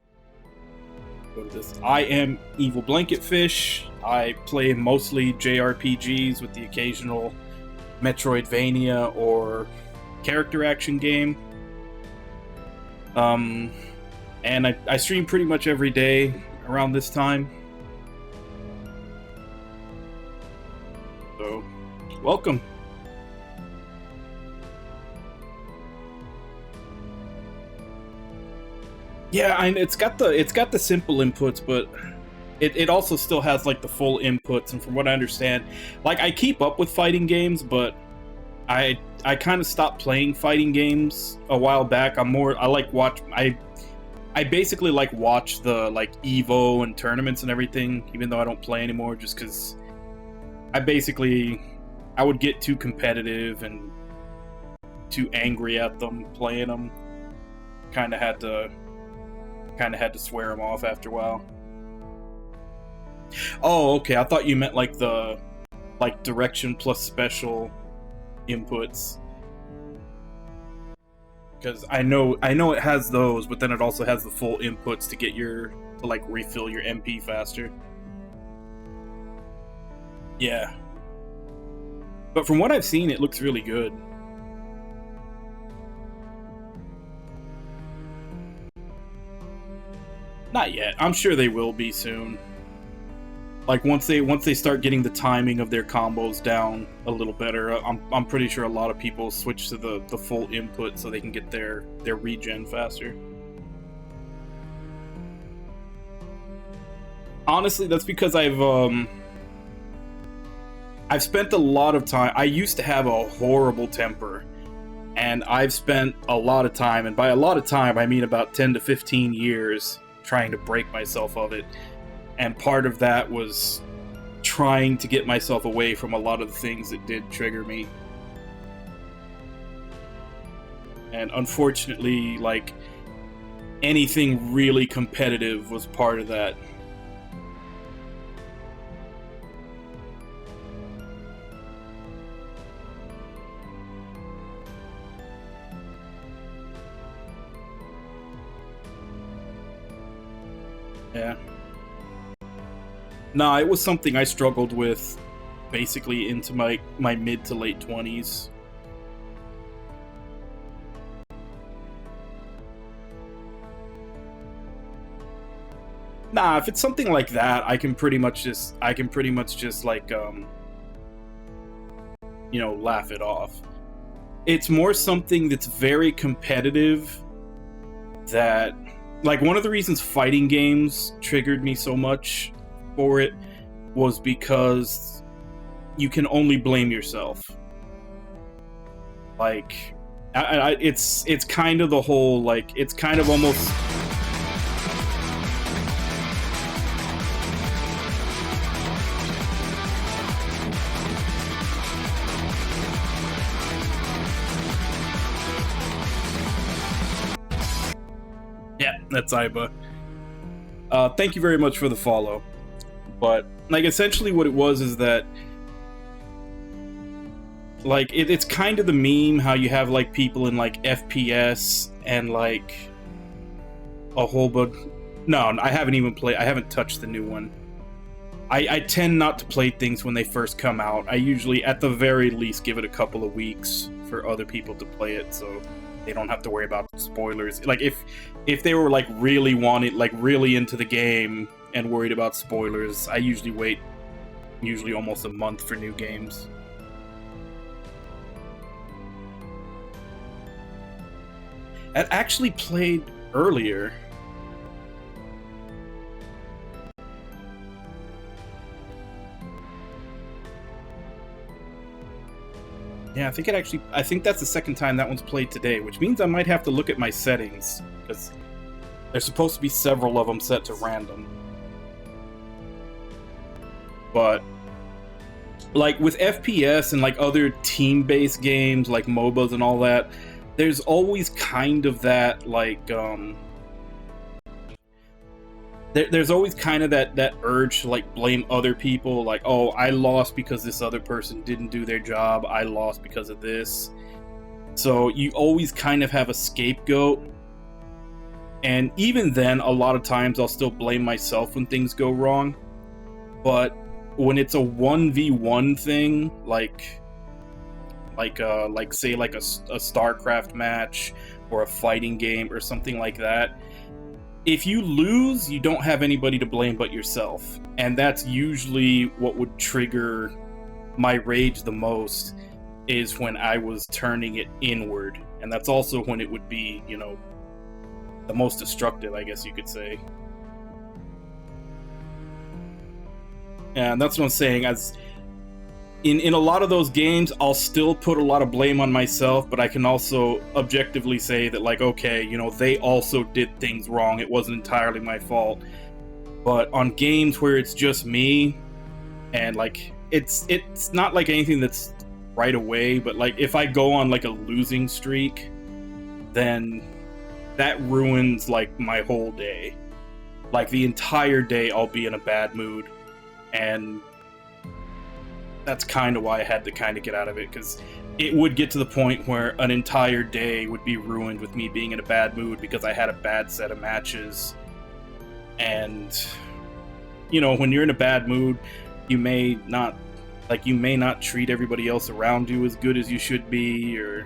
go to this. I am Evil Blanket Fish. I play mostly JRPGs with the occasional Metroidvania or character action game. And I stream pretty much every day around this time. So, welcome. Yeah, it's got the simple inputs, but it also still has like the full inputs. And from what I understand, like I keep up with fighting games, but I kind of stopped playing fighting games a while back. I basically like watch the like Evo and tournaments and everything, even though I don't play anymore, just because I would get too competitive and too angry at them playing them. Kind of had to swear them off after a while. Oh, okay. I thought you meant like the direction plus special inputs. Because I know it has those, but then it also has the full inputs to like refill your MP faster. Yeah. But from what I've seen, it looks really good. Not yet. I'm sure they will be soon. Like once they start getting the timing of their combos down a little better, I'm pretty sure a lot of people switch to the full input so they can get their regen faster. Honestly, that's because I've spent a lot of time. I used to have a horrible temper, and I've spent a lot of time, and by a lot of time I mean about 10 to 15 years trying to break myself of it. And part of that was trying to get myself away from a lot of the things that did trigger me. And unfortunately, like, anything really competitive was part of that. Yeah. Nah, it was something I struggled with basically into my mid to late 20s. Nah, if it's something like that, I can pretty much just like laugh it off. It's more something that's very competitive that, like, one of the reasons fighting games triggered me so much for it was because you can only blame yourself. Like, it's kind of the whole, like, it's kind of almost... Yeah, that's Iba. Thank you very much for the follow. But, like, essentially what it was is that, like, it's kind of the meme how you have, like, people in, like, FPS and, like, a whole bunch... No, I haven't touched the new one. I tend not to play things when they first come out. I usually, at the very least, give it a couple of weeks for other people to play it, so they don't have to worry about spoilers. Like, if they were, like, really into the game and worried about spoilers, I usually wait almost a month for new games. I actually played earlier. Yeah, I think that's the second time that one's played today, which means I might have to look at my settings, because there's supposed to be several of them set to random. But, like, with FPS and, like, other team-based games, like MOBAs and all that, there's always kind of that, like, there's always kind of that urge to, like, blame other people, like, oh, I lost because this other person didn't do their job, I lost because of this. So you always kind of have a scapegoat. And even then, a lot of times I'll still blame myself when things go wrong. But when it's a 1v1 thing, like say like a StarCraft match or a fighting game or something like that, if you lose, you don't have anybody to blame but yourself. And that's usually what would trigger my rage the most, is when I was turning it inward. And that's also when it would be, you know, the most destructive, I guess you could say. And that's what I'm saying. As in a lot of those games, I'll still put a lot of blame on myself, but I can also objectively say that, like, okay, you know, they also did things wrong. It wasn't entirely my fault. But on games where it's just me, and like it's not like anything that's right away, but like if I go on like a losing streak, then that ruins like my whole day. Like the entire day I'll be in a bad mood, and that's kind of why I had to kind of get out of it, because it would get to the point where an entire day would be ruined with me being in a bad mood because I had a bad set of matches. And you know, when you're in a bad mood, you may not treat everybody else around you as good as you should be, or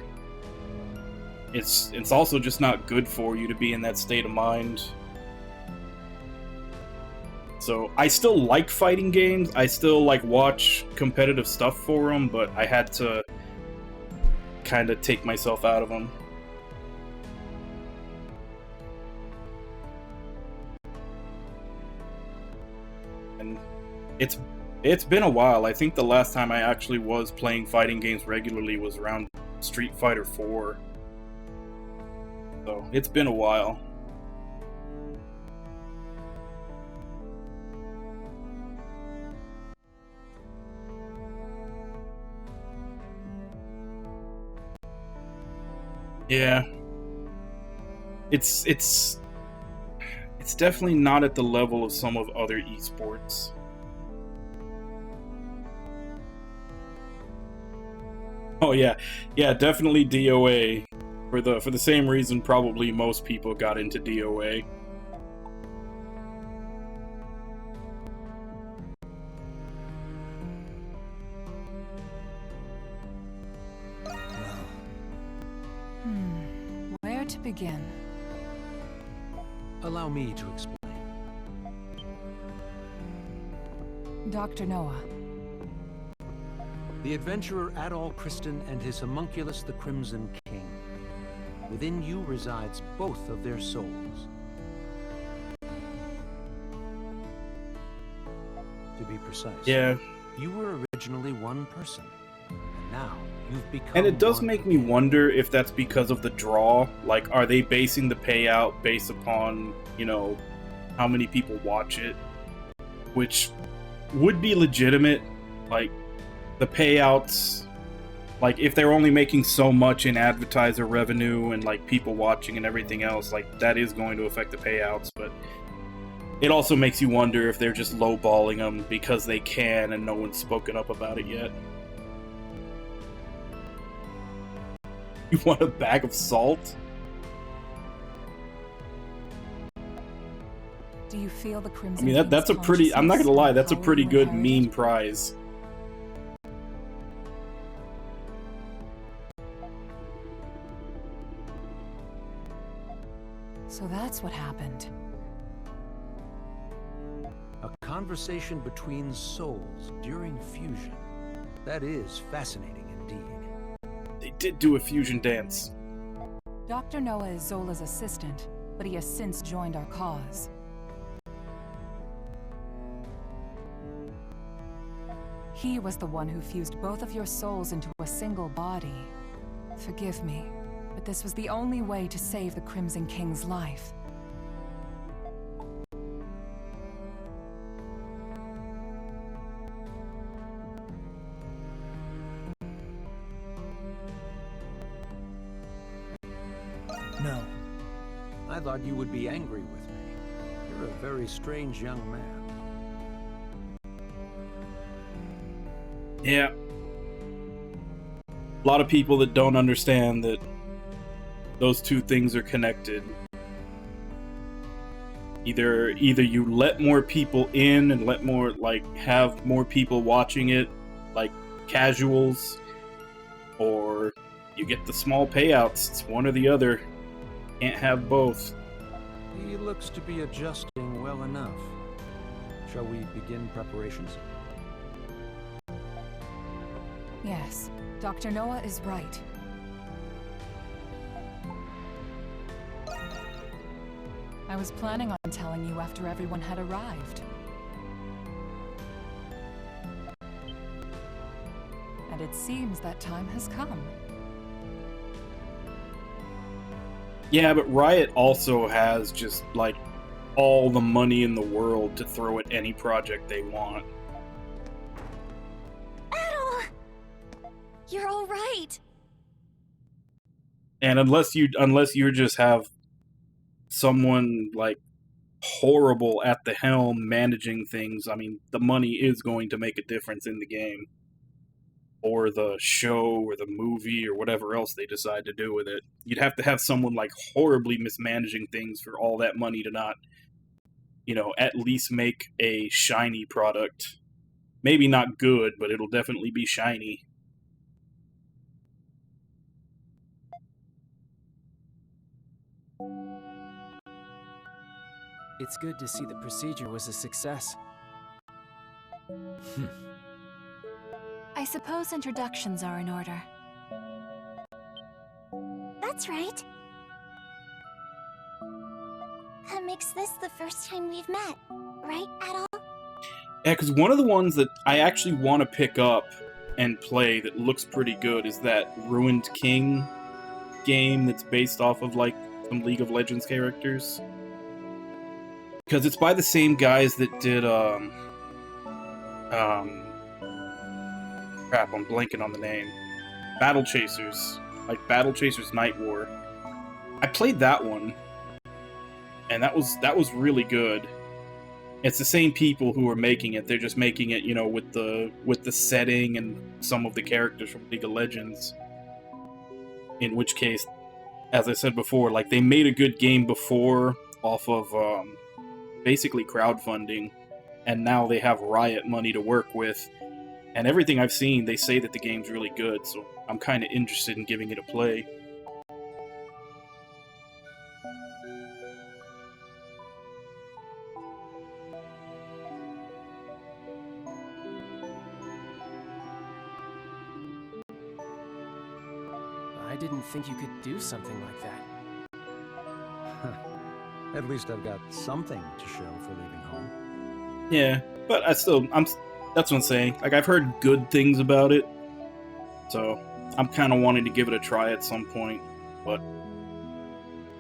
it's also just not good for you to be in that state of mind. So I still like fighting games. I still like watch competitive stuff for them, but I had to kind of take myself out of them. And it's been a while. I think the last time I actually was playing fighting games regularly was around Street Fighter 4. So it's been a while. Yeah. It's definitely not at the level of some of other esports. Oh yeah. Yeah, definitely DOA. For the same reason probably most people got into DOA. Where to begin? Allow me to explain. Dr. Noah. The adventurer Adol Kristen and his homunculus, the Crimson King. Within you resides both of their souls. To be precise, Yeah. You were originally one person, and now you've become. And it does one make me wonder if that's because of the draw. Like, are they basing the payout based upon, you know, how many people watch it? Which would be legitimate. Like, the payouts, like, if they're only making so much in advertiser revenue and, like, people watching and everything else, like, that is going to affect the payouts. But it also makes you wonder if they're just lowballing them because they can and no one's spoken up about it yet. You want a bag of salt? Do you feel the Crimson I mean, that's a pretty, I'm not gonna lie, that's a pretty good meme prize. So that's what happened. A conversation between souls during fusion. That is fascinating indeed. They did do a fusion dance. Dr. Noah is Zola's assistant, but he has since joined our cause. He was the one who fused both of your souls into a single body. Forgive me, but this was the only way to save the Crimson King's life. No. I thought you would be angry with me. You're a very strange young man. Yeah. A lot of people that don't understand that those two things are connected. Either you let more people in and let more, like, have more people watching it, like casuals, or you get the small payouts. It's one or the other. Can't have both. He looks to be adjusting well enough. Shall we begin preparations? Yes, Dr. Noah is right. I was planning on telling you after everyone had arrived. And it seems that time has come. Yeah, but Riot also has just, like, all the money in the world to throw at any project they want. Adol! You're all right. And unless you just have someone, like, horrible at the helm managing things, I mean, the money is going to make a difference in the game. Or the show, or the movie, or whatever else they decide to do with it. You'd have to have someone, like, horribly mismanaging things for all that money to not, you know, at least make a shiny product. Maybe not good, but it'll definitely be shiny. It's good to see the procedure was a success. I suppose introductions are in order. That's right. That makes this the first time we've met, right, Adol? Yeah, because one of the ones that I actually want to pick up and play that looks pretty good is that Ruined King game that's based off of, like, some League of Legends characters. Because it's by the same guys that did, crap, I'm blanking on the name. Battle Chasers. Like, Battle Chasers Night War. I played that one, and that was really good. It's the same people who are making it. They're just making it, you know, with the setting and some of the characters from League of Legends. In which case, as I said before, like, they made a good game before off of basically crowdfunding, and now they have Riot money to work with. And everything I've seen, they say that the game's really good, so I'm kind of interested in giving it a play. I didn't think you could do something like that. At least I've got something to show for leaving home. Yeah, but that's what I'm saying. Like, I've heard good things about it, so I'm kind of wanting to give it a try at some point. But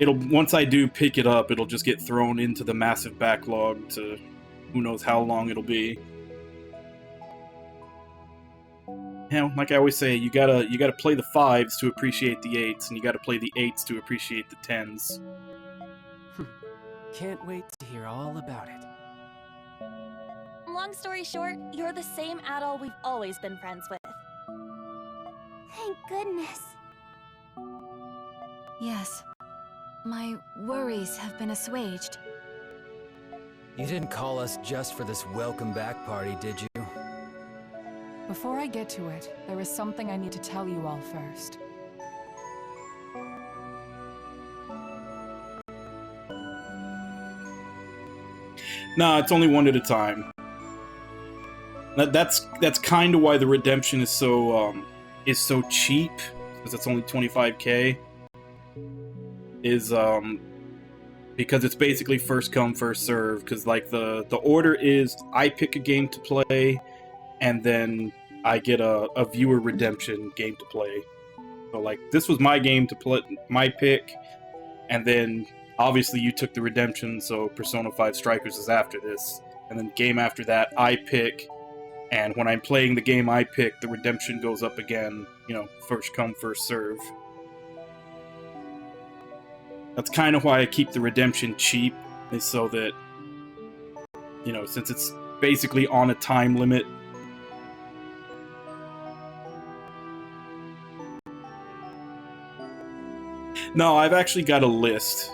once I do pick it up, it'll just get thrown into the massive backlog to who knows how long it'll be. You know, like I always say, you gotta play the 5s to appreciate the 8s, and you gotta play the 8s to appreciate the 10s. Can't wait to hear all about it. Long story short, you're the same Adol we've always been friends with. Thank goodness. Yes. My worries have been assuaged. You didn't call us just for this welcome back party, did you? Before I get to it, there is something I need to tell you all first. Nah, it's only one at a time. That's kind of why the redemption is so cheap, because it's only 25k. Is because it's basically first come first serve. Because, like, the order is I pick a game to play, and then I get a viewer redemption game to play. So, like, this was my game to play, my pick, and then obviously you took the redemption, so Persona 5 Strikers is after this. And then game after that, I pick, and when I'm playing the game I pick, the redemption goes up again, you know, first come, first serve. That's kind of why I keep the redemption cheap, is so that, you know, since it's basically on a time limit. No, I've actually got a list.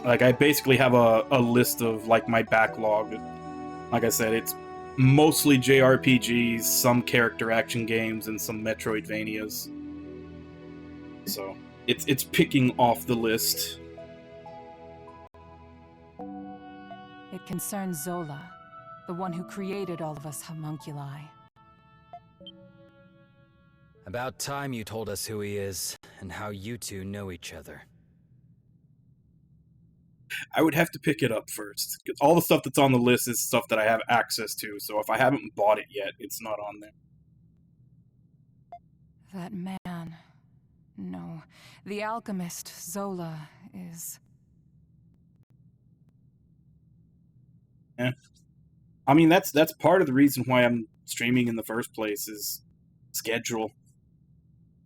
Like, I basically have a list of, like, my backlog. Like I said, it's mostly JRPGs, some character action games, and some Metroidvanias. So, it's picking off the list. It concerns Zola, the one who created all of us homunculi. About time you told us who he is, and how you two know each other. I would have to pick it up first. 'Cause all the stuff that's on the list is stuff that I have access to, so if I haven't bought it yet, it's not on there. That man... No, the alchemist, Zola, is... Yeah. I mean, that's part of the reason why I'm streaming in the first place, is schedule.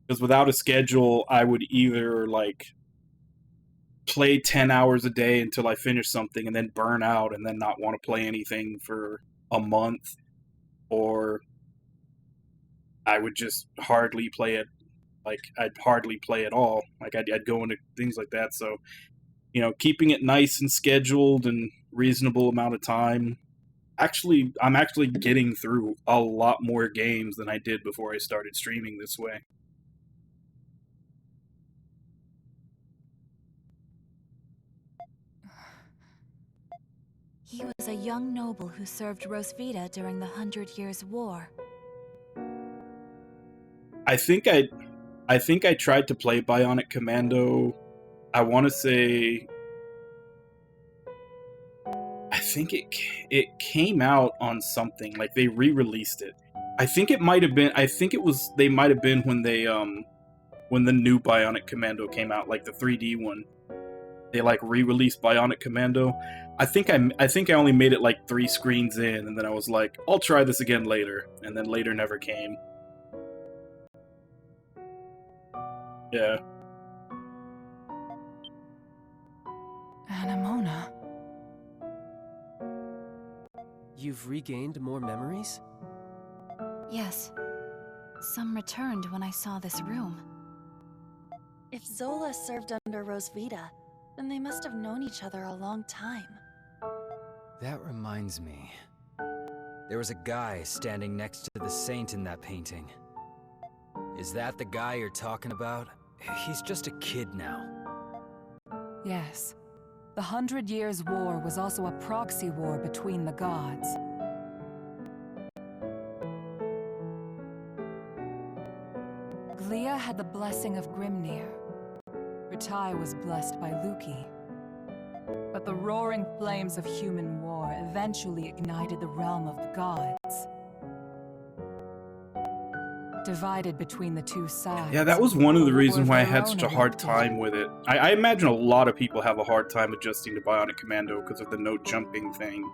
Because without a schedule, I would either, like, play 10 hours a day until I finish something and then burn out and then not want to play anything for a month, or I would just hardly play it. Like, I'd hardly play at all. Like, I'd go into things like that. So, you know, keeping it nice and scheduled and reasonable amount of time. Actually, I'm actually getting through a lot more games than I did before I started streaming this way. He was a young noble who served Rosvita during the 100 Years' War. I think I tried to play Bionic Commando. I want to say, I think it came out on something, like they re-released it. I think it might have been. I think it was. They might have been when they when the new Bionic Commando came out, like the 3D one. They like re-released Bionic Commando. I think I only made it like 3 screens in, and then I was like, I'll try this again later, and then later never came. Yeah. Anemona. You've regained more memories? Yes. Some returned when I saw this room. If Zola served under Rosvita, then they must have known each other a long time. That reminds me. There was a guy standing next to the saint in that painting. Is that the guy you're talking about? He's just a kid now. Yes. The 100 Years' War was also a proxy war between the gods. Glia had the blessing of Grimnir. Ratai was blessed by Luki. But the roaring flames of human war eventually ignited the realm of the gods. Divided between the two sides. Yeah, that was one of the reasons why I had such a hard time with it. I imagine a lot of people have a hard time adjusting to Bionic Commando because of the no jumping thing.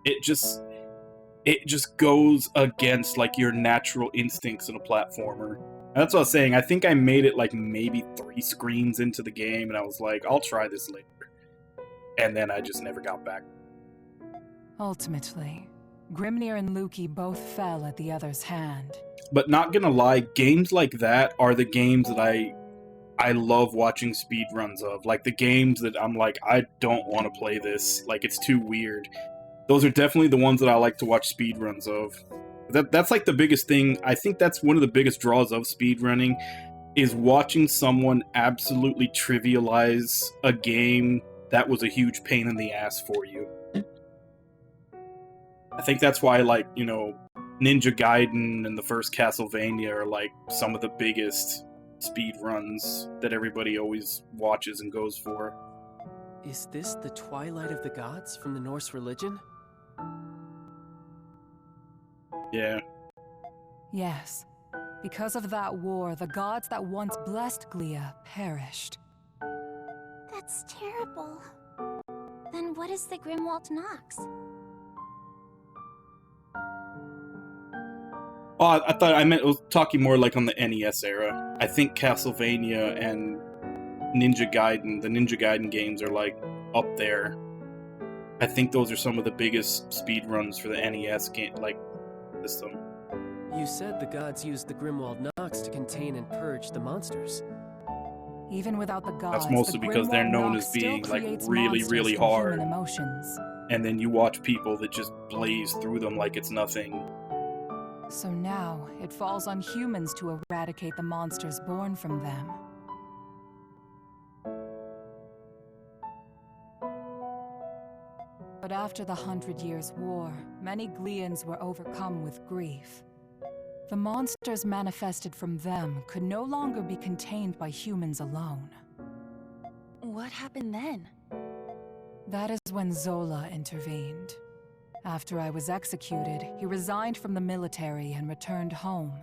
It just goes against like your natural instincts in a platformer. And that's what I was saying. I think I made it like maybe 3 screens into the game, and I was like, I'll try this later. And then I just never got back. Ultimately, Grimnir and Luki both fell at the other's hand. But not gonna lie, games like that are the games that I love watching speedruns of. Like the games that I'm like, I don't want to play this. Like it's too weird. Those are definitely the ones that I like to watch speedruns of. That's like the biggest thing. I think that's one of the biggest draws of speedrunning, is watching someone absolutely trivialize a game that was a huge pain in the ass for you. I think that's why, like, you know, Ninja Gaiden and the first Castlevania are like some of the biggest speedruns that everybody always watches and goes for. Is this the Twilight of the Gods from the Norse religion? Yeah. Yes. Because of that war, the gods that once blessed Glia perished. That's terrible. Then what is the Grimwald Nox? Oh, I thought I was talking more like on the NES era. I think Castlevania and Ninja Gaiden, the Ninja Gaiden games are like up there. I think those are some of the biggest speedruns for the NES game, like system. You said the gods used the Grimwald Nox to contain and purge the monsters. Even without the gods, That's mostly the because they're Grimwald known Nox as being still like creates really, monsters really and hard. human emotions. And then you watch people that just blaze through them like it's nothing. So now, it falls on humans to eradicate the monsters born from them. But after the 100 Years' War, many Gleans were overcome with grief. The monsters manifested from them could no longer be contained by humans alone. What happened then? That is when Zola intervened. After I was executed, he resigned from the military and returned home.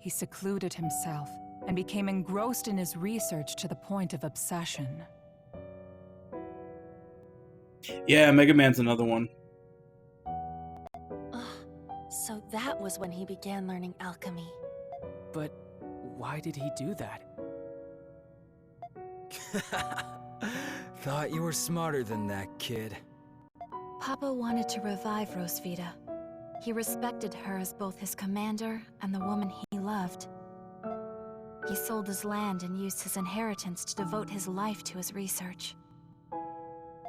He secluded himself and became engrossed in his research to the point of obsession. Yeah, Mega Man's another one. So that was when he began learning alchemy. But why did he do that? Thought you were smarter than that, kid. Papa wanted to revive Rosvita. He respected her as both his commander and the woman he loved. He sold his land and used his inheritance to devote his life to his research.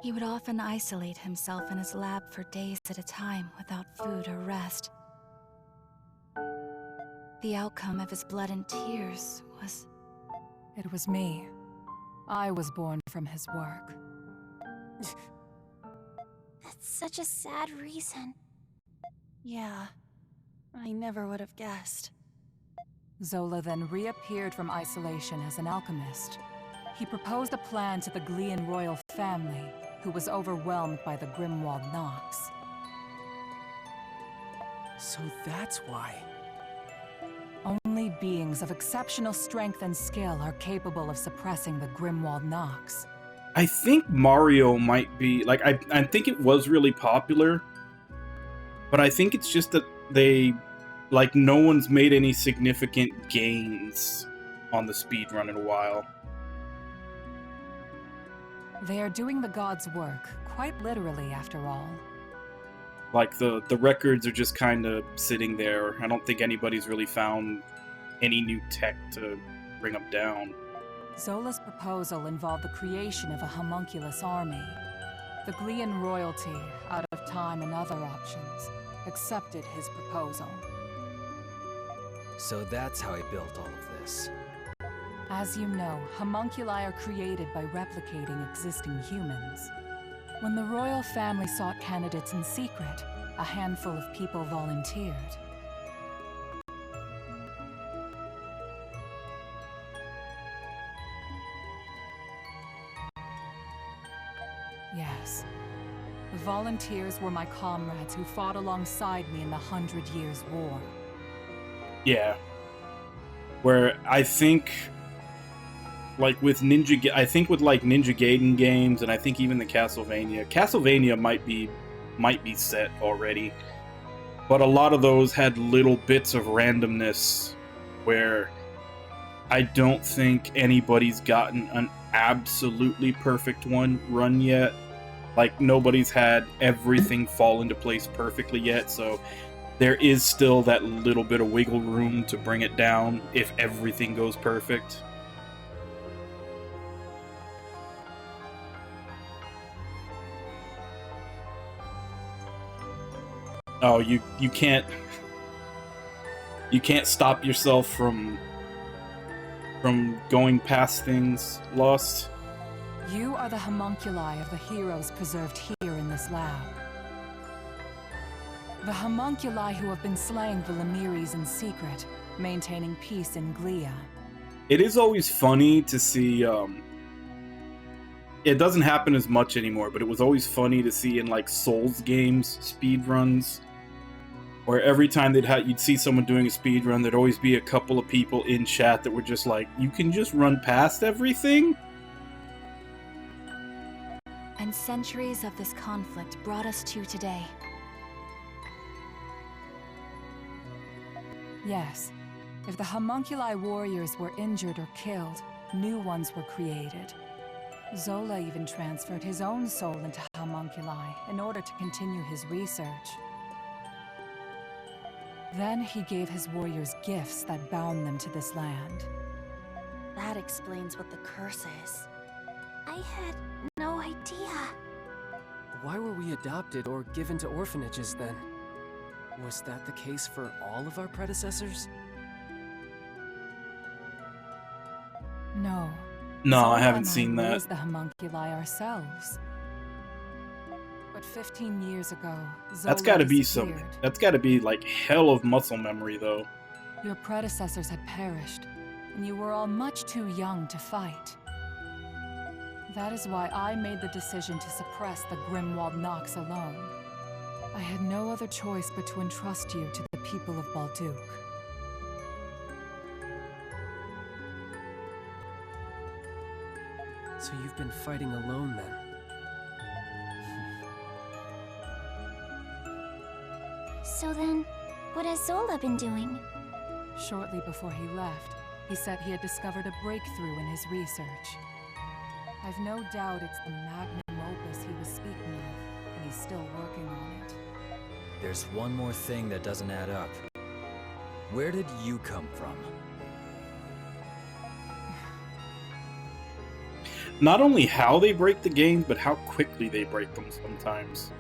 He would often isolate himself in his lab for days at a time without food or rest. The outcome of his blood and tears was... It was me. I was born from his work. That's such a sad reason. Yeah, I never would have guessed. Zola then reappeared from isolation as an alchemist. He proposed a plan to the Glean royal family, who was overwhelmed by the Grimwald Nox. So that's why. Only beings of exceptional strength and skill are capable of suppressing the Grimwald Nox. I think Mario might be... Like, I think it was really popular, but I think it's just that they... Like, no one's made any significant gains on the speedrun in a while. They are doing the gods' work, quite literally, after all. Like, the records are just kind of sitting there. I don't think anybody's really found any new tech to bring them down. Zola's proposal involved the creation of a homunculus army. The Glean royalty, out of time and other options, accepted his proposal. So that's how he built all of this. As you know, homunculi are created by replicating existing humans. When the royal family sought candidates in secret, a handful of people volunteered. Yes. The volunteers were my comrades who fought alongside me in the 100 Years' War. Yeah. Where I think... Like with Ninja Gaiden games, and I think even the Castlevania might be set already, but a lot of those had little bits of randomness where I don't think anybody's gotten an absolutely perfect one run yet. Like, nobody's had everything fall into place perfectly yet, so there is still that little bit of wiggle room to bring it down if everything goes perfect. Oh, you can't stop yourself from going past things, Lost. You are the homunculi of the heroes preserved here in this lab. The homunculi who have been slaying the Lemiris in secret, maintaining peace in Glia. It is always funny to see, it doesn't happen as much anymore, but it was always funny to see in, like, Souls games, speedruns, where every time you'd see someone doing a speedrun, there'd always be a couple of people in chat that were just like, you can just run past everything? And centuries of this conflict brought us to today. Yes. If the homunculi warriors were injured or killed, new ones were created. Zola even transferred his own soul into homunculi in order to continue his research. Then he gave his warriors gifts that bound them to this land. That that explains what the curse is. I had no idea. Why were we adopted or given to orphanages then? Was that the case for all of our predecessors? No. No, Zola I haven't and seen that. raised the homunculi ourselves. But 15 years ago, Zola That's gotta be disappeared. that's gotta be like hell of muscle memory though. Your predecessors had perished, and you were all much too young to fight. That is why I made the decision to suppress the Grimwald Nox alone. I had no other choice but to entrust you to the people of Balduc. So you've been fighting alone then? So then, what has Zola been doing? Shortly before he left, he said he had discovered a breakthrough in his research. I've no doubt it's the magnum opus he was speaking of, and he's still working on it. There's one more thing that doesn't add up. Where did you come from? Not only how they break the games, but how quickly they break them sometimes.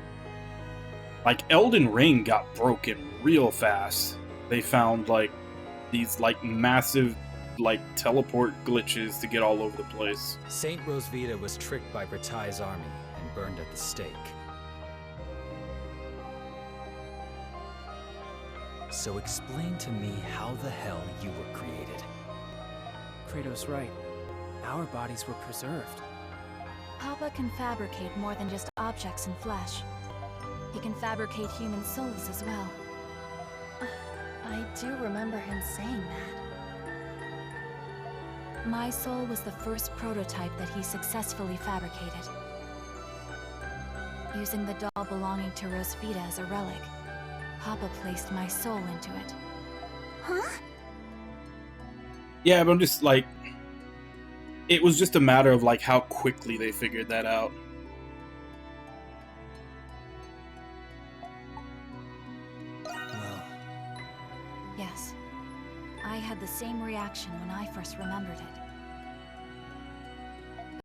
Like Elden Ring got broken real fast. They found like these like massive like teleport glitches to get all over the place. Saint Rosvita was tricked by Bratai's army and burned at the stake. So explain to me how the hell you were created. Kratos' right. Our bodies were preserved. Papa can fabricate more than just objects and flesh. He can fabricate human souls as well. I do remember him saying that. My soul was the first prototype that he successfully fabricated. Using the doll belonging to Rosvita as a relic, Papa placed my soul into it. Huh? Yeah, but I'm just like, it was just a matter of like how quickly they figured that out. Well, Yes. I had the same reaction when I first remembered it.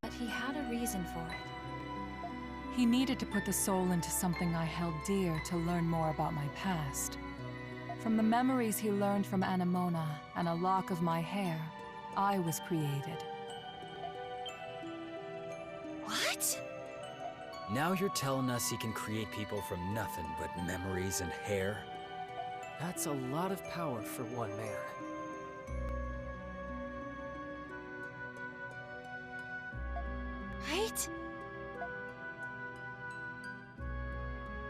But he had a reason for it. He needed to put the soul into something I held dear to learn more about my past. From the memories he learned from Anemona and a lock of my hair, I was created. What? Now you're telling us he can create people from nothing but memories and hair? That's a lot of power for one man. Right?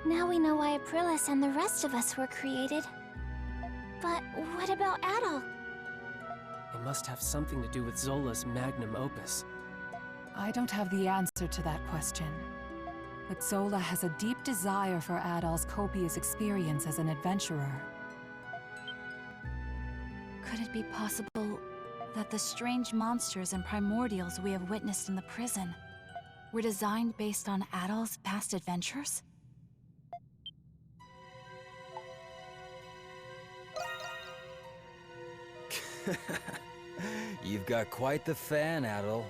Now we know why Aprilis and the rest of us were created. But what about Adol? It must have something to do with Zola's magnum opus. I don't have the answer to that question. But Zola has a deep desire for Adol's copious experience as an adventurer. Could it be possible that the strange monsters and primordials we have witnessed in the prison were designed based on Adol's past adventures? You've got quite the fan, Adol.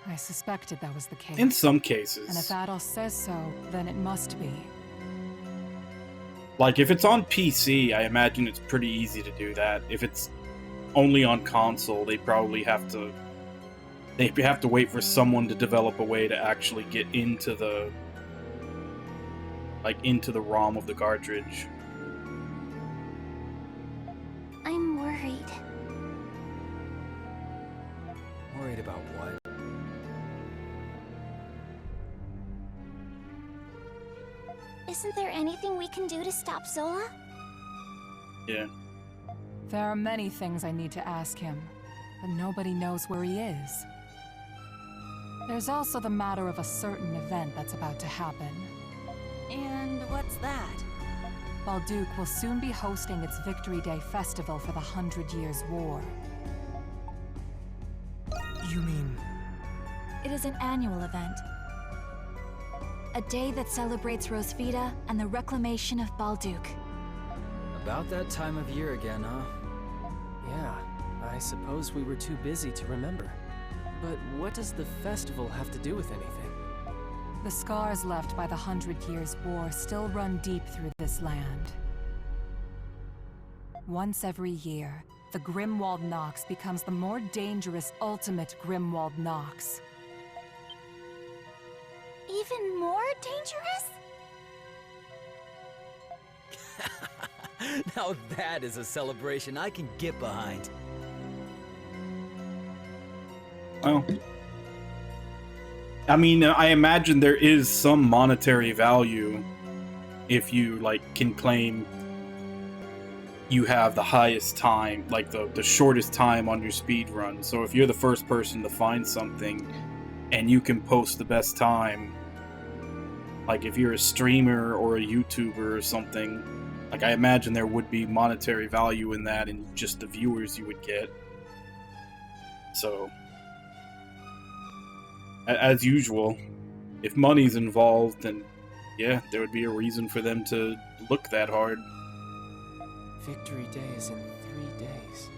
I suspected that was the case. In some And if cases. Adol says so, then it must be. Like if it's on PC, I imagine it's pretty easy to do that. If it's only on console, they probably have to wait for someone to develop a way to actually get into the ROM of the cartridge. I'm worried. Worried about what? Isn't there anything we can do to stop Zola? Yeah. There are many things I need to ask him, but nobody knows where he is. There's also the matter of a certain event that's about to happen. And what's that? Balduc will soon be hosting its Victory Day festival for the 100 Years' War. you mean... It is an annual event. A day that celebrates Rosvita and the reclamation of Balduc. About that time of year again, huh? Yeah, I suppose we were too busy to remember. But what does the festival have to do with anything? The scars left by the 100 Years' War still run deep through this land. Once every year, the Grimwald Nox becomes the more dangerous ultimate Grimwald Nox. Even more dangerous? Now that is a celebration I can get behind. Well, I mean, I imagine there is some monetary value if you, like, can claim you have the highest time, like the shortest time on your speed run. So if you're the first person to find something and you can post the best time, like if you're a streamer or a YouTuber or something, like I imagine there would be monetary value in that and just the viewers you would get. So, as usual, if money's involved, then yeah, there would be a reason for them to look that hard. Victory Day is in 3 days.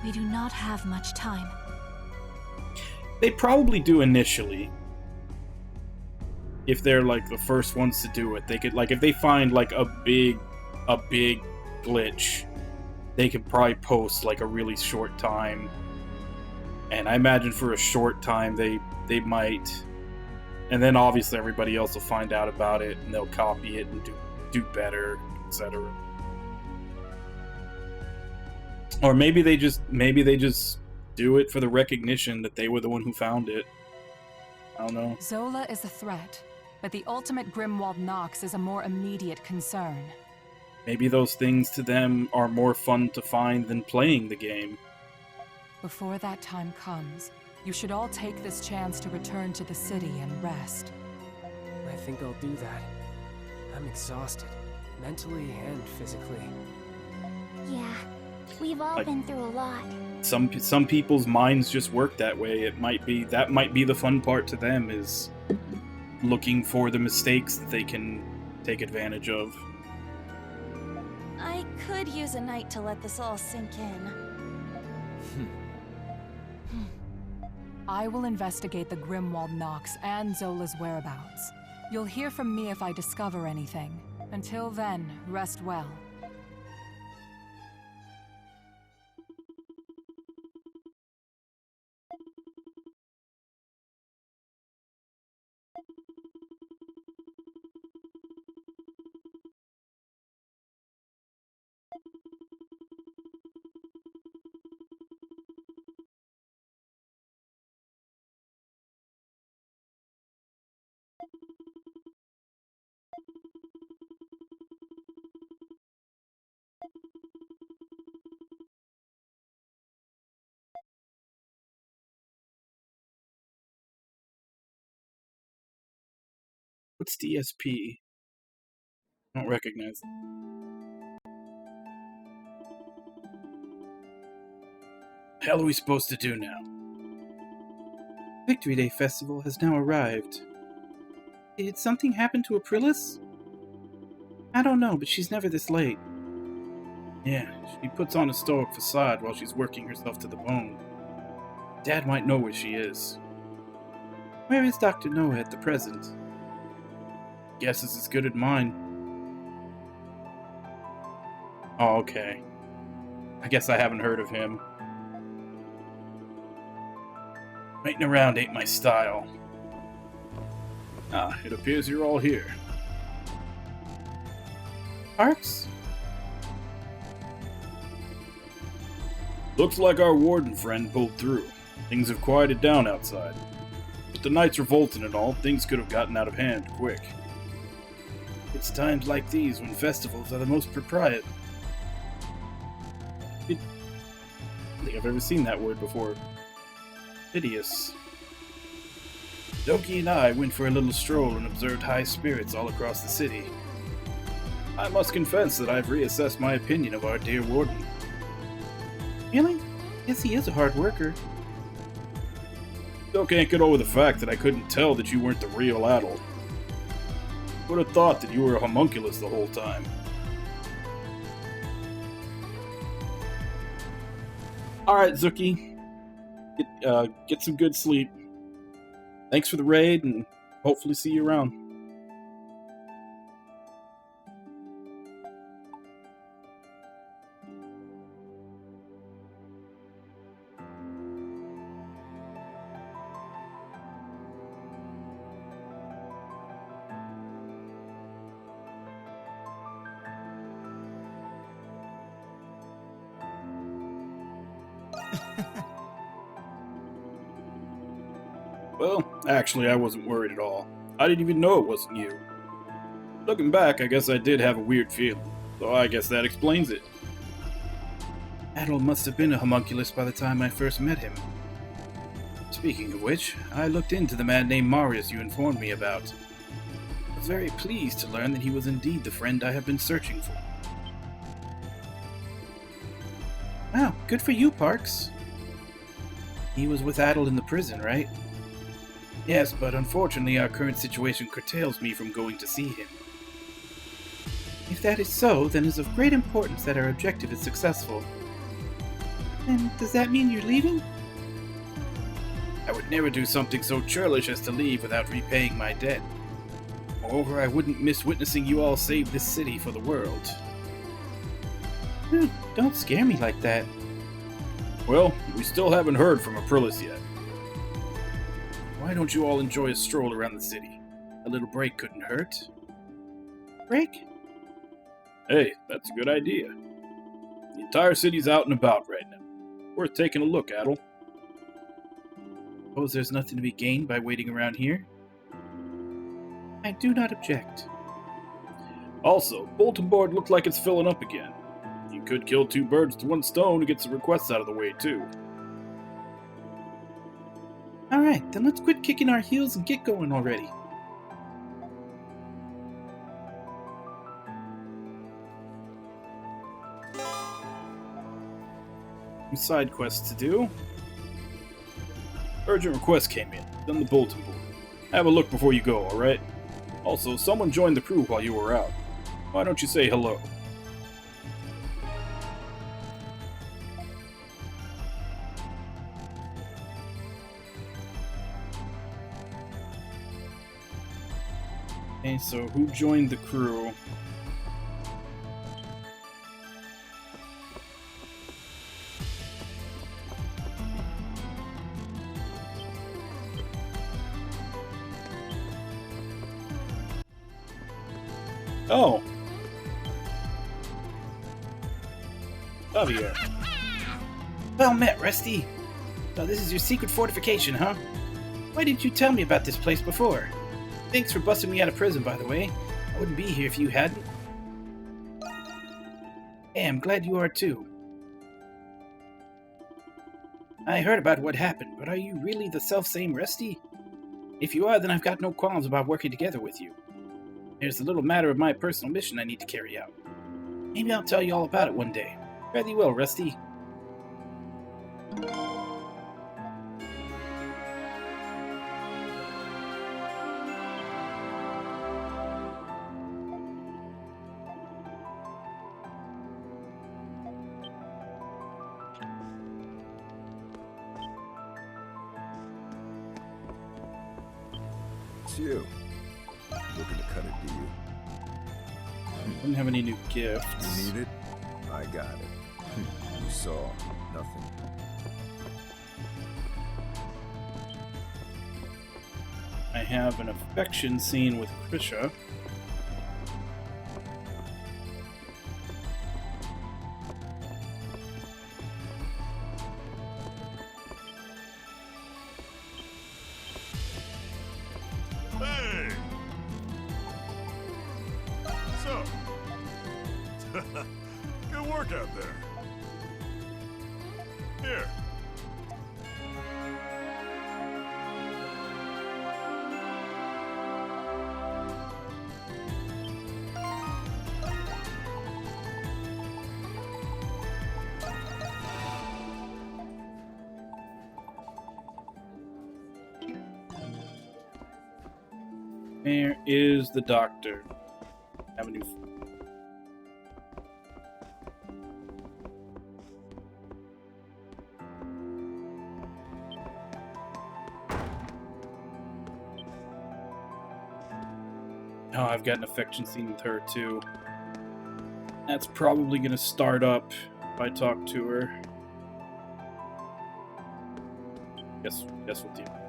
We do not have much time. They probably do initially. If they're like the first ones to do it, they could, like, if they find like a big glitch, they could probably post like a really short time. And I imagine for a short time they might, and then obviously everybody else will find out about it and they'll copy it and do better, etc. Or maybe they just do it for the recognition that they were the one who found it. I don't know. Zola is a threat, but the ultimate Grimwald Nox is a more immediate concern. Maybe those things to them are more fun to find than playing the game. Before that time comes, you should all take this chance to return to the city and rest. I think I'll do that. I'm exhausted, mentally and physically. Yeah, we've all been through a lot. Some people's minds just work that way. That might be the fun part to them, is looking for the mistakes that they can take advantage of. I could use a night to let this all sink in. I will investigate the Grimwald Nox and Zola's whereabouts. You'll hear from me if I discover anything. Until then, rest well. What's DSP? I don't recognize it. The hell are we supposed to do now? Victory Day Festival has now arrived. Did something happen to Aprilis? I don't know, but she's never this late. Yeah, she puts on a stoic facade while she's working herself to the bone. Dad might know where she is. Where is Dr. Noah at the present? Guess is as good as mine. Oh, okay. I guess I haven't heard of him. Waiting around ain't my style. Ah, it appears you're all here. Parks? Looks like our warden friend pulled through. Things have quieted down outside. With the knights revolting and all, things could have gotten out of hand quick. It's times like these when festivals are the most proprietary. I don't think I've ever seen that word before. Hideous. Doki and I went for a little stroll and observed high spirits all across the city. I must confess that I've reassessed my opinion of our dear warden. Really? Yes, he is a hard worker. Still can't get over the fact that I couldn't tell that you weren't the real Adol. Would have thought that you were a homunculus the whole time. Alright, Zuki. Get some good sleep. Thanks for the raid, and hopefully see you around. Well, actually, I wasn't worried at all. I didn't even know it wasn't you. Looking back, I guess I did have a weird feeling, so I guess that explains it. Adol must have been a homunculus by the time I first met him. Speaking of which, I looked into the man named Marius you informed me about. I was very pleased to learn that he was indeed the friend I have been searching for. Wow, good for you, Parks. He was with Adol in the prison, right? Yes, but unfortunately our current situation curtails me from going to see him. If that is so, then it is of great importance that our objective is successful. Then does that mean you're leaving? I would never do something so churlish as to leave without repaying my debt. Moreover, I wouldn't miss witnessing you all save this city for the world. Don't scare me like that. Well, we still haven't heard from Aprilis yet. Why don't you all enjoy a stroll around the city? A little break couldn't hurt. Break? Hey, that's a good idea. The entire city's out and about right now. Worth taking a look, Adol. Suppose there's nothing to be gained by waiting around here? I do not object. Also, bulletin board looked like it's filling up again. You could kill two birds with one stone to get some requests out of the way, too. Alright, then let's quit kicking our heels and get going already. Some side quests to do. Urgent request came in, then the bulletin board. Have a look before you go, alright? Also, someone joined the crew while you were out. Why don't you say hello? Okay, so who joined the crew? Oh. Javier. Well met, Rusty. So this is your secret fortification, huh? Why didn't you tell me about this place before? Thanks for busting me out of prison, by the way. I wouldn't be here if you hadn't. Hey, I'm glad you are too. I heard about what happened, but are you really the self-same Rusty? If you are, then I've got no qualms about working together with you. There's a little matter of my personal mission I need to carry out. Maybe I'll tell you all about it one day. Fare thee well, Rusty. It's you. Looking to cut it, do you? Didn't have any new gifts. You need it? I got it. You saw nothing. I have an affection scene with Krisha. Hey! So, good work out there. Here. Where is the doctor? Have a new. Oh, I've got an affection scene with her too. That's probably gonna start up if I talk to her. Guess we'll deal.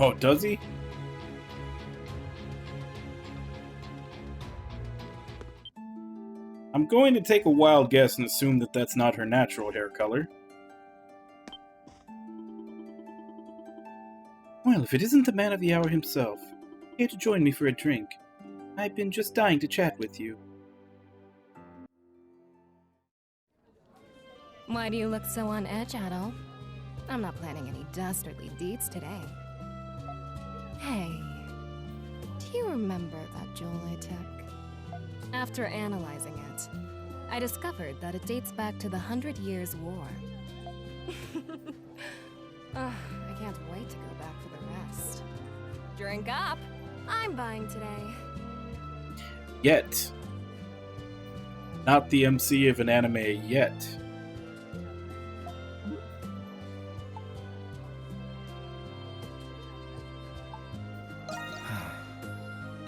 Oh, does he? I'm going to take a wild guess and assume that that's not her natural hair color. Well, if it isn't the man of the hour himself, here to join me for a drink. I've been just dying to chat with you. Why do you look so on edge, Adol? I'm not planning any dastardly deeds today. Hey, do you remember that jewel I took? After analyzing it, I discovered that it dates back to the 100 Years' War. I can't wait to go back for the rest. Drink up! I'm buying today. Yet. Not the MC of an anime yet.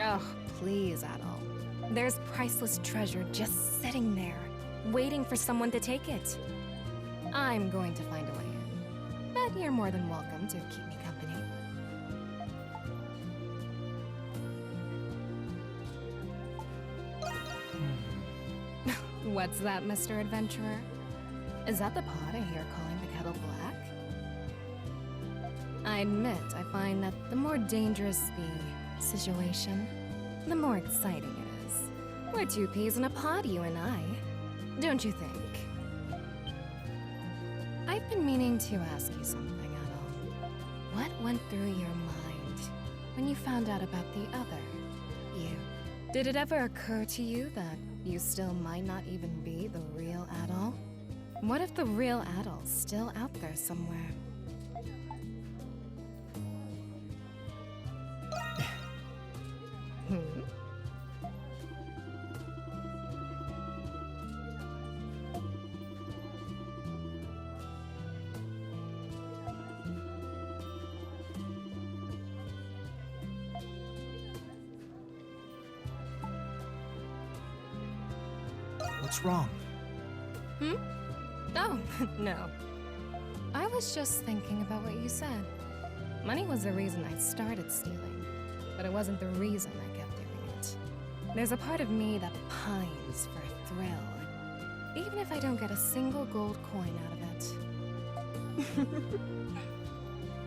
Oh, please, Adol. There's priceless treasure just sitting there, waiting for someone to take it. I'm going to find a way in, but you're more than welcome to keep me company. What's that, Mr. Adventurer? Is that the pot I hear calling the kettle black? I admit, I find that the more dangerous the situation, the more exciting it is. We're two peas in a pod, you and I. Don't you think? I've been meaning to ask you something, Adol. What went through your mind when you found out about the other you? Did it ever occur to you that you still might not even be the real Adol? What if the real Adol's still out there somewhere? What's wrong? Oh, no. I was just thinking about what you said. Money was the reason I started stealing, but it wasn't the reason I kept doing it. There's a part of me that pines for a thrill, even if I don't get a single gold coin out of it.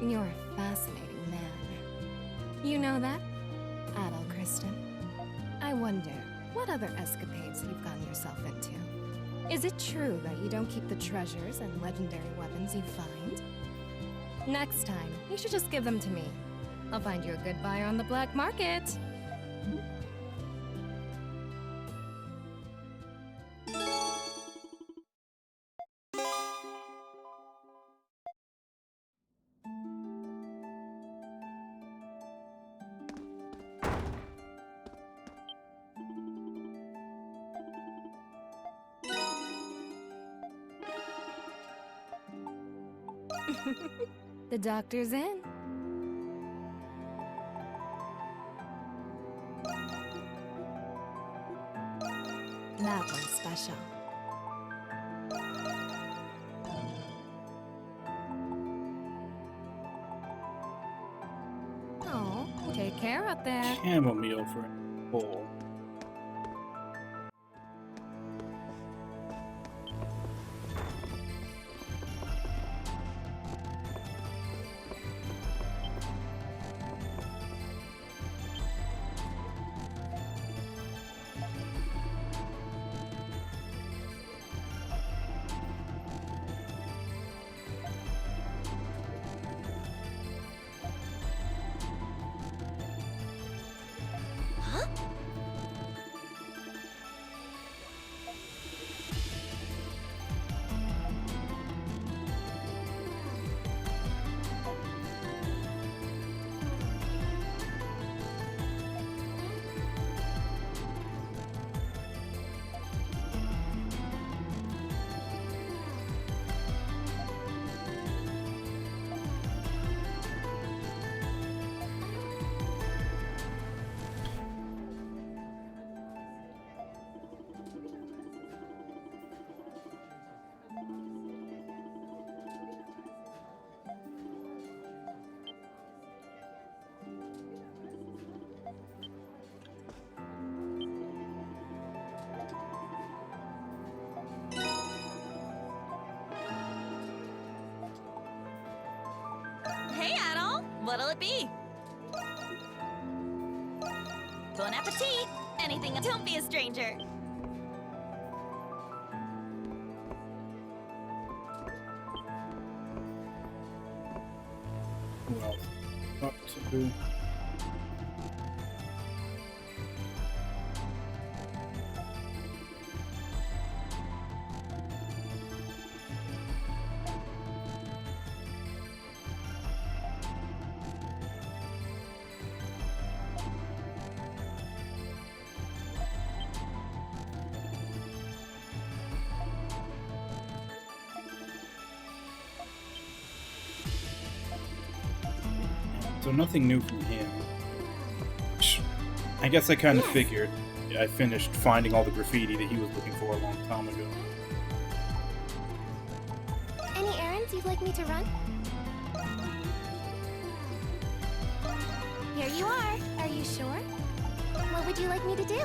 You're a fascinating man. You know that, Adol Kristen? I wonder what other escapades you've gotten yourself into. Is it true that you don't keep the treasures and legendary weapons you find? Next time, you should just give them to me. I'll find you a good buyer on the black market. The doctor's in. That one's special. Oh, take care out there. Chamomile for a bowl. What'll it be? Bon appetit! Anything, don't be a stranger. Well, up to... So nothing new from him. Which I guess I kind of figured. I finished finding all the graffiti that he was looking for a long time ago. Any errands you'd like me to run? Here you are. Are you sure? What would you like me to do?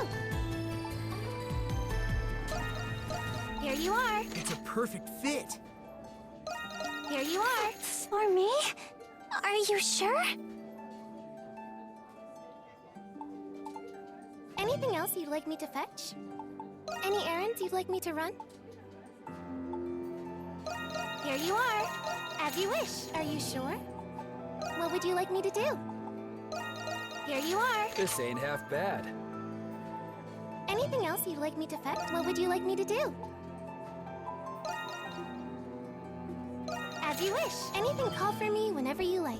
Here you are. It's a perfect fit. Here you are. For me? Are you sure? Anything else you'd like me to fetch? Any errands you'd like me to run? Here you are. As you wish. Are you sure? What would you like me to do? Here you are. This ain't half bad. Anything else you'd like me to fetch? What would you like me to do? As you wish. Anything, call for me whenever you like.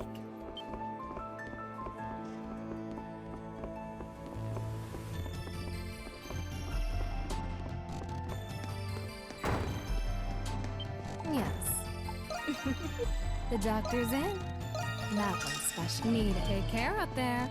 Yes. The doctor's in. That one's special. Need to take care up there.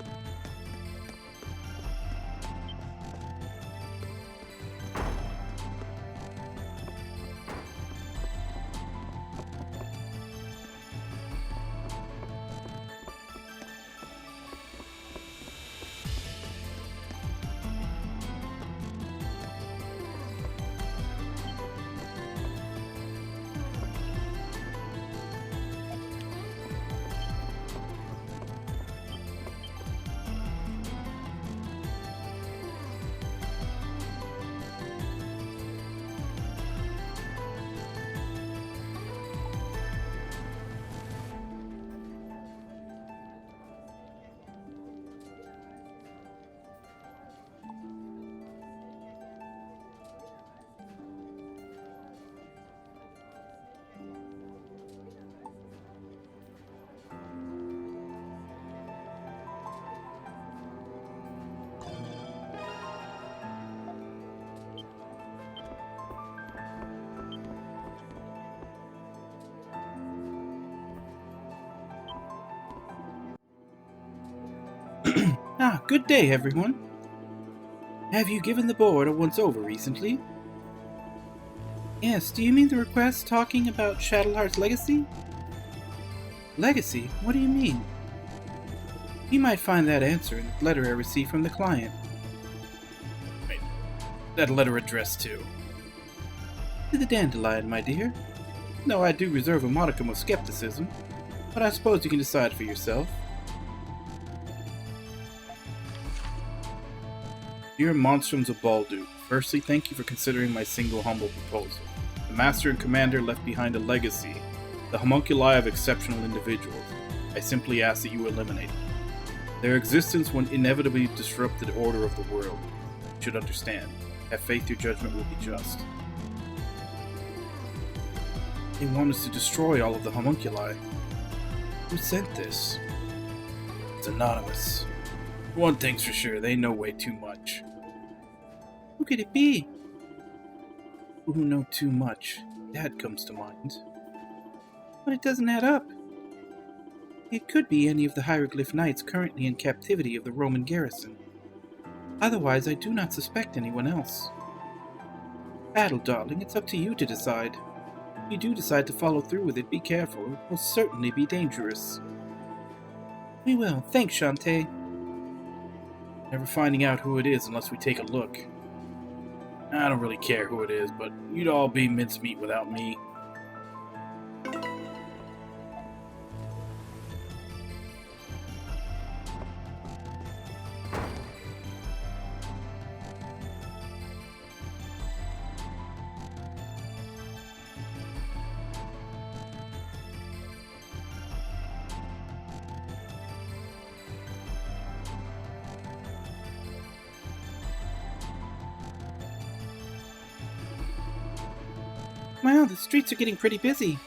Good day, everyone. Have you given the board a once-over recently? Yes, do you mean the request talking about Shadowheart's legacy? Legacy? What do you mean? You might find that answer in the letter I received from the client. Wait, that letter addressed to the Dandelion, my dear. No, I do reserve a modicum of skepticism, but I suppose you can decide for yourself. Dear Monstrums of Baldu, firstly, thank you for considering my single humble proposal. The Master and Commander left behind a legacy, the homunculi of exceptional individuals. I simply ask that you eliminate them. Their existence would inevitably disrupt the order of the world. You should understand. Have faith your judgment will be just. They want us to destroy all of the homunculi. Who sent this? It's anonymous. One thing's for sure, they know way too much. Who could it be? People who know too much. That comes to mind. But it doesn't add up. It could be any of the hieroglyph knights currently in captivity of the Roman garrison. Otherwise, I do not suspect anyone else. Battle, darling, it's up to you to decide. If you do decide to follow through with it, be careful. It will certainly be dangerous. We will. Thanks, Shantae. Never finding out who it is unless we take a look. I don't really care who it is, but you'd all be mincemeat without me. Wow, the streets are getting pretty busy.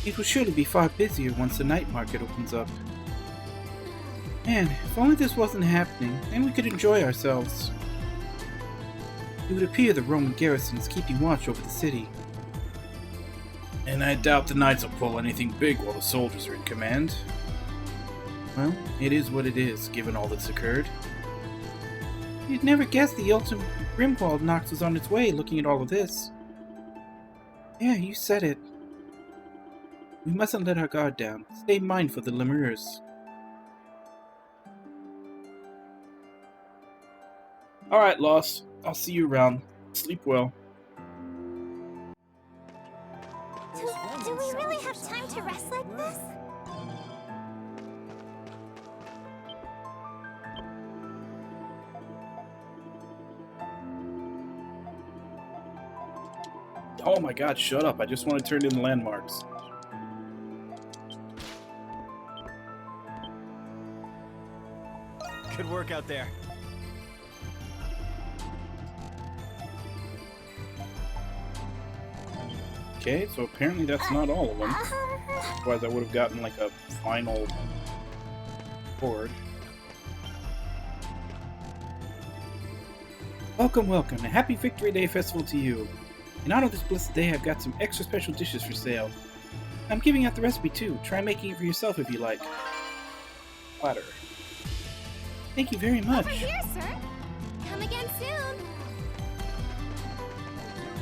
It will surely be far busier once the night market opens up. Man, if only this wasn't happening, then we could enjoy ourselves. It would appear the Roman garrison is keeping watch over the city. And I doubt the knights will pull anything big while the soldiers are in command. Well, it is what it is, given all that's occurred. You'd never guess the ultimate Grimwald Nox was on its way, looking at all of this. Yeah, you said it. We mustn't let our guard down. Stay mindful of the lemurs. Alright, Loss. I'll see you around. Sleep well. Do we really have time to rest like this? Oh my god, shut up. I just want to turn in landmarks. Good work out there. Okay, so apparently that's not all of them. Otherwise I would have gotten like a final board. Welcome, welcome. A happy Victory Day Festival to you. In honor of this blessed day, I've got some extra special dishes for sale. I'm giving out the recipe too. Try making it for yourself if you like. Platter. Thank you very much. Over here, sir. Come again soon.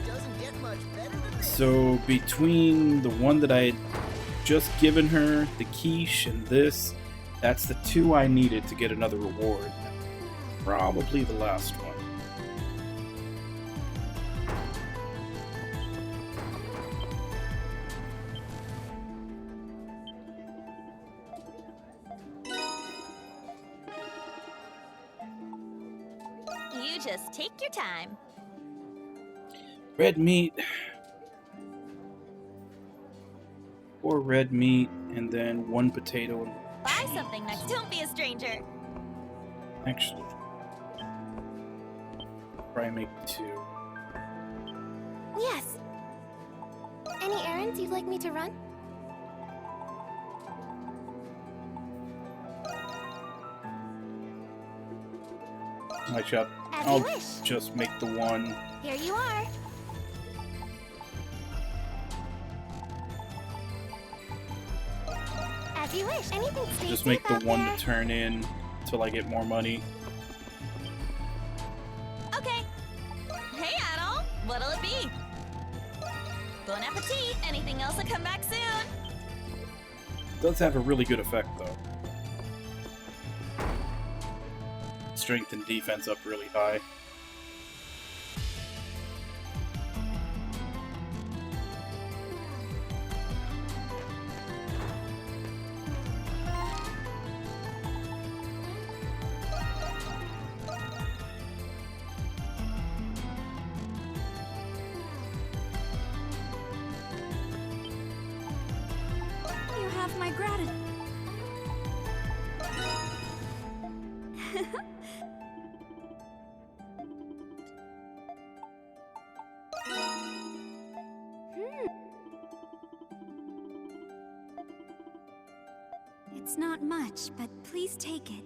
Doesn't get much better than this. So between the one that I had just given her, the quiche, and this, that's the two I needed to get another reward. Probably the last one. You just take your time. Red meat. 4 red meat, and then 1 potato. And Buy something next. Don't be a stranger. actually, probably make 2. Yes. Any errands you'd like me to run? I shall. As I'll you wish. just make the 1. Here you are. As you wish. Anything stays Just make the safe out 1 there. to turn in until I get more money. Okay. Hey, Adol. What'll it be? Bon appetit. Anything else will come back soon. Does have a really good effect though. Strength and defense up really high. You have my gratitude. It's not much, but please take it.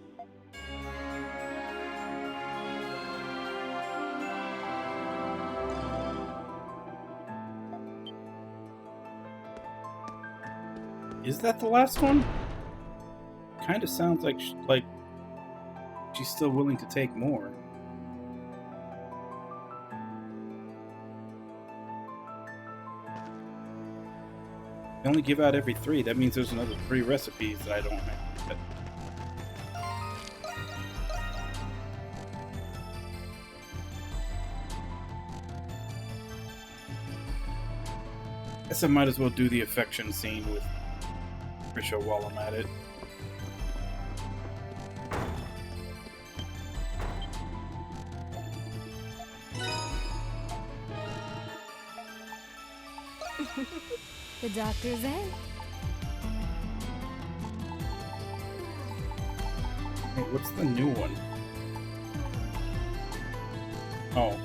Is that the last one? Kind of sounds like she's still willing to take more. They only give out every 3. That means there's another 3 recipes that I don't have. But guess I might as well do the affection scene with Trisha while I'm at it. The doctor's in. Hey, what's the new one? Oh.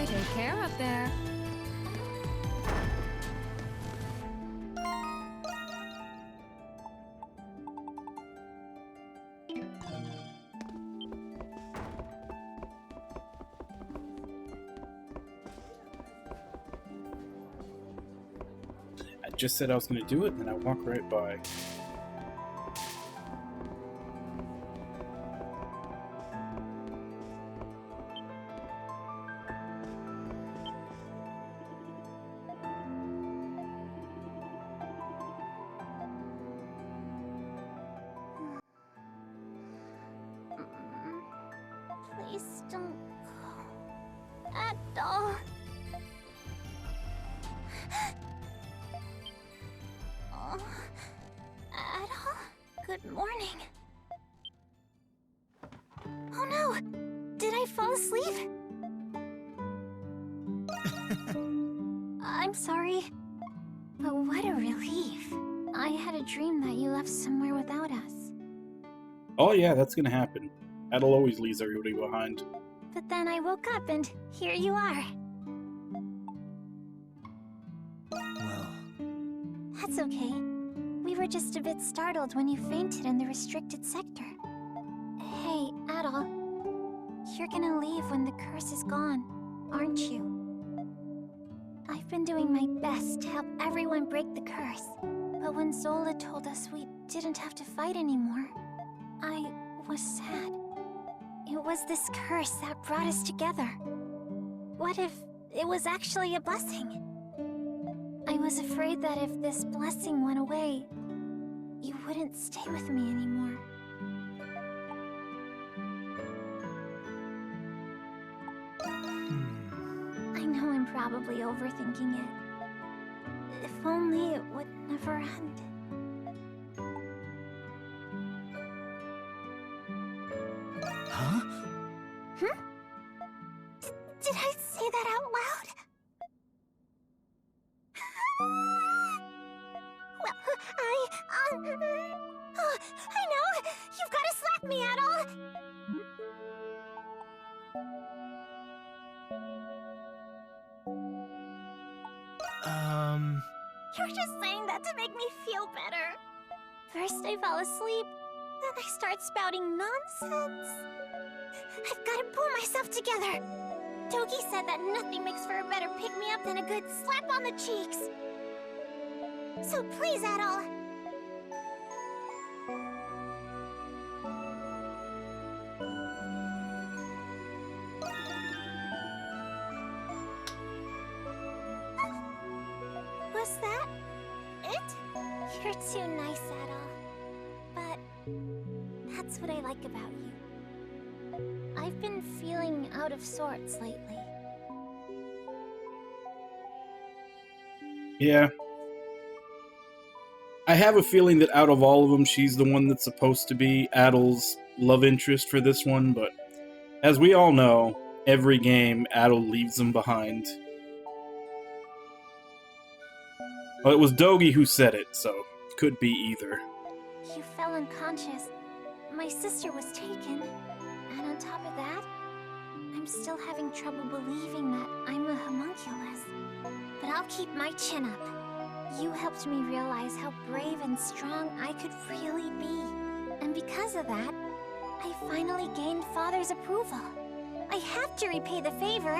boy. Take care up there. I just said I was going to do it, and then I walk right by. Please don't go at all. Oh, at all? Good morning. Oh no! Did I fall asleep? I'm sorry. But what a relief. I had a dream that you left somewhere without us. Oh yeah, that's going to happen. Adol always leaves everybody behind. But then I woke up and here you are. Well, That's okay. We were just a bit startled when you fainted in the restricted sector. Hey, Adol. You're gonna leave when the curse is gone, aren't you? I've been doing my best to help everyone break the curse. But when Zola told us we didn't have to fight anymore, I was sad. It was this curse that brought us together. What if it was actually a blessing? I was afraid that if this blessing went away, you wouldn't stay with me anymore. I know I'm probably overthinking it. If only it would never end. huh? Did I say that out loud? Well, oh, I know! You've got to slap me, Adol! You're just saying that to make me feel better. First I fall asleep, then I start spouting nonsense. I've got to pull myself together. Togi said that nothing makes for a better pick-me-up than a good slap on the cheeks. So please, Adol. Was that it? You're too nice, Adol. But that's what I like about you. I've been feeling out of sorts lately. Yeah. I have a feeling that out of all of them, she's the one that's supposed to be Adol's love interest for this one, but as we all know, every game, Adol leaves them behind. Well, it was Dogi who said it, so it could be either. You fell unconscious. My sister was taken. And on top of that, I'm still having trouble believing that I'm a homunculus. But I'll keep my chin up. You helped me realize how brave and strong I could really be. And because of that, I finally gained Father's approval. I have to repay the favor.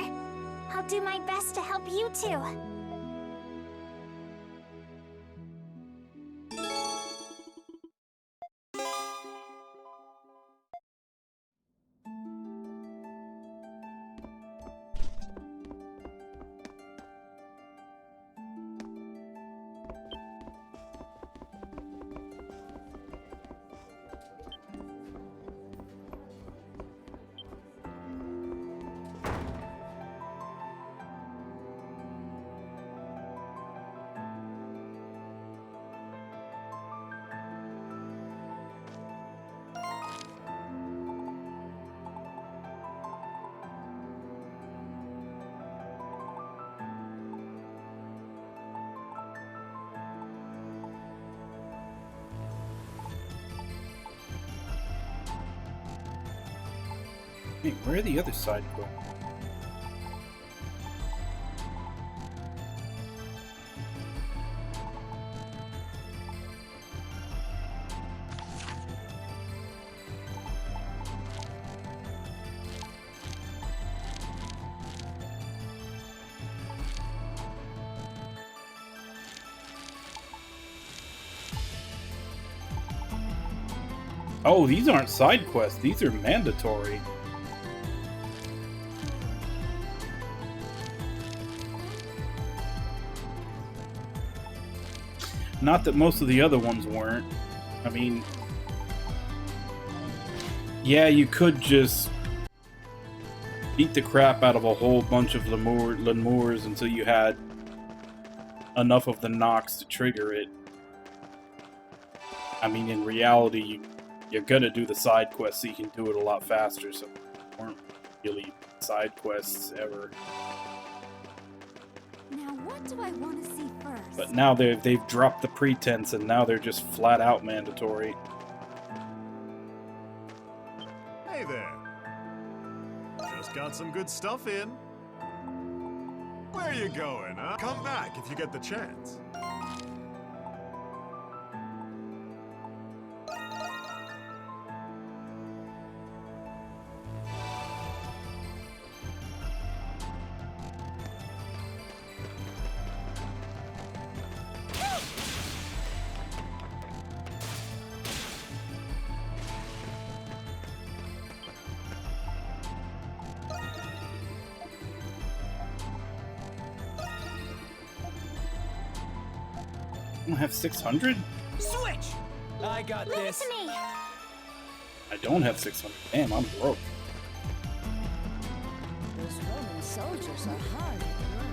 I'll do my best to help you too. Hey, where are the other side going? Oh, these aren't side quests. These are mandatory. Not that most of the other ones weren't. I mean, yeah, you could just beat the crap out of a whole bunch of lemurs until you had enough of the Nox to trigger it. I mean, in reality, you're gonna do the side quests so you can do it a lot faster, so there weren't really side quests ever. Now what do I want to see first? But now they've dropped the pretense and now they're just flat out mandatory. Hey there. Just got some good stuff in. Where you going, huh? Come back if you get the chance. I don't have 600? Switch! I got this. To me. I don't have 600. Damn, I'm broke. Those Roman soldiers are hard at work.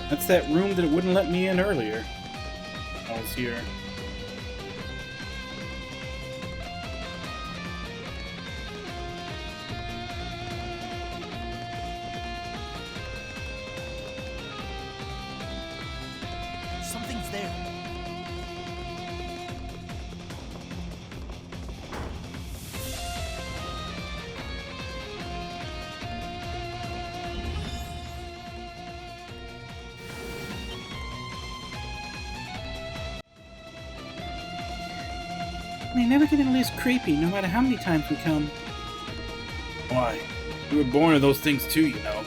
That's that room that it wouldn't let me in earlier. I was here. Something's there. They never get any less creepy, no matter how many times we come. Why? We were born of those things too, you know.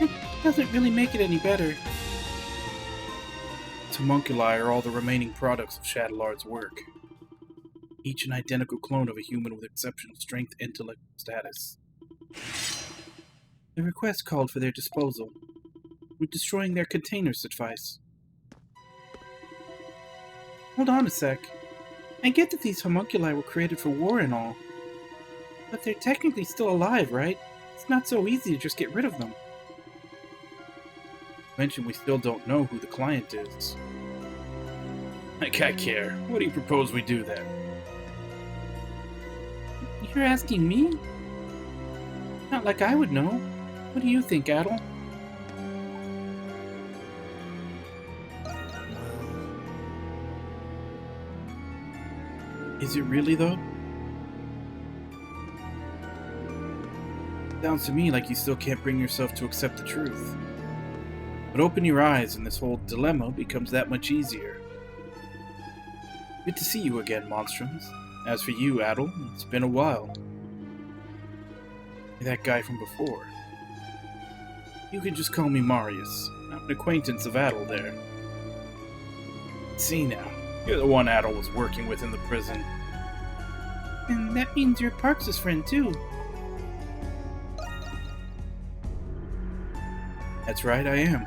It doesn't really make it any better. Homunculi are all the remaining products of Shadowlard's work. Each an identical clone of a human with exceptional strength, intellect, and status. The request called for their disposal. Would destroying their containers suffice? Hold on a sec. I get that these homunculi were created for war and all. But they're technically still alive, right? It's not so easy to just get rid of them. Mention we still don't know who the client is. I can't care. What do you propose we do then? You're asking me? Not like I would know. What do you think, Adel? Is it really, though? Sounds to me like you still can't bring yourself to accept the truth. But open your eyes and this whole dilemma becomes that much easier. Good to see you again, Monstrums. As for you, Adel, it's been a while. You're that guy from before. You can just call me Marius. I'm an acquaintance of Adel there. See now, you're the one Adel was working with in the prison. And that means you're Parks' friend, too. That's right, I am.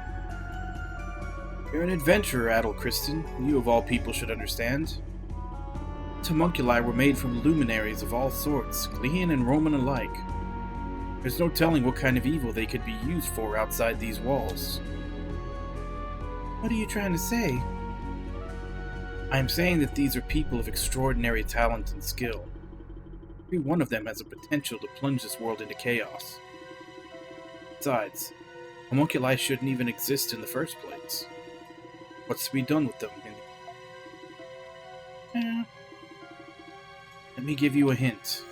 You're an adventurer, Adel Kristen. You of all people should understand. Homunculi were made from luminaries of all sorts, Glean and Roman alike. There's no telling what kind of evil they could be used for outside these walls. What are you trying to say? I'm saying that these are people of extraordinary talent and skill. Every one of them has a potential to plunge this world into chaos. Besides, homunculi shouldn't even exist in the first place. What's to be done with them? Let me give you a hint.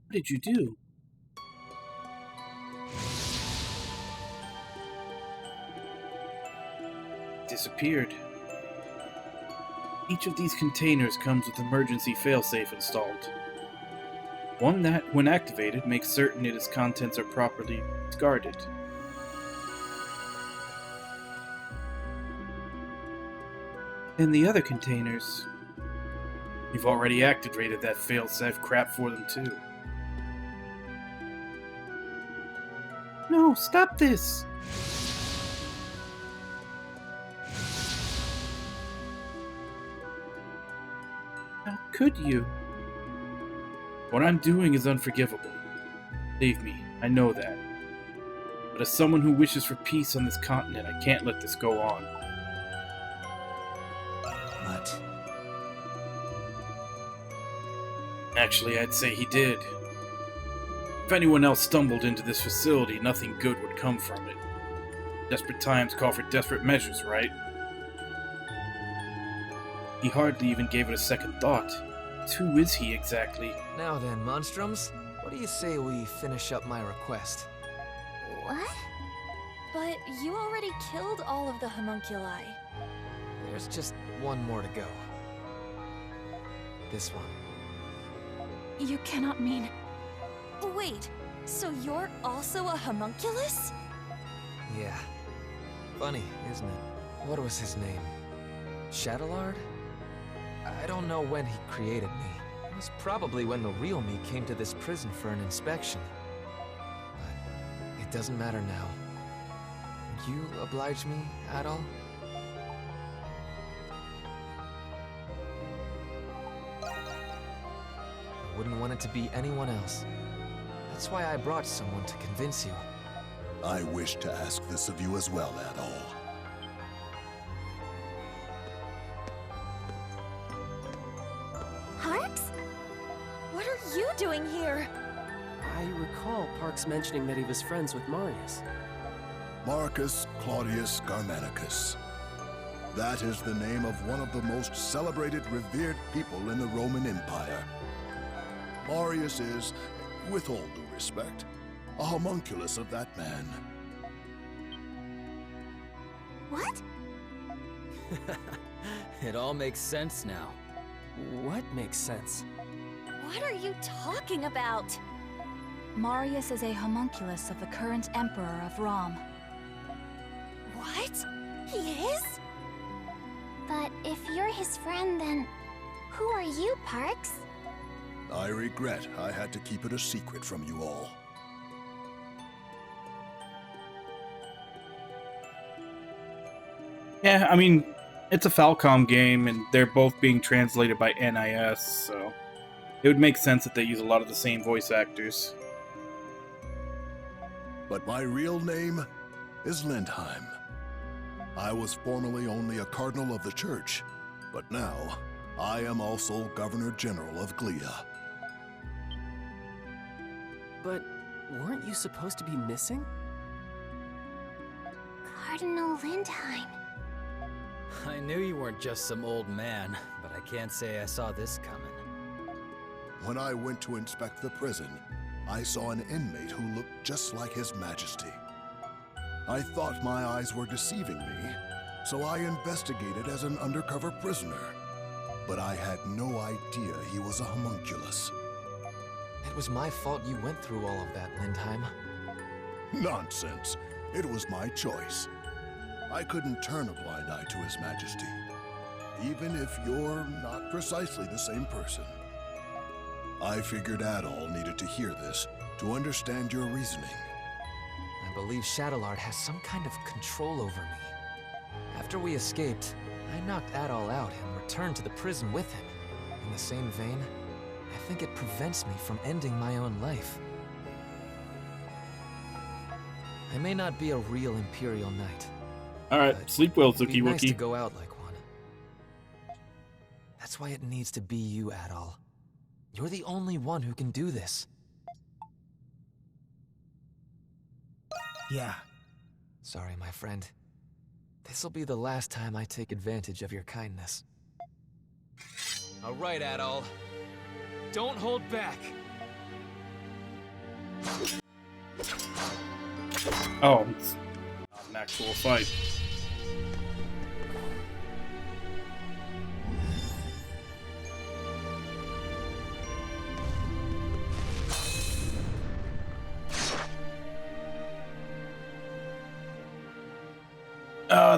What did you do? Disappeared. Each of these containers comes with emergency failsafe installed. One that, when activated, makes certain its contents are properly discarded. And the other containers... You've already activated that failsafe crap for them too. No, stop this! How could you? What I'm doing is unforgivable. Believe me, I know that. But as someone who wishes for peace on this continent, I can't let this go on. But... Actually, I'd say he did. If anyone else stumbled into this facility, nothing good would come from it. Desperate times call for desperate measures, right? He hardly even gave it a second thought. Who is he exactly? Now then, Monstrums, what do you say we finish up my request? What? But you already killed all of the homunculi. There's just one more to go. This one. You cannot mean... Wait, so you're also a homunculus? Yeah. Funny, isn't it? What was his name? Shadowlard? I don't know when he created me. It was probably when the real me came to this prison for an inspection. But it doesn't matter now. Would you oblige me, Adol? I wouldn't want it to be anyone else. That's why I brought someone to convince you. I wish to ask this of you as well, Adol. Parks? What are you doing here? I recall Parks mentioning that he was friends with Marius. Marcus Claudius Germanicus. That is the name of one of the most celebrated, revered people in the Roman Empire. Marius is, with all due respect, a homunculus of that man. What? It all makes sense now. What makes sense? What are you talking about? Marius is a homunculus of the current Emperor of Rom. What? He is? But if you're his friend, then who are you, Parks? I regret I had to keep it a secret from you all. Yeah, I mean, it's a Falcom game, and they're both being translated by NIS, so it would make sense that they use a lot of the same voice actors. But my real name is Lindheim. I was formerly only a cardinal of the church, but now I am also Governor General of Glea. But weren't you supposed to be missing? Cardinal Lindheim. I knew you weren't just some old man, but I can't say I saw this coming. When I went to inspect the prison, I saw an inmate who looked just like His Majesty. I thought my eyes were deceiving me, so I investigated as an undercover prisoner. But I had no idea he was a homunculus. It was my fault you went through all of that, Lindheim. Nonsense. It was my choice. I couldn't turn a blind eye to His Majesty, even if you're not precisely the same person. I figured Adol needed to hear this to understand your reasoning. I believe Shadowlord has some kind of control over me. After we escaped, I knocked Adol out and returned to the prison with him. In the same vein, I think it prevents me from ending my own life. I may not be a real Imperial Knight. Alright, sleep well, it'd be Zuki nice to Wookie. go out like one. That's why it needs to be you, Adol. You're the only one who can do this. Yeah. Sorry, my friend. This'll be the last time I take advantage of your kindness. All right, Adol. Don't hold back. Oh, it's not an actual fight.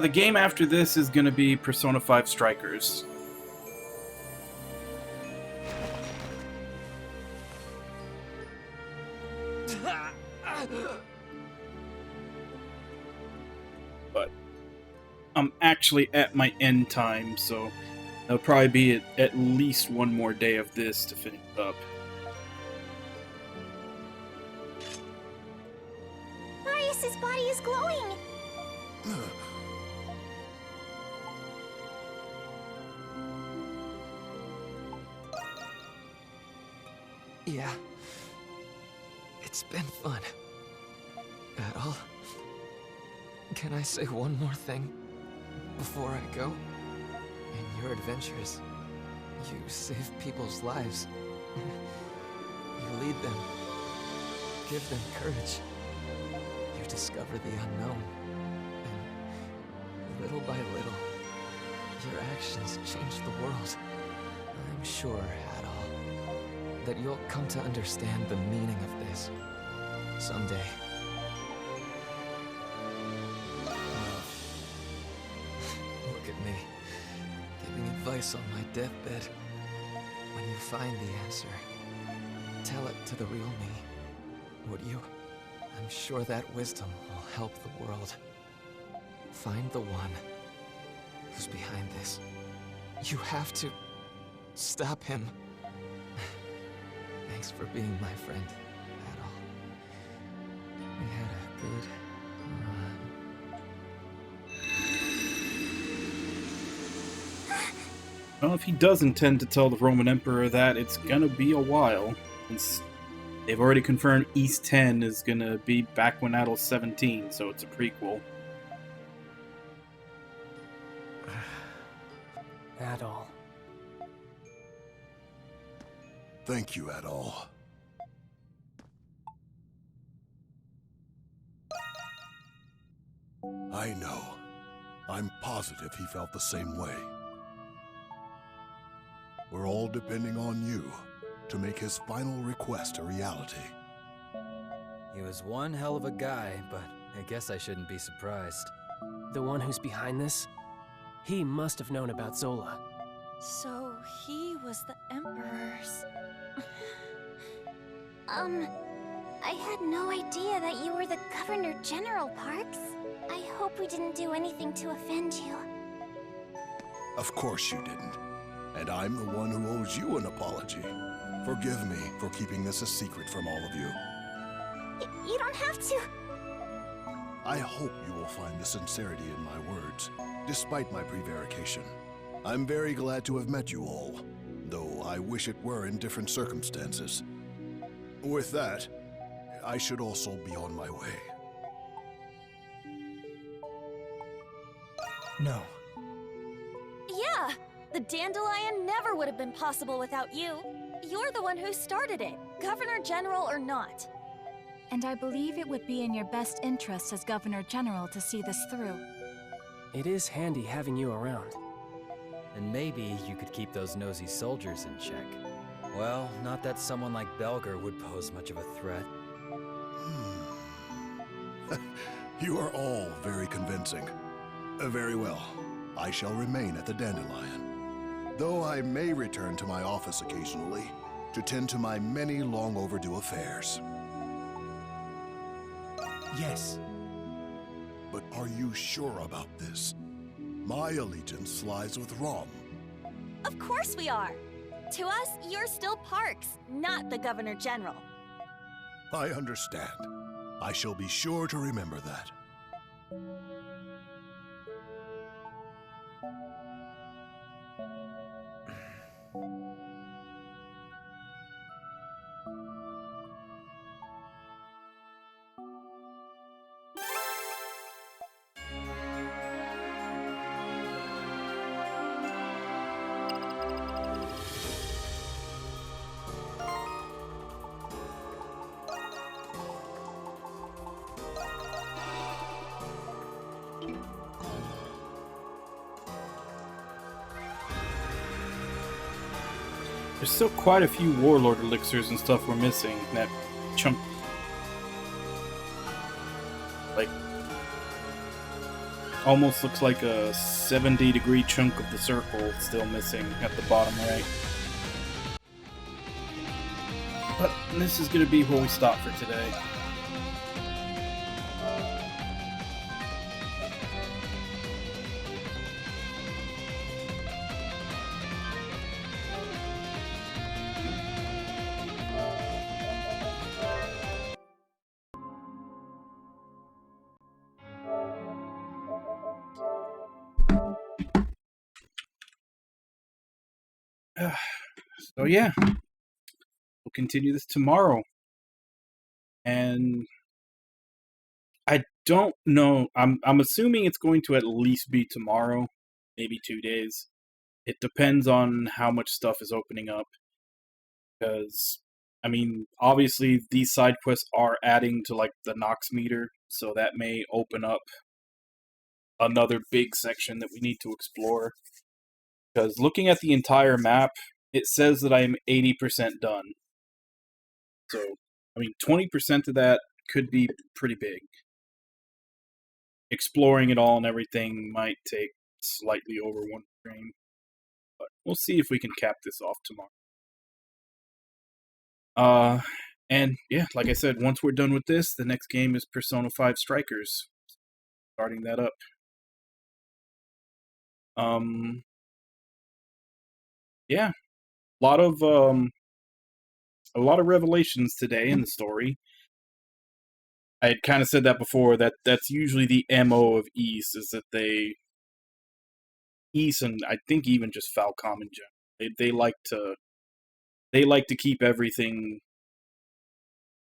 The game after this is going to be Persona 5 Strikers. But I'm actually at my end time, so there'll probably be at least one more day of this to finish up. Marius's body is glowing! Yeah. It's been fun. Adol, can I say one more thing before I go? In your adventures, you save people's lives. You lead them, give them courage. You discover the unknown. And little by little, your actions change the world. I'm sure, Adol, that you'll come to understand the meaning of this someday. Look at me, giving advice on my deathbed. When you find the answer, tell it to the real me, would you? I'm sure that wisdom will help the world. Find the one who's behind this. You have to stop him. Thanks for being my friend, Adol. We had a good run. Well, if he does intend to tell the Roman Emperor that, it's gonna be a while, since they've already confirmed East 10 is gonna be back when Adol's 17, so it's a prequel. Adol. Thank you, Adol. I know. I'm positive he felt the same way. We're all depending on you to make his final request a reality. He was one hell of a guy, but I guess I shouldn't be surprised. The one who's behind this? He must have known about Zola. So he was the Emperor's... I had no idea that you were the Governor General, Parks. I hope we didn't do anything to offend you. Of course you didn't. And I'm the one who owes you an apology. Forgive me for keeping this a secret from all of you. You don't have to. I hope you will find the sincerity in my words, despite my prevarication. I'm very glad to have met you all, though I wish it were in different circumstances. With that, I should also be on my way. No. Yeah! The The Dandelion never would have been possible without you. You're the one who started it, Governor General or not. And I believe it would be in your best interest as Governor General to see this through. It is handy having you around. And maybe you could keep those nosy soldiers in check. Well, not that someone like Belger would pose much of a threat. You are all very convincing. Very well. I shall remain at the Dandelion. Though I may return to my office occasionally to tend to my many long overdue affairs. Yes. But are you sure about this? My allegiance lies with Rom. Of course we are. To us, you're still Parks, not the Governor General. I understand. I shall be sure to remember that. There's still quite a few Warlord elixirs and stuff we're missing. That chunk, like, almost looks like a 70-degree chunk of the circle still missing at the bottom right. But this is going to be where we stop for today. So yeah, we'll continue this tomorrow. And I don't know, I'm assuming it's going to at least be tomorrow, maybe 2 days. It depends on how much stuff is opening up. Because, I mean, obviously these side quests are adding to, like, the Nox meter, so that may open up another big section that we need to explore. Because looking at the entire map, it says that I'm 80% done. So, I mean, 20% of that could be pretty big. Exploring it all and everything might take slightly over one stream. But we'll see if we can cap this off tomorrow. And yeah, like I said, once we're done with this, the next game is Persona 5 Strikers. Starting that up. Yeah. A lot of revelations today in the story. I had kind of said that before, that's usually the MO of Ys, is that Ys and I think even just Falcom in general, they like to keep everything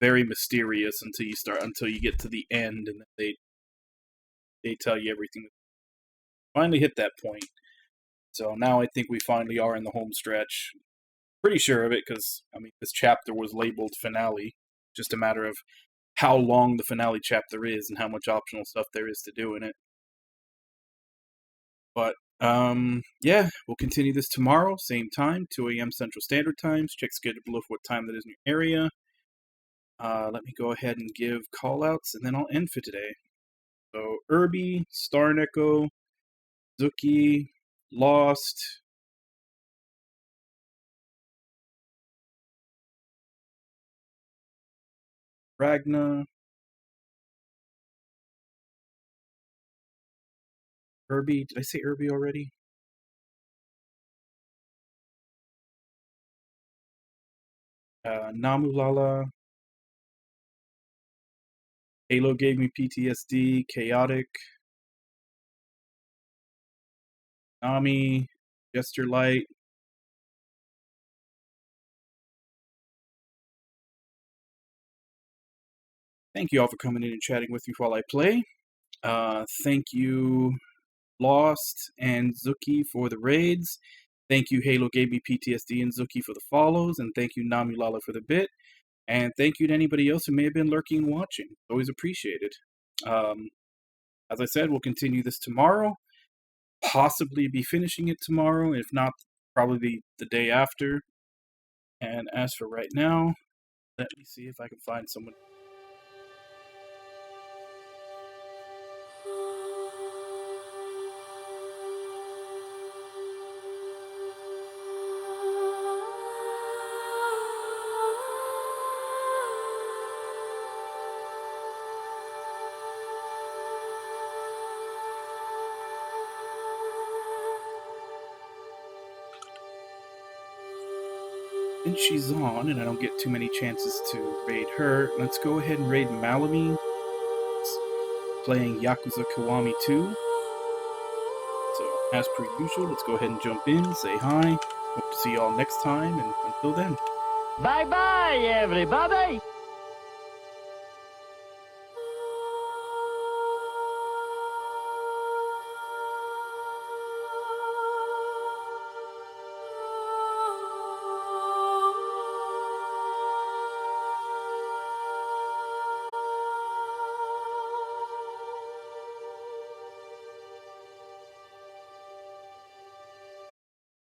very mysterious until you get to the end, and then they tell you everything. Finally hit that point. So now I think we finally are in the home stretch. Pretty sure of it, because, I mean, this chapter was labeled finale. Just a matter of how long the finale chapter is and how much optional stuff there is to do in it. But, yeah, we'll continue this tomorrow, same time, 2 a.m. Central Standard Times. Check schedule below for what time that is in your area. Let me go ahead and give callouts, and then I'll end for today. So, Irby, Starneko, Zuki, Lost, Ragna, Irby. Did I say Irby already? Namulala. Halo gave me PTSD. Chaotic. Nami. Gesture Light. Thank you all for coming in and chatting with me while I play. Thank you, Lost and Zuki, for the raids. Thank you, Halo Gaby, PTSD, and Zuki for the follows, and thank you, Namulala, for the bit, and thank you to anybody else who may have been lurking and watching. Always appreciated. As I said, we'll continue this tomorrow. Possibly be finishing it tomorrow, if not, probably the day after. And as for right now, let me see if I can find someone. Since she's on and I don't get too many chances to raid her, let's go ahead and raid Malami, playing Yakuza Kiwami 2. So, as per usual, let's go ahead and jump in, say hi. Hope to see y'all next time, and until then. Bye-bye, everybody!